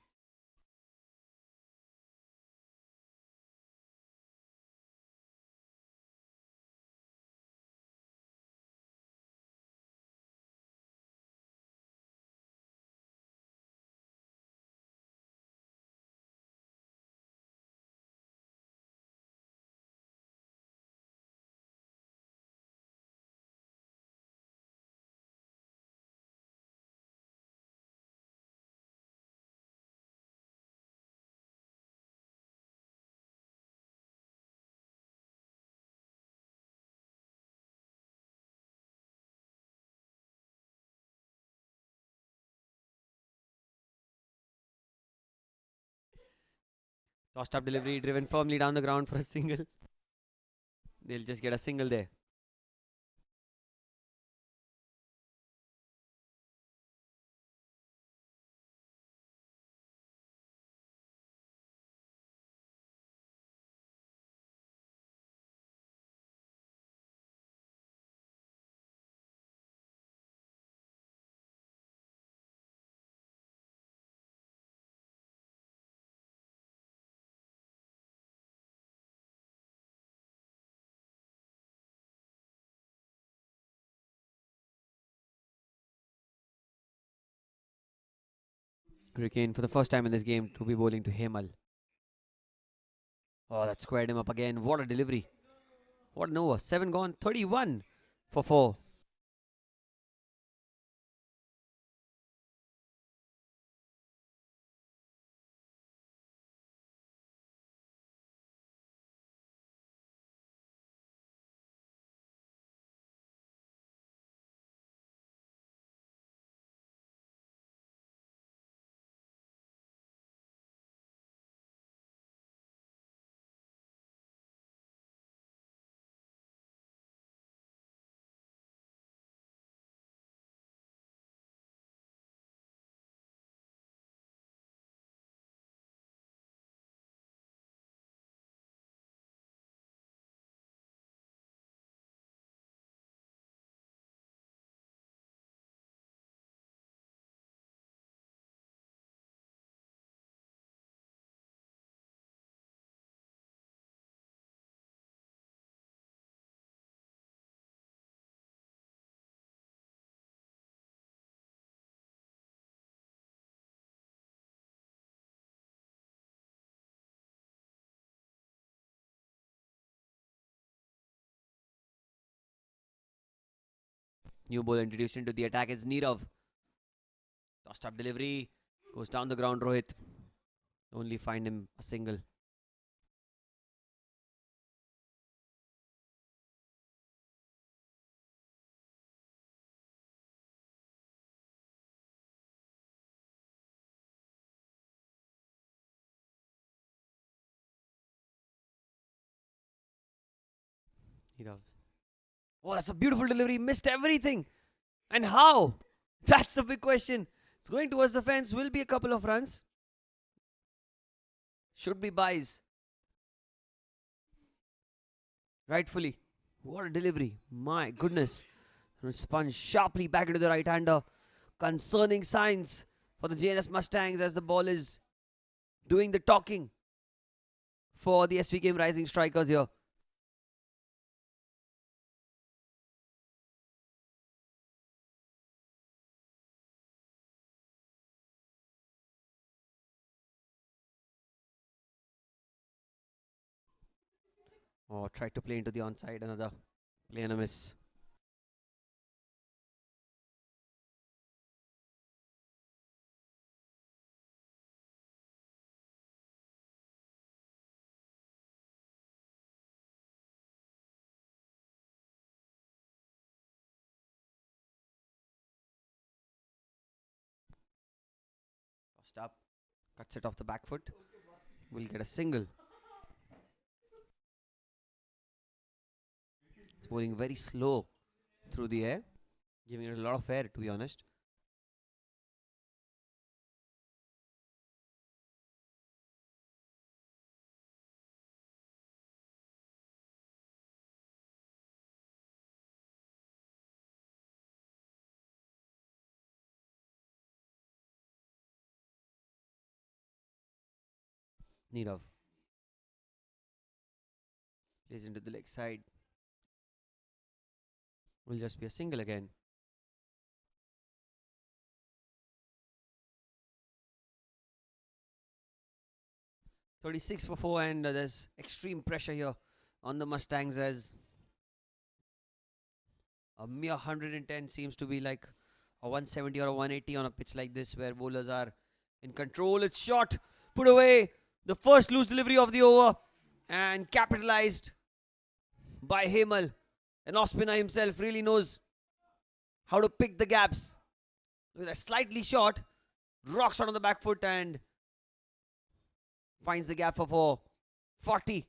Tossed up delivery driven firmly down the ground for a single. They'll just get a single there. Ricane for the first time in this game to be bowling to Hemal. Oh, that squared him up again. What a delivery. What an over. 7 gone. 31 for 4. New ball introduced into the attack is Nirav. Tossed up delivery. Goes down the ground, Rohit. Only find him a single. Nirav. Oh, that's a beautiful delivery. Missed everything. And how? That's the big question. It's going towards the fence. Will be a couple of runs. Should be buys. Rightfully. What a delivery. My goodness. Spun sharply back into the right-hander. Concerning signs for the Jns Mustangs as the ball is doing the talking for the SVKM Rising Strikers here. Oh, tried to play into the onside. Another play and a miss. Tossed up. Cuts it off the back foot. Will get a single. It's bowling very slow through the air. Giving it a lot of air, to be honest. Nirav. Plays into the leg side. Will just be a single again. .36 for 4, and there's extreme pressure here on the Mustangs as a mere 110 seems to be like a 170 or a 180 on a pitch like this where bowlers are in control. It's shot, put away. The first loose delivery of the over and capitalized by Hemal. An off-spinner himself really knows how to pick the gaps. Look at that, slightly short, rocks out on the back foot and finds the gap for 40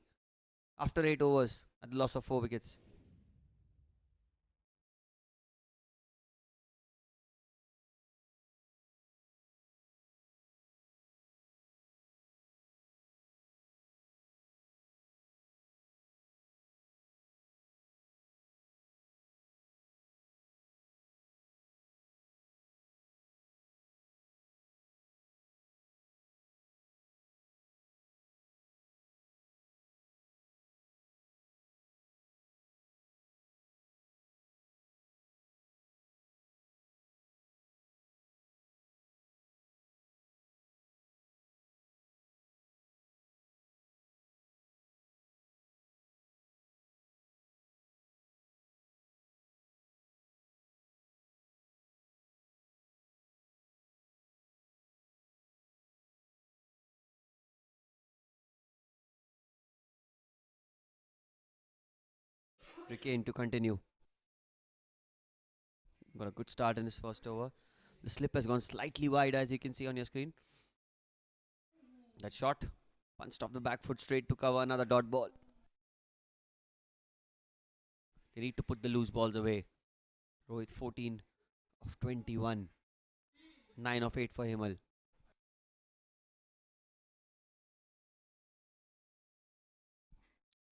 after 8 overs at the loss of 4 wickets. Ricane to continue. Got a good start in his first over. The slip has gone slightly wide as you can see on your screen. That shot punched off the back foot straight to cover another dot ball. They need to put the loose balls away. Rohit 14 of 21. 9 of 8 for Hemal.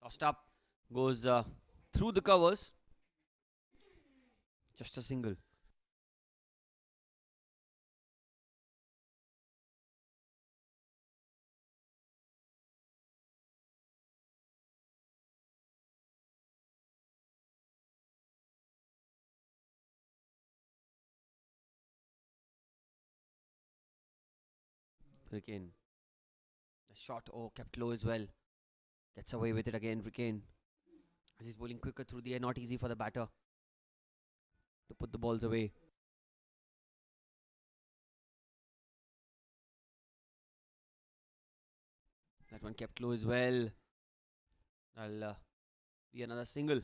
Tossed up. Goes through the covers. Just a single. Ricane. A shot, kept low as well. Gets away with it again, Ricane. As he's bowling quicker through the air, not easy for the batter. to put the balls away. That one kept low as well. That'll be another single.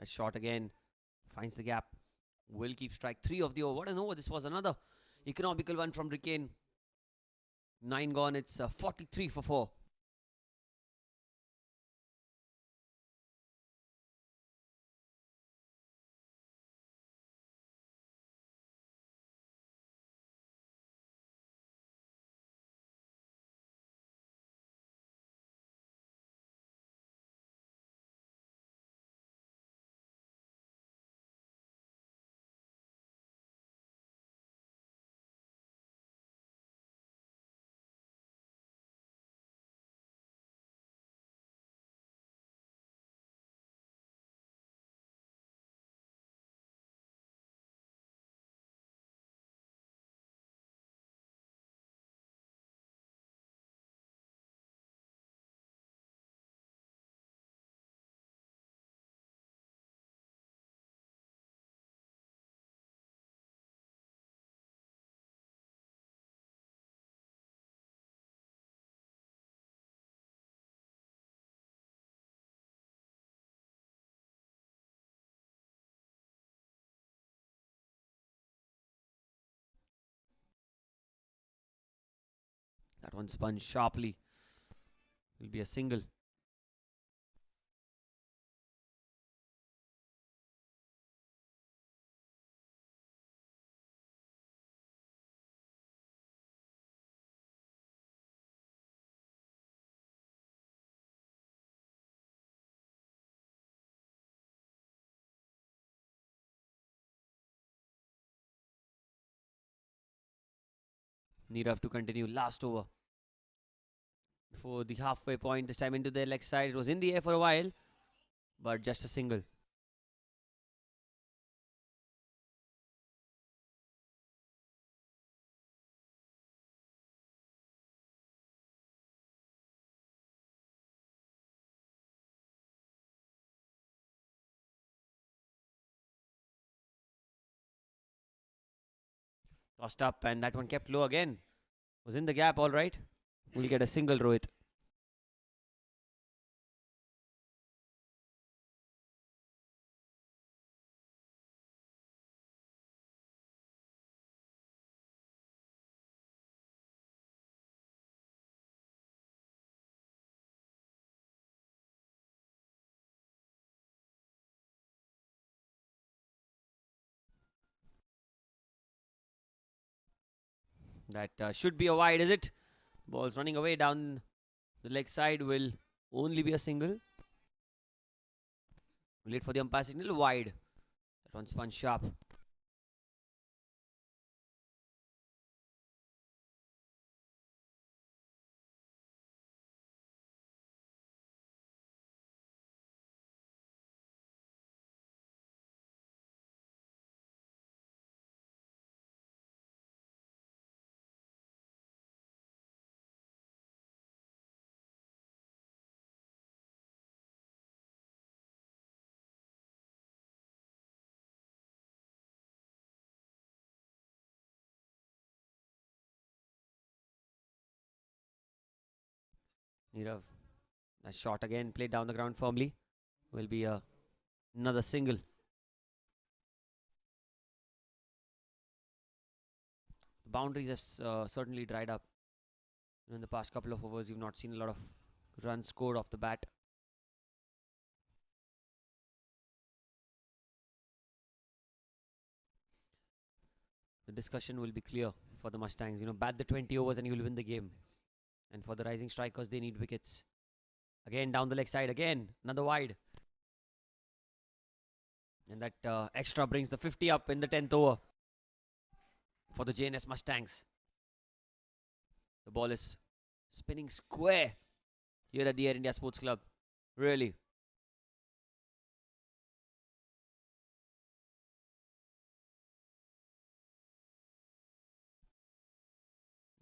A shot again. Finds the gap. Will keep strike 3 of the over. What an over this was. Another economical one from Rickane. 9 gone. It's 43 for 4. That one spun sharply. Will be a single. Nirav to continue. Last over. Before the halfway point, this time into the leg side. It was in the air for a while, but just a single. Tossed up, and that one kept low again. Was in the gap, all right. We'll get a single, Rohit. That should be a wide, is it? Ball's running away down the leg side. Will only be a single. We'll wait for the umpire signal. Wide. That one spun sharp. Nirav. Nice shot again. Played down the ground firmly. Will be another single. The boundaries have certainly dried up. In the past couple of overs, you've not seen a lot of runs scored off the bat. The discussion will be clear for the Mustangs. Bat the 20 overs and you will win the game. And for the rising strikers, they need wickets. Again, down the leg side. Again, another wide. And that extra brings the 50 up in the 10th over for the Jns Mustangs. The ball is spinning square here at the Air India Sports Club. Really.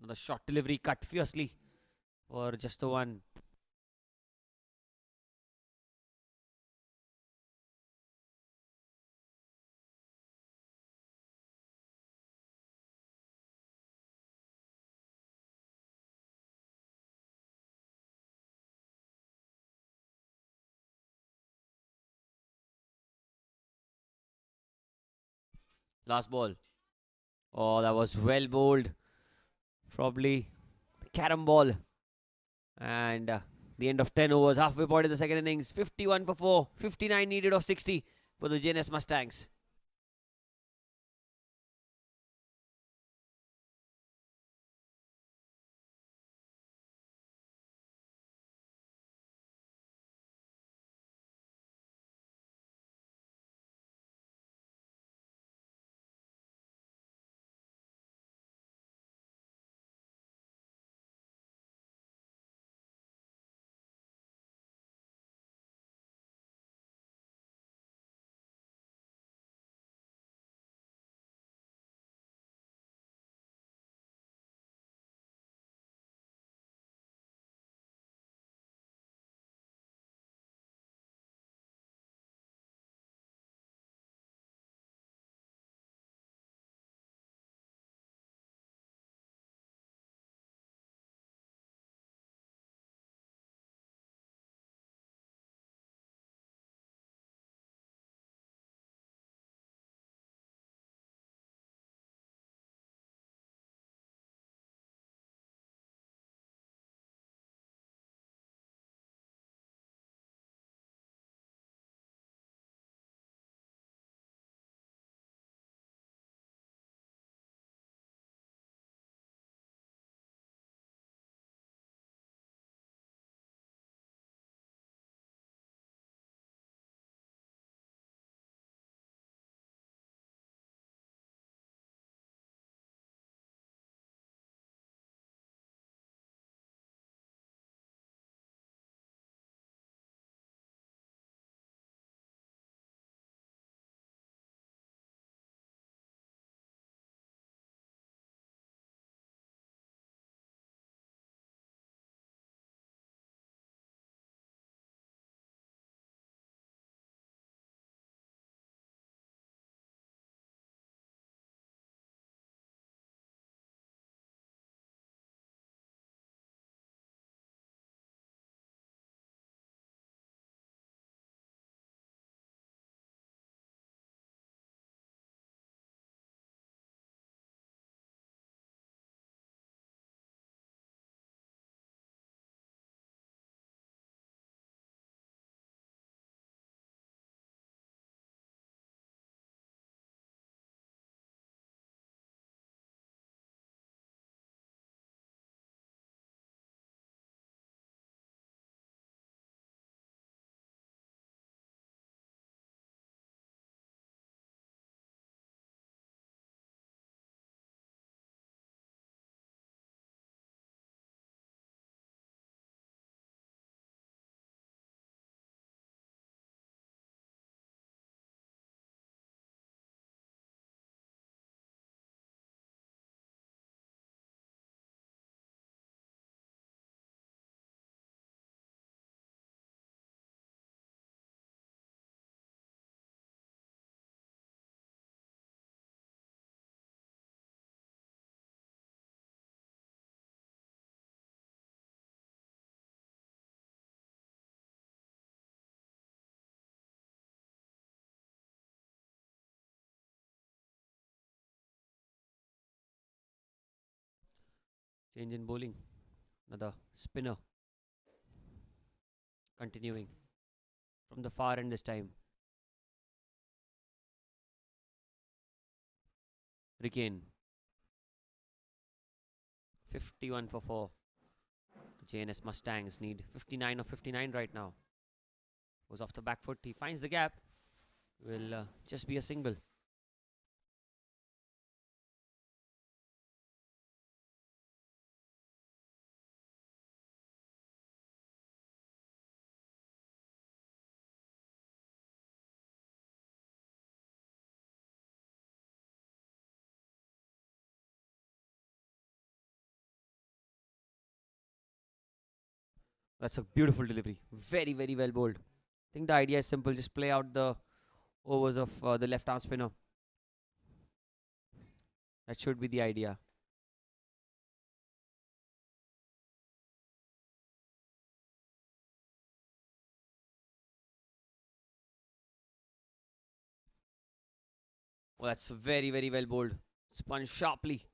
Another short delivery cut fiercely for just the one. Last ball. Oh, that was well bowled. Probably carom ball. And the end of 10 overs, halfway point of the second innings. 51 for 4. 59 needed of 60 for the Jns Mustangs. Change in bowling. Another spinner. Continuing from the far end this time. Regain. 51 for 4. The JNS Mustangs need 59 of 59 right now. Goes off the back foot. He finds the gap. will just be a single. That's a beautiful delivery. Very, very well bowled. I think the idea is simple. Just play out the overs of the left arm spinner. That should be the idea. Oh, that's very, very well bowled. Spun sharply.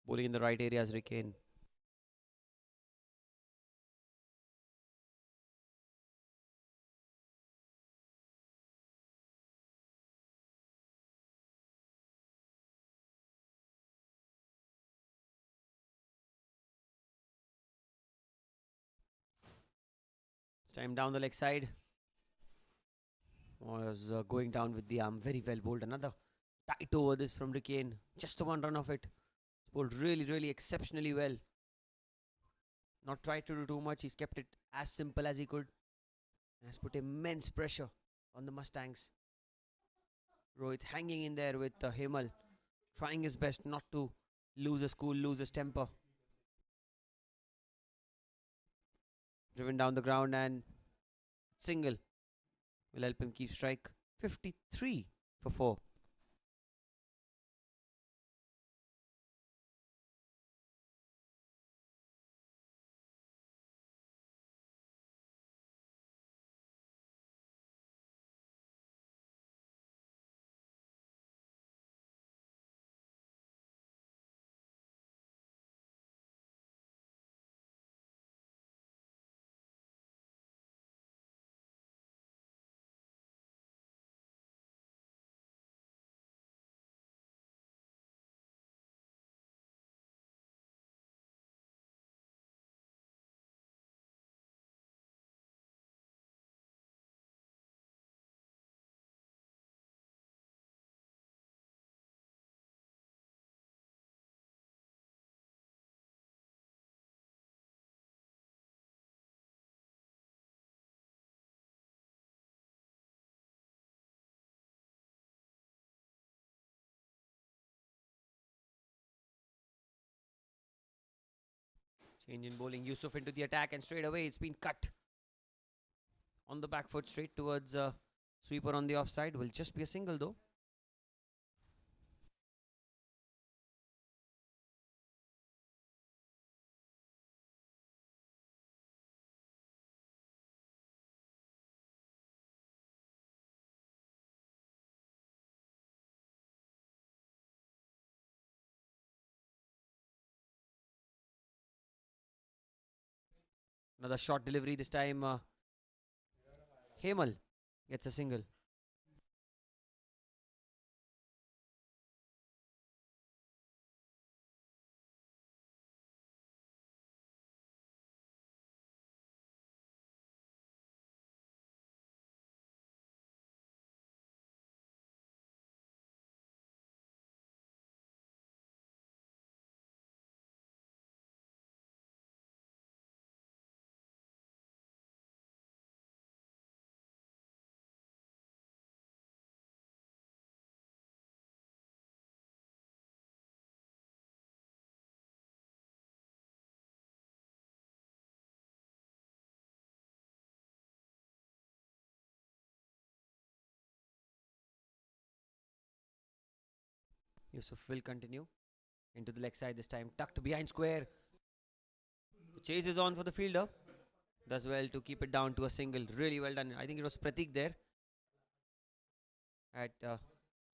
Bowling in the right areas, Rickane. This time down the leg side. Was going down with the arm. Very well bowled. Another tight over this from Rickane. Just the one run of it. Bowled really, really exceptionally well. Not tried to do too much. He's kept it as simple as he could. And has put immense pressure on the Mustangs. Rohit hanging in there with Hemal. Trying his best not to lose his cool, lose his temper. Driven down the ground and single will help him keep strike. 53 for 4. Change in bowling. Yusuf into the attack and straight away it's been cut. On the back foot straight towards sweeper on the offside. Will just be a single though. Another short delivery this time. Hemal gets a single. Yusuf will continue into the leg side this time. Tucked behind square. The chase is on for the fielder. Does well to keep it down to a single. Really well done. I think it was Pratik there at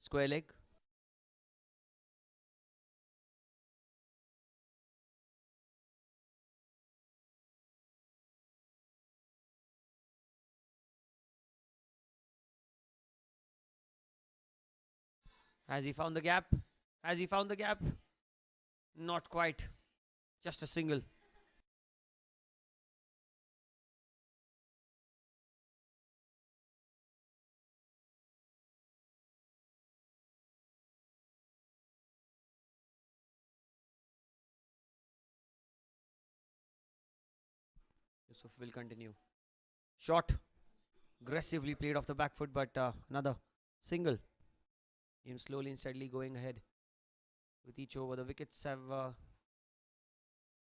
square leg. Has he found the gap? Has he found the gap? Not quite. Just a single. Yusuf will continue. Shot. Aggressively played off the back foot, but another single. Him slowly and steadily going ahead with each over. The wickets have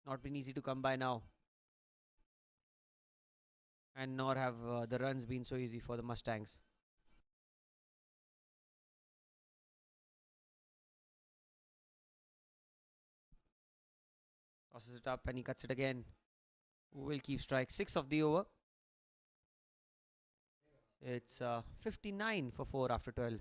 not been easy to come by now. And nor have the runs been so easy for the Mustangs. Tosses it up and he cuts it again. Will keep strike. 6 of the over. It's 59 for 4 after 12.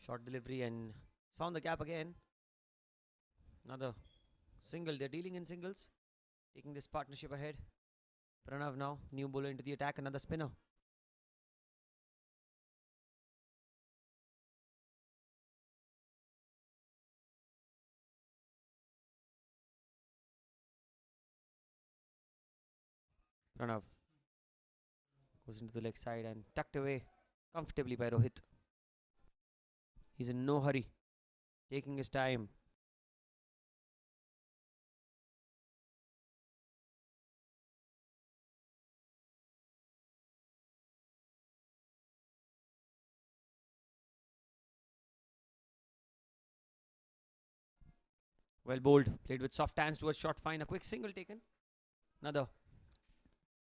Short delivery and found the gap again. Another single. They're dealing in singles. Taking this partnership ahead. Pranav now. New bowler into the attack. Another spinner. Pranav goes into the leg side and tucked away comfortably by Rohit. He's in no hurry. Taking his time. Well bowled. Played with soft hands towards short fine. A quick single taken. Another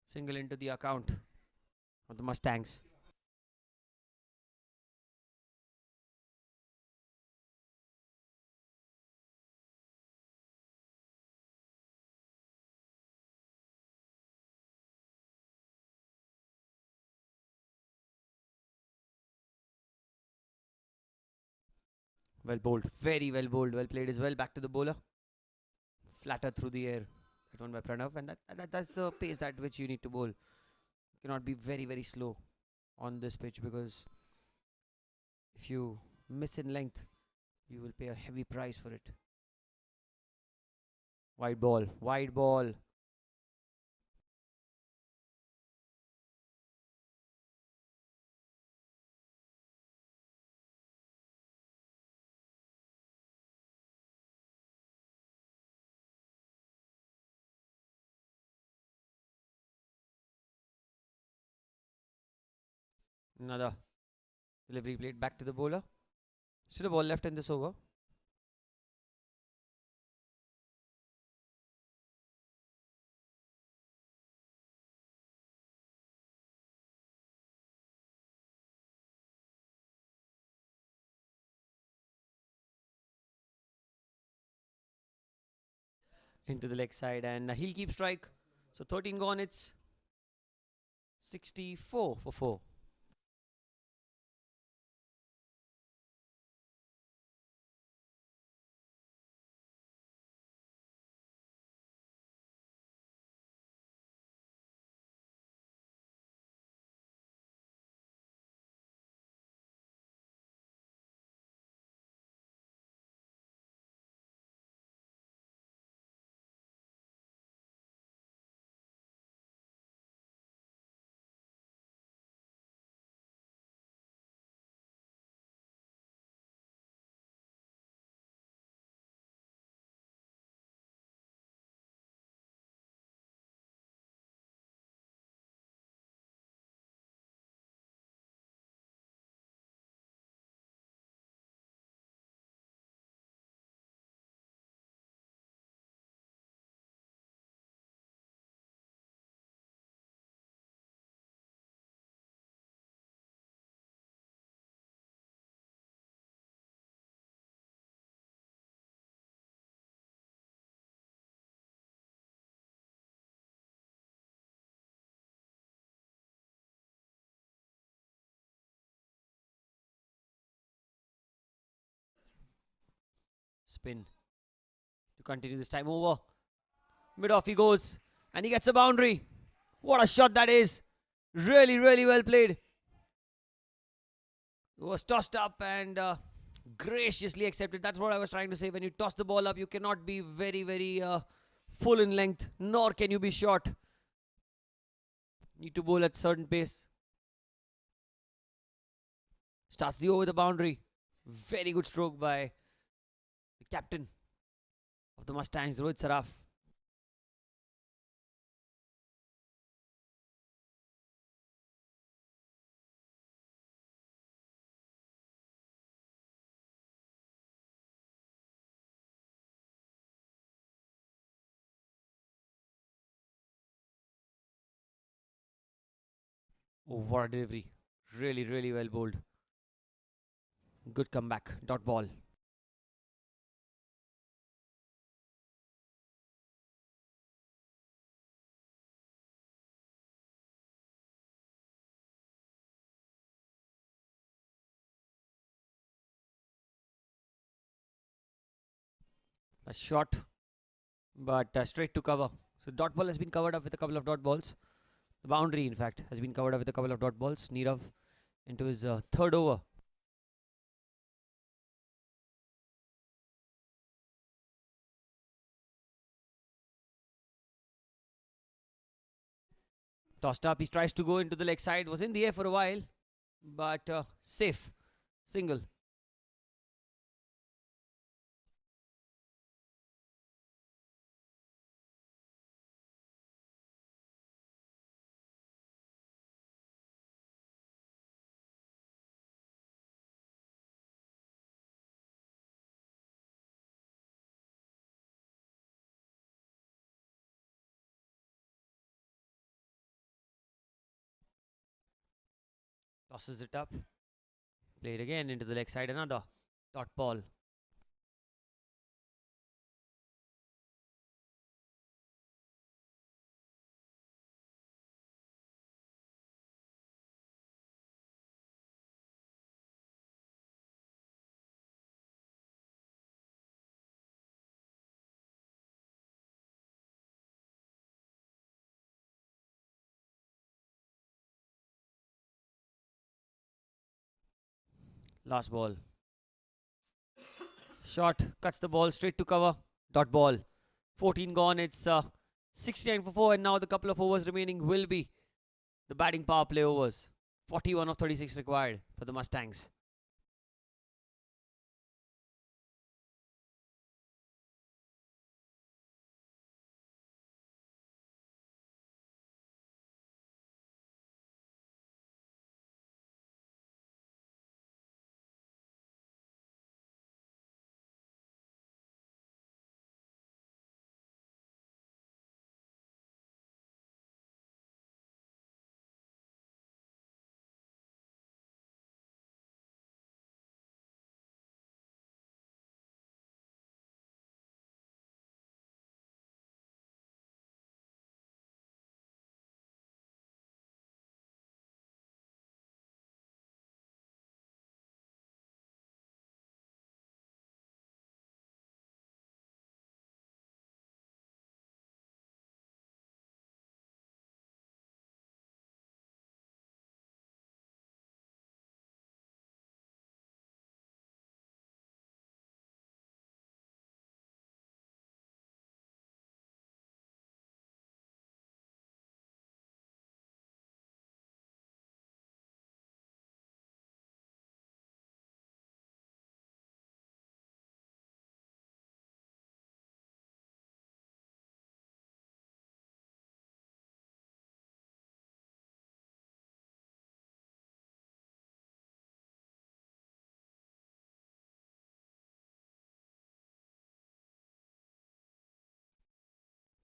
single into the account of the Mustangs. Well bowled. Very well bowled. Well played as well. Back to the bowler. Flatter through the air. That one by Pranav. And that's the pace at which you need to bowl. You cannot be very, very slow on this pitch, because if you miss in length, you will pay a heavy price for it. Wide ball. Wide ball. Another delivery played back to the bowler. Still a ball left in this over. Into the leg side, and he'll keep strike. So 13 gone. It's 64 for 4. Spin to continue this time over. Mid off he goes. And he gets a boundary. What a shot that is. Really, really well played. It was tossed up and graciously accepted. That's what I was trying to say. When you toss the ball up, you cannot be very, very full in length, nor can you be short. Need to bowl at certain pace. Starts the over the boundary. Very good stroke by the captain of the Mustangs, Rohit Saraf. Oh, what a delivery. Really, really well bowled. Good comeback. Dot ball. A shot, but straight to cover. So dot ball has been covered up with a couple of dot balls. The boundary, in fact, has been covered up with a couple of dot balls. Nirav into his third over. Tossed up, he tries to go into the leg side. Was in the air for a while, but safe. Single. Tosses it up. Played again into the leg side. Another dot ball. Last ball. Shot. Cuts the ball straight to cover. Dot ball. 14 gone. It's 69 for 4. And now the couple of overs remaining will be the batting power play overs. 41 of 36 required for the Mustangs.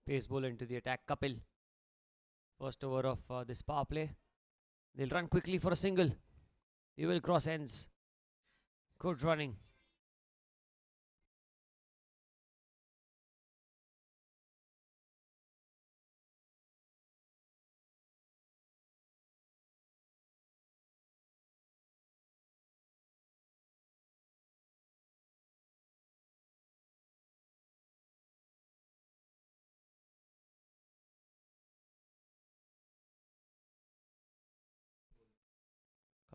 Pace bowler into the attack. Kapil. First over of this power play. They'll run quickly for a single. He will cross ends. Good running.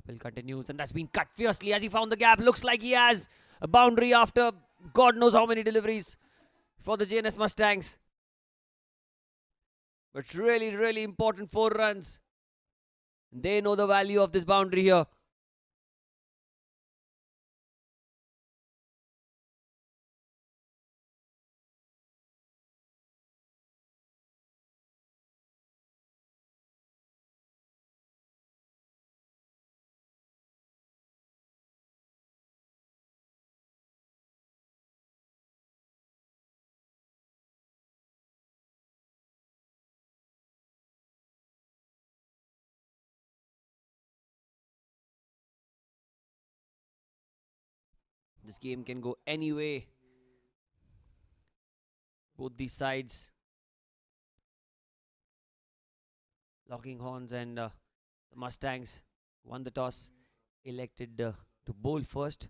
Kapil continues, and that's been cut fiercely as he found the gap. Looks like he has a boundary after God knows how many deliveries for the Jns Mustangs. But really, really important 4 runs. They know the value of this boundary here. This game can go any way. Both these sides locking horns, and the Mustangs won the toss, elected to bowl first.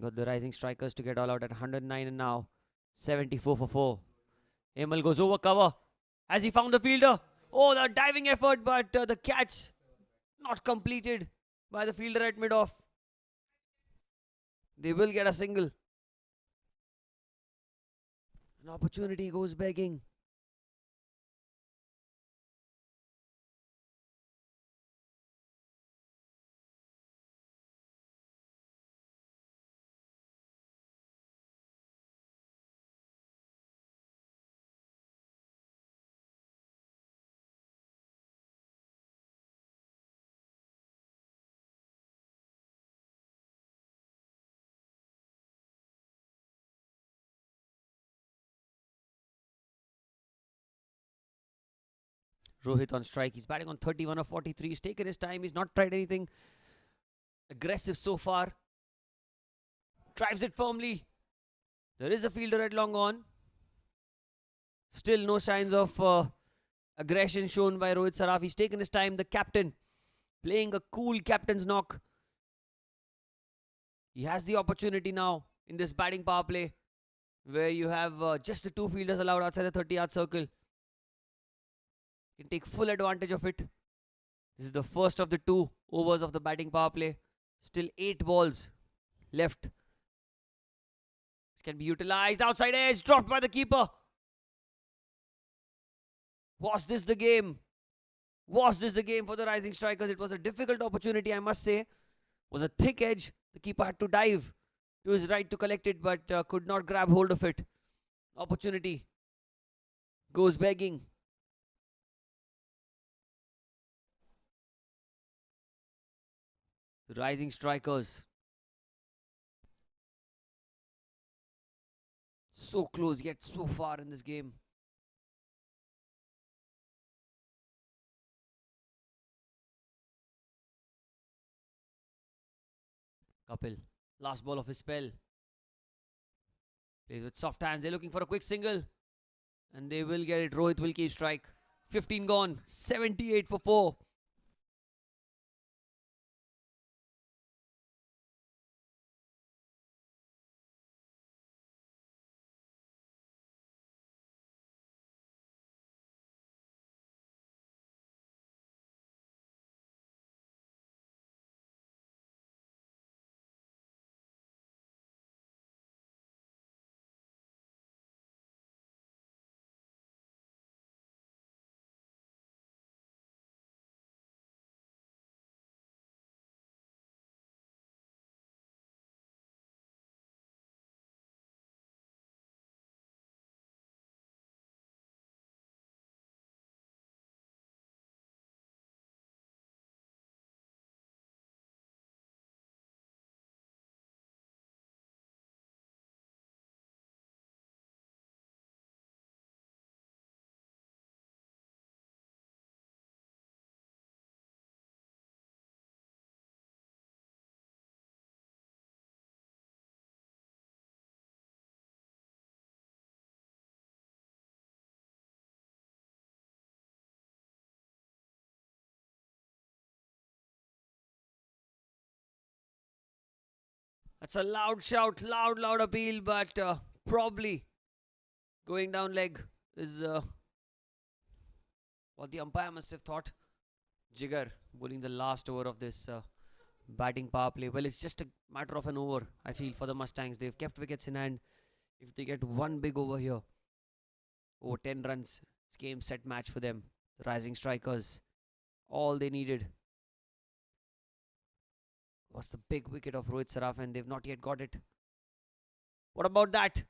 Got the rising strikers to get all out at 109, and now 74 for 4. Emal goes over cover as he found the fielder. Oh, the diving effort, but the catch not completed by the fielder at mid-off. They will get a single. An opportunity goes begging. Rohit on strike. He's batting on 31 of 43. He's taken his time. He's not tried anything aggressive so far. Drives it firmly. There is a fielder at long on. Still no signs of aggression shown by Rohit Saraf. He's taken his time. The captain playing a cool captain's knock. He has the opportunity now in this batting power play where you have just the 2 fielders allowed outside the 30-yard circle. Can take full advantage of it. This is the first of the 2 overs of the batting power play. Still 8 balls left. This can be utilized. Outside edge dropped by the keeper. Was this the game? Was this the game for the rising strikers? It was a difficult opportunity, I must say. It was a thick edge. The keeper had to dive to his right to collect it, but could not grab hold of it. Opportunity goes begging. The rising strikers. So close yet so far in this game. Kapil, last ball of his spell. Plays with soft hands. They're looking for a quick single. And they will get it. Rohit will keep strike. 15 gone. 78 for 4. That's a loud shout, loud appeal, but probably going down leg is what the umpire must have thought. Jigar bowling the last over of this batting power play. Well, it's just a matter of an over, I feel, for the Mustangs. They've kept wickets in hand. If they get one big over here, over 10 runs, it's game, set, match for them. The Rising Strikers, all they needed was the big wicket of Rohit Saraf, and they've not yet got it. What about that?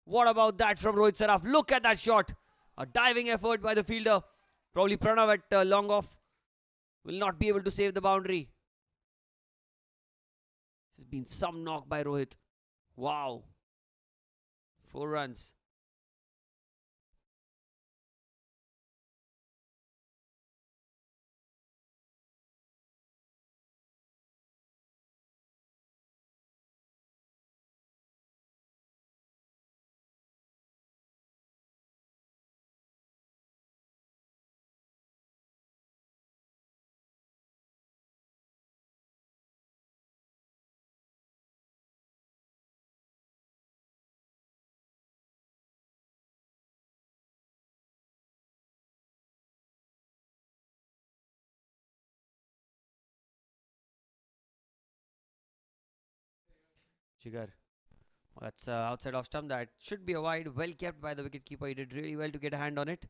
What about that from Rohit Saraf? Look at that shot. A diving effort by the fielder. Probably Pranav at long off will not be able to save the boundary. This has been some knock by Rohit. Wow. 4 runs. Jigar. Well, that's outside off stump. That should be a wide. Well kept by the wicketkeeper. He did really well to get a hand on it.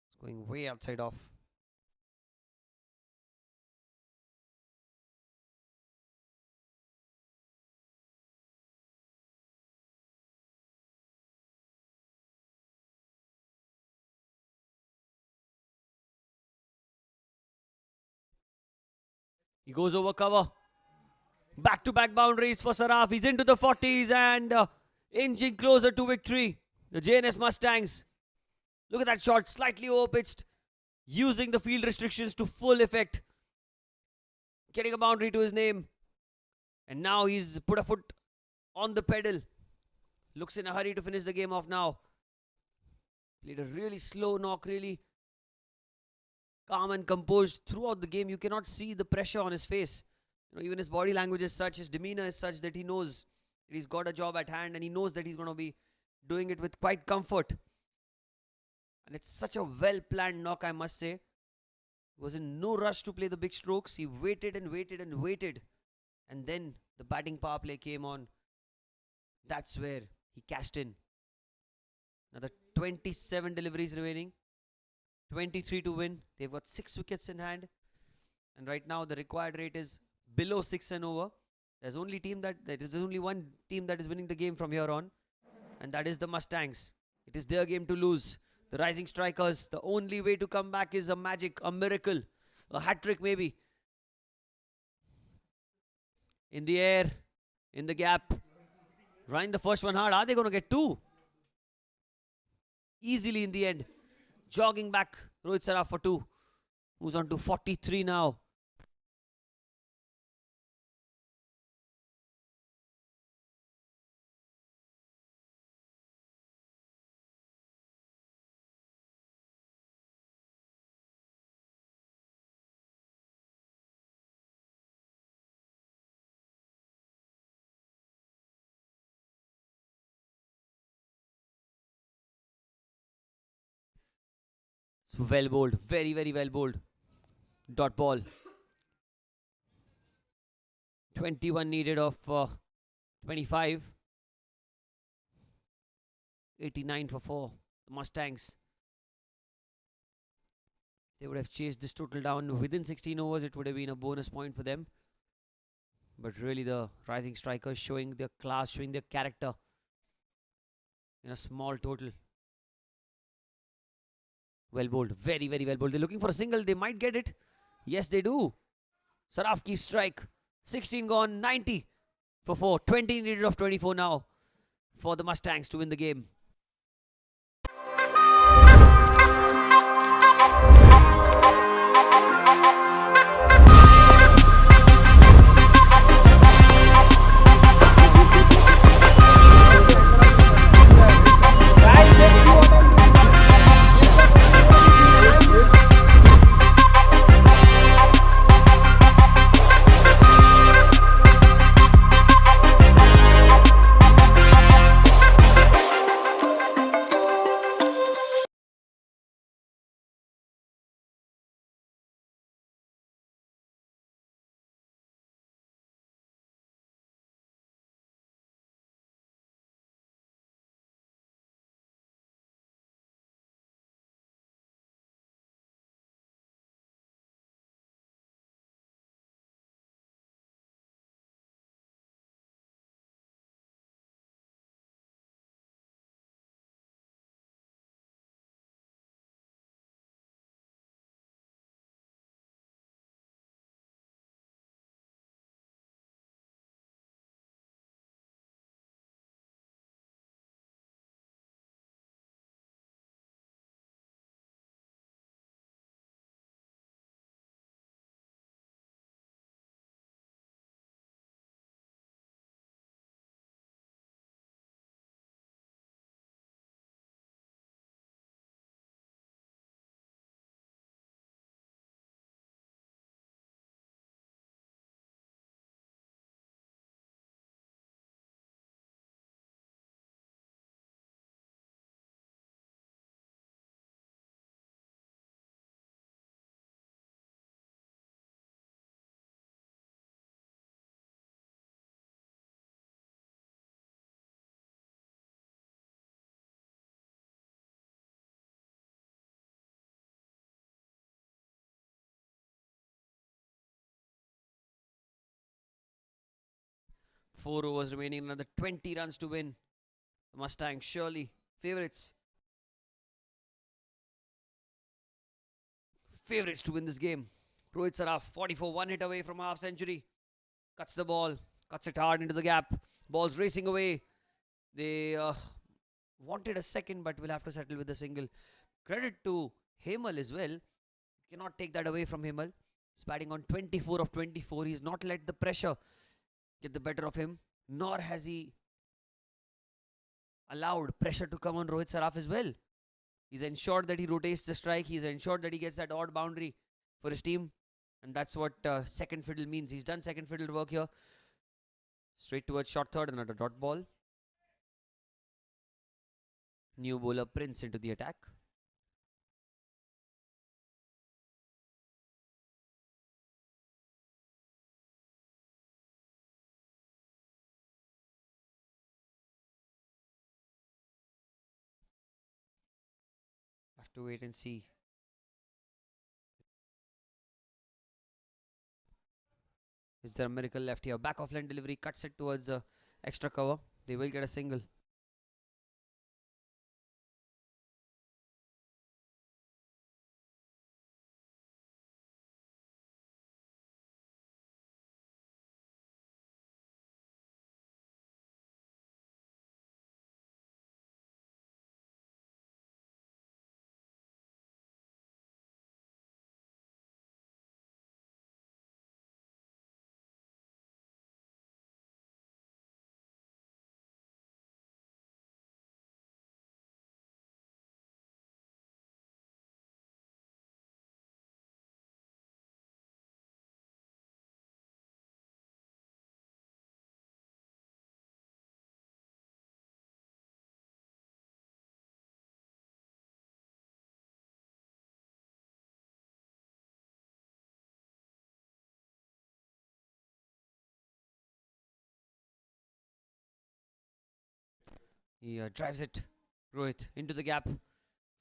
It's going way outside off. He goes over cover. Back-to-back boundaries for Saraf. He's into the 40s and inching closer to victory. The Jns Mustangs. Look at that shot. Slightly over-pitched. Using the field restrictions to full effect. Getting a boundary to his name. And now he's put a foot on the pedal. Looks in a hurry to finish the game off now. Played a really slow knock. Really calm and composed throughout the game. You cannot see the pressure on his face. Even his body language is such, his demeanor is such that he knows that he's got a job at hand and he knows that he's going to be doing it with quite comfort. And it's such a well-planned knock, I must say. He was in no rush to play the big strokes. He waited and waited and waited. And then the batting power play came on. That's where he cashed in. Another 27 deliveries remaining. 23 to win. They've got 6 wickets in hand. And right now the required rate is below 6 and over. There's only one team that is winning the game from here on, and that is the Mustangs. It is their game to lose. The Rising Strikers, the only way to come back is a magic, a miracle, a hat-trick maybe. In the air, in the gap, running the first one hard. Are they going to get 2? Easily in the end. Jogging back, Rohit Saraf for 2. Moves on to 43 now. Well bowled. Very, very well bowled. Dot ball. 21 needed of 25. 89 for 4. The Mustangs. They would have chased this total down within 16 overs. It would have been a bonus point for them. But really the Rising Strikers showing their class, showing their character in a small total. Well bowled. Very, very well bowled. They're looking for a single. They might get it. Yes, they do. Saraf keeps strike. 16 gone. 90 for 4. 20 needed of 24 now for the Mustangs to win the game. 4 overs remaining, another 20 runs to win. The Mustangs surely favourites. Favourites to win this game. Rohit Saraf, 44, one hit away from a half century. Cuts the ball, cuts it hard into the gap. Ball's racing away. They wanted a second, but will have to settle with a single. Credit to Hemal as well. Cannot take that away from Hemal. He's batting on 24 of 24. He's not let the pressure get the better of him, nor has he allowed pressure to come on Rohit Saraf as well. He's ensured that he rotates the strike. He's ensured that he gets that odd boundary for his team. And that's what second fiddle means. He's done second fiddle work here. Straight towards short third, another dot ball. New bowler Prince into the attack. Have to wait and see. Is there a miracle left here? Back off line delivery, cuts it towards extra cover. They will get a single. He drives it, Rohit, into the gap.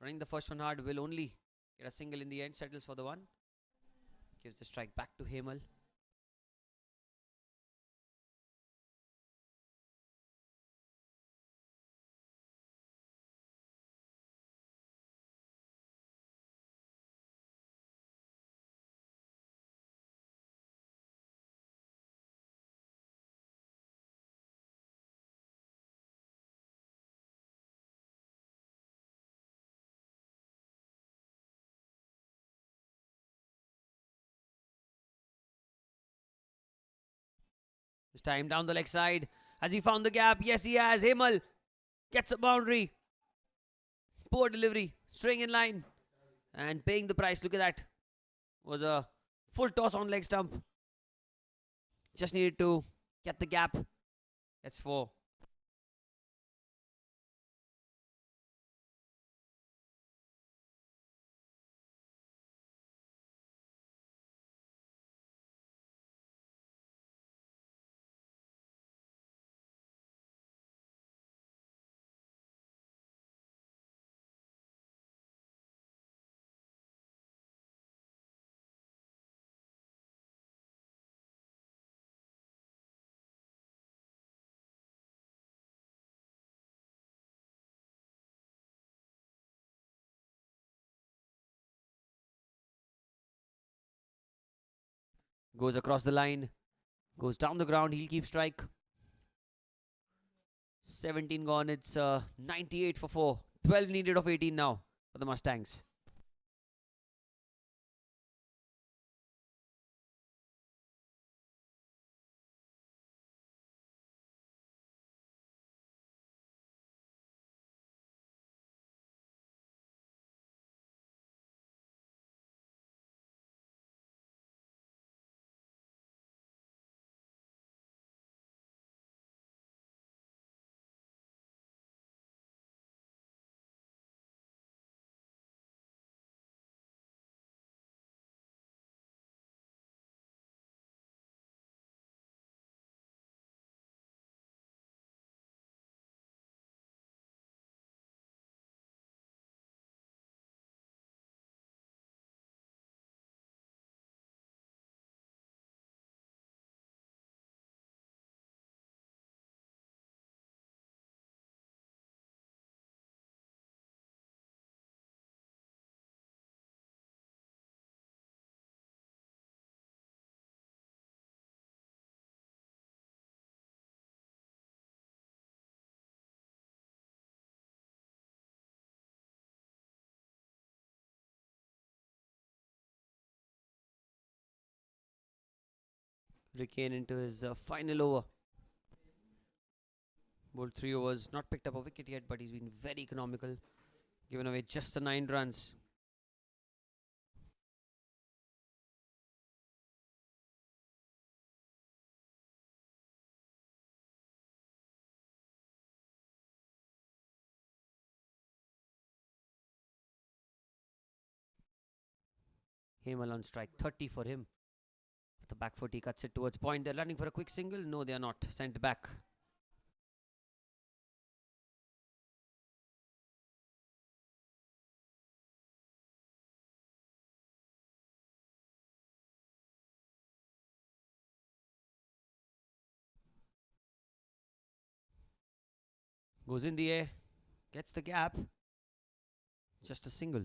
Running the first one hard, will only get a single in the end. Settles for the one. Gives the strike back to Hemal. This time down the leg side. Has he found the gap? Yes, he has. Hemal gets a boundary. Poor delivery. Staying in line. And paying the price. Look at that. Was a full toss on leg stump. Just needed to get the gap. That's 4. Goes across the line. Goes down the ground. He'll keep strike. 17 gone. It's 98 for 4. 12 needed of 18 now for the Mustangs. Rickane into his final over. Bowled 3 overs, not picked up a wicket yet, but he's been very economical. Given away just the 9 runs. Hemal on strike, 30 for him. The back foot, he cuts it towards point. They're running for a quick single. No, they are not. Sent back. Goes in the air. Gets the gap. Just a single.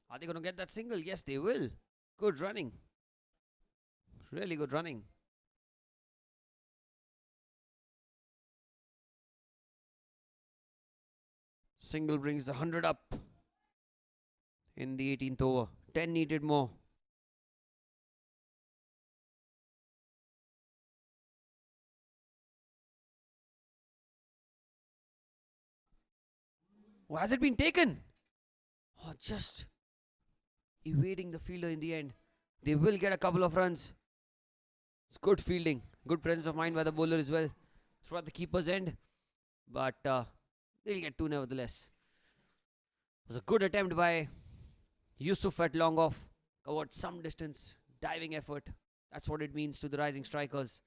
Are they going to get that single? Yes, they will. Good running. Really good running. Single brings the 100 up in the 18th over. 10 needed more. Oh, has it been taken? Oh, just evading the fielder in the end. They will get a couple of runs. It's good fielding. Good presence of mind by the bowler as well. Through at the keeper's end. But they'll get 2 nevertheless. It was a good attempt by Yusuf at long off. Covered some distance. Diving effort. That's what it means to the rising strikers.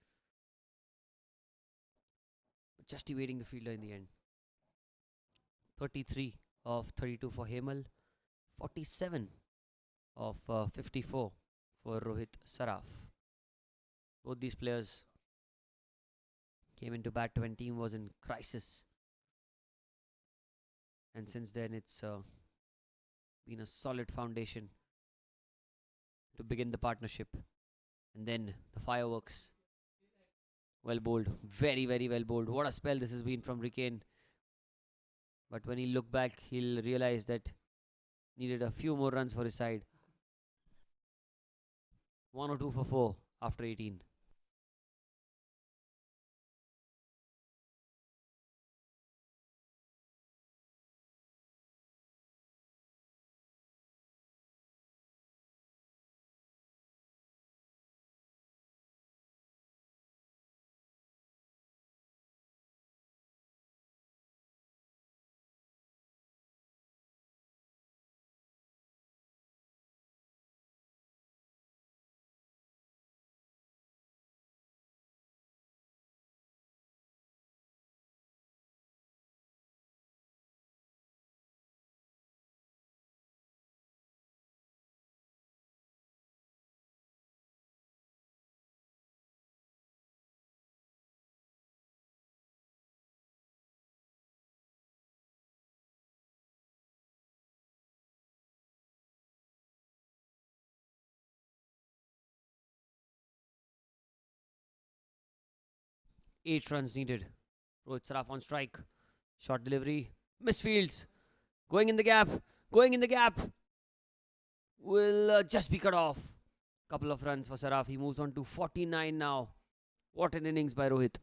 Just evading the fielder in the end. 33 of 32 for Hemal. 47 of 54 for Rohit Saraf. Both these players came into bat when team was in crisis. And since then it's been a solid foundation to begin the partnership. And then the fireworks. Well bowled. Very, very well bowled. What a spell this has been from Rickane. But when he look back, he'll realize that needed a few more runs for his side. 1 or 2 for 4 after 18. Eight runs needed. Rohit Saraf on strike. Short delivery. Misfields. Going in the gap. Going in the gap. Will just be cut off. Couple of runs for Saraf. He moves on to 49 now. What an innings by Rohit.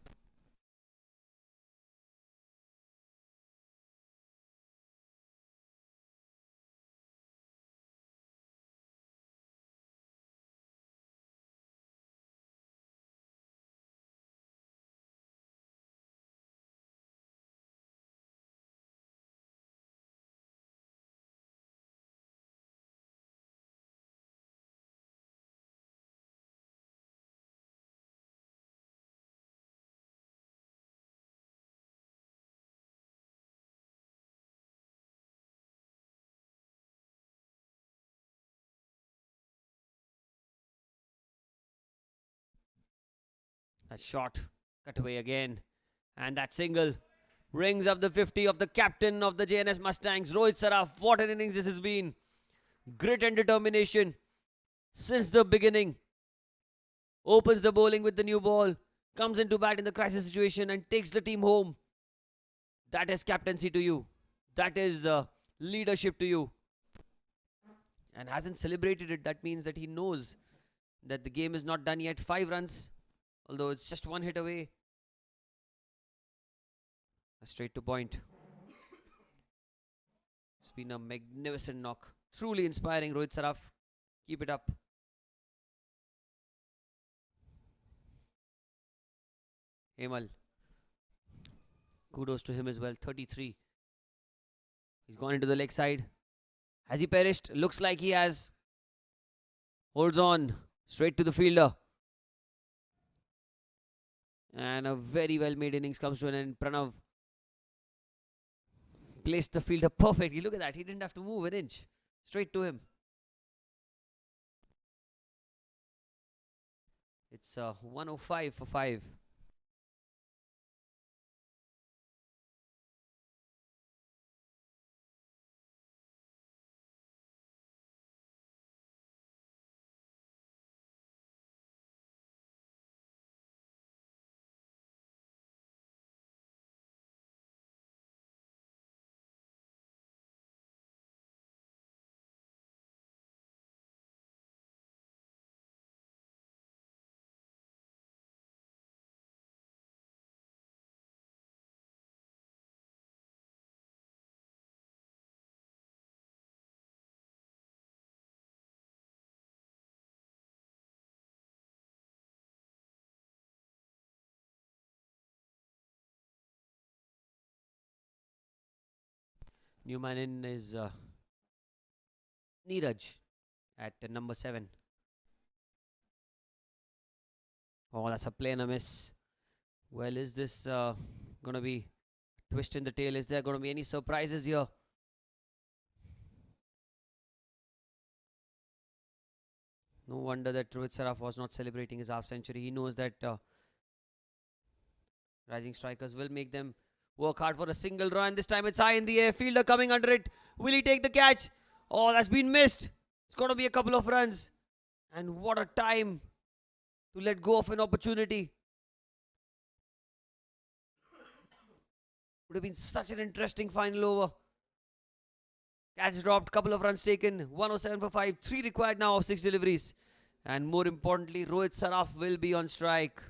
That shot, cut away again. And that single rings up the 50 of the captain of the JNS Mustangs, Rohit Saraf. What an innings this has been. Grit and determination since the beginning. Opens the bowling with the new ball, comes into bat in the crisis situation and takes the team home. That is captaincy to you. That is leadership to you. And hasn't celebrated it. That means that he knows that the game is not done yet. 5 runs, although it's just 1 hit away. Straight to point. It's been a magnificent knock. Truly inspiring, Rohit Saraf. Keep it up. Hemal. Kudos to him as well. 33. He's gone into the leg side. Has he perished? Looks like he has. Holds on. Straight to the fielder. And a very well made innings comes to an end. Pranav placed the fielder perfectly. Look at that. He didn't have to move an inch. Straight to him. It's 105 for 5. New man in is Neeraj at number 7. Oh, that's a play and a miss. Well, is this going to be a twist in the tail? Is there going to be any surprises here? No wonder that Rohit Saraf was not celebrating his half century. He knows that rising strikers will make them work hard for a single run. This time it's high in the air. Fielder coming under it. Will he take the catch? Oh, that's been missed. It's got to be a couple of runs. And what a time to let go of an opportunity. Would have been such an interesting final over. Catch dropped, couple of runs taken. 107 for 5. 3 required now of 6 deliveries. And more importantly, Rohit Saraf will be on strike.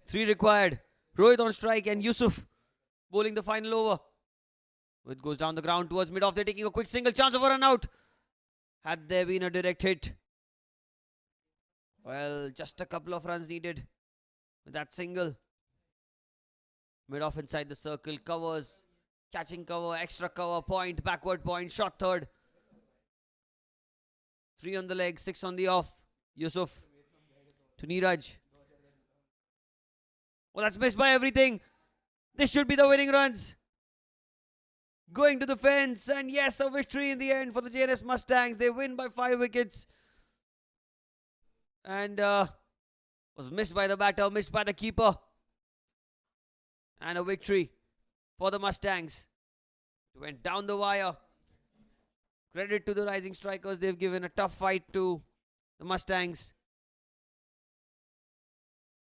Three required. Rohit on strike and Yusuf bowling the final over. Rohit goes down the ground towards mid-off. They're taking a quick single chance of a run out. Had there been a direct hit? Well, just a couple of runs needed with that single. Mid-off inside the circle. Covers. Catching cover. Extra cover. Point. Backward point. Shot third. 3 on the leg. 6 on the off. Yusuf to Neeraj. Well, that's missed by everything. This should be the winning runs. Going to the fence. And yes, a victory in the end for the JNS Mustangs. They win by 5 wickets. And was missed by the batter, missed by the keeper. And a victory for the Mustangs. It went down the wire. Credit to the rising strikers. They've given a tough fight to the Mustangs.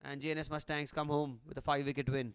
And JNS Mustangs come home with a 5-wicket win.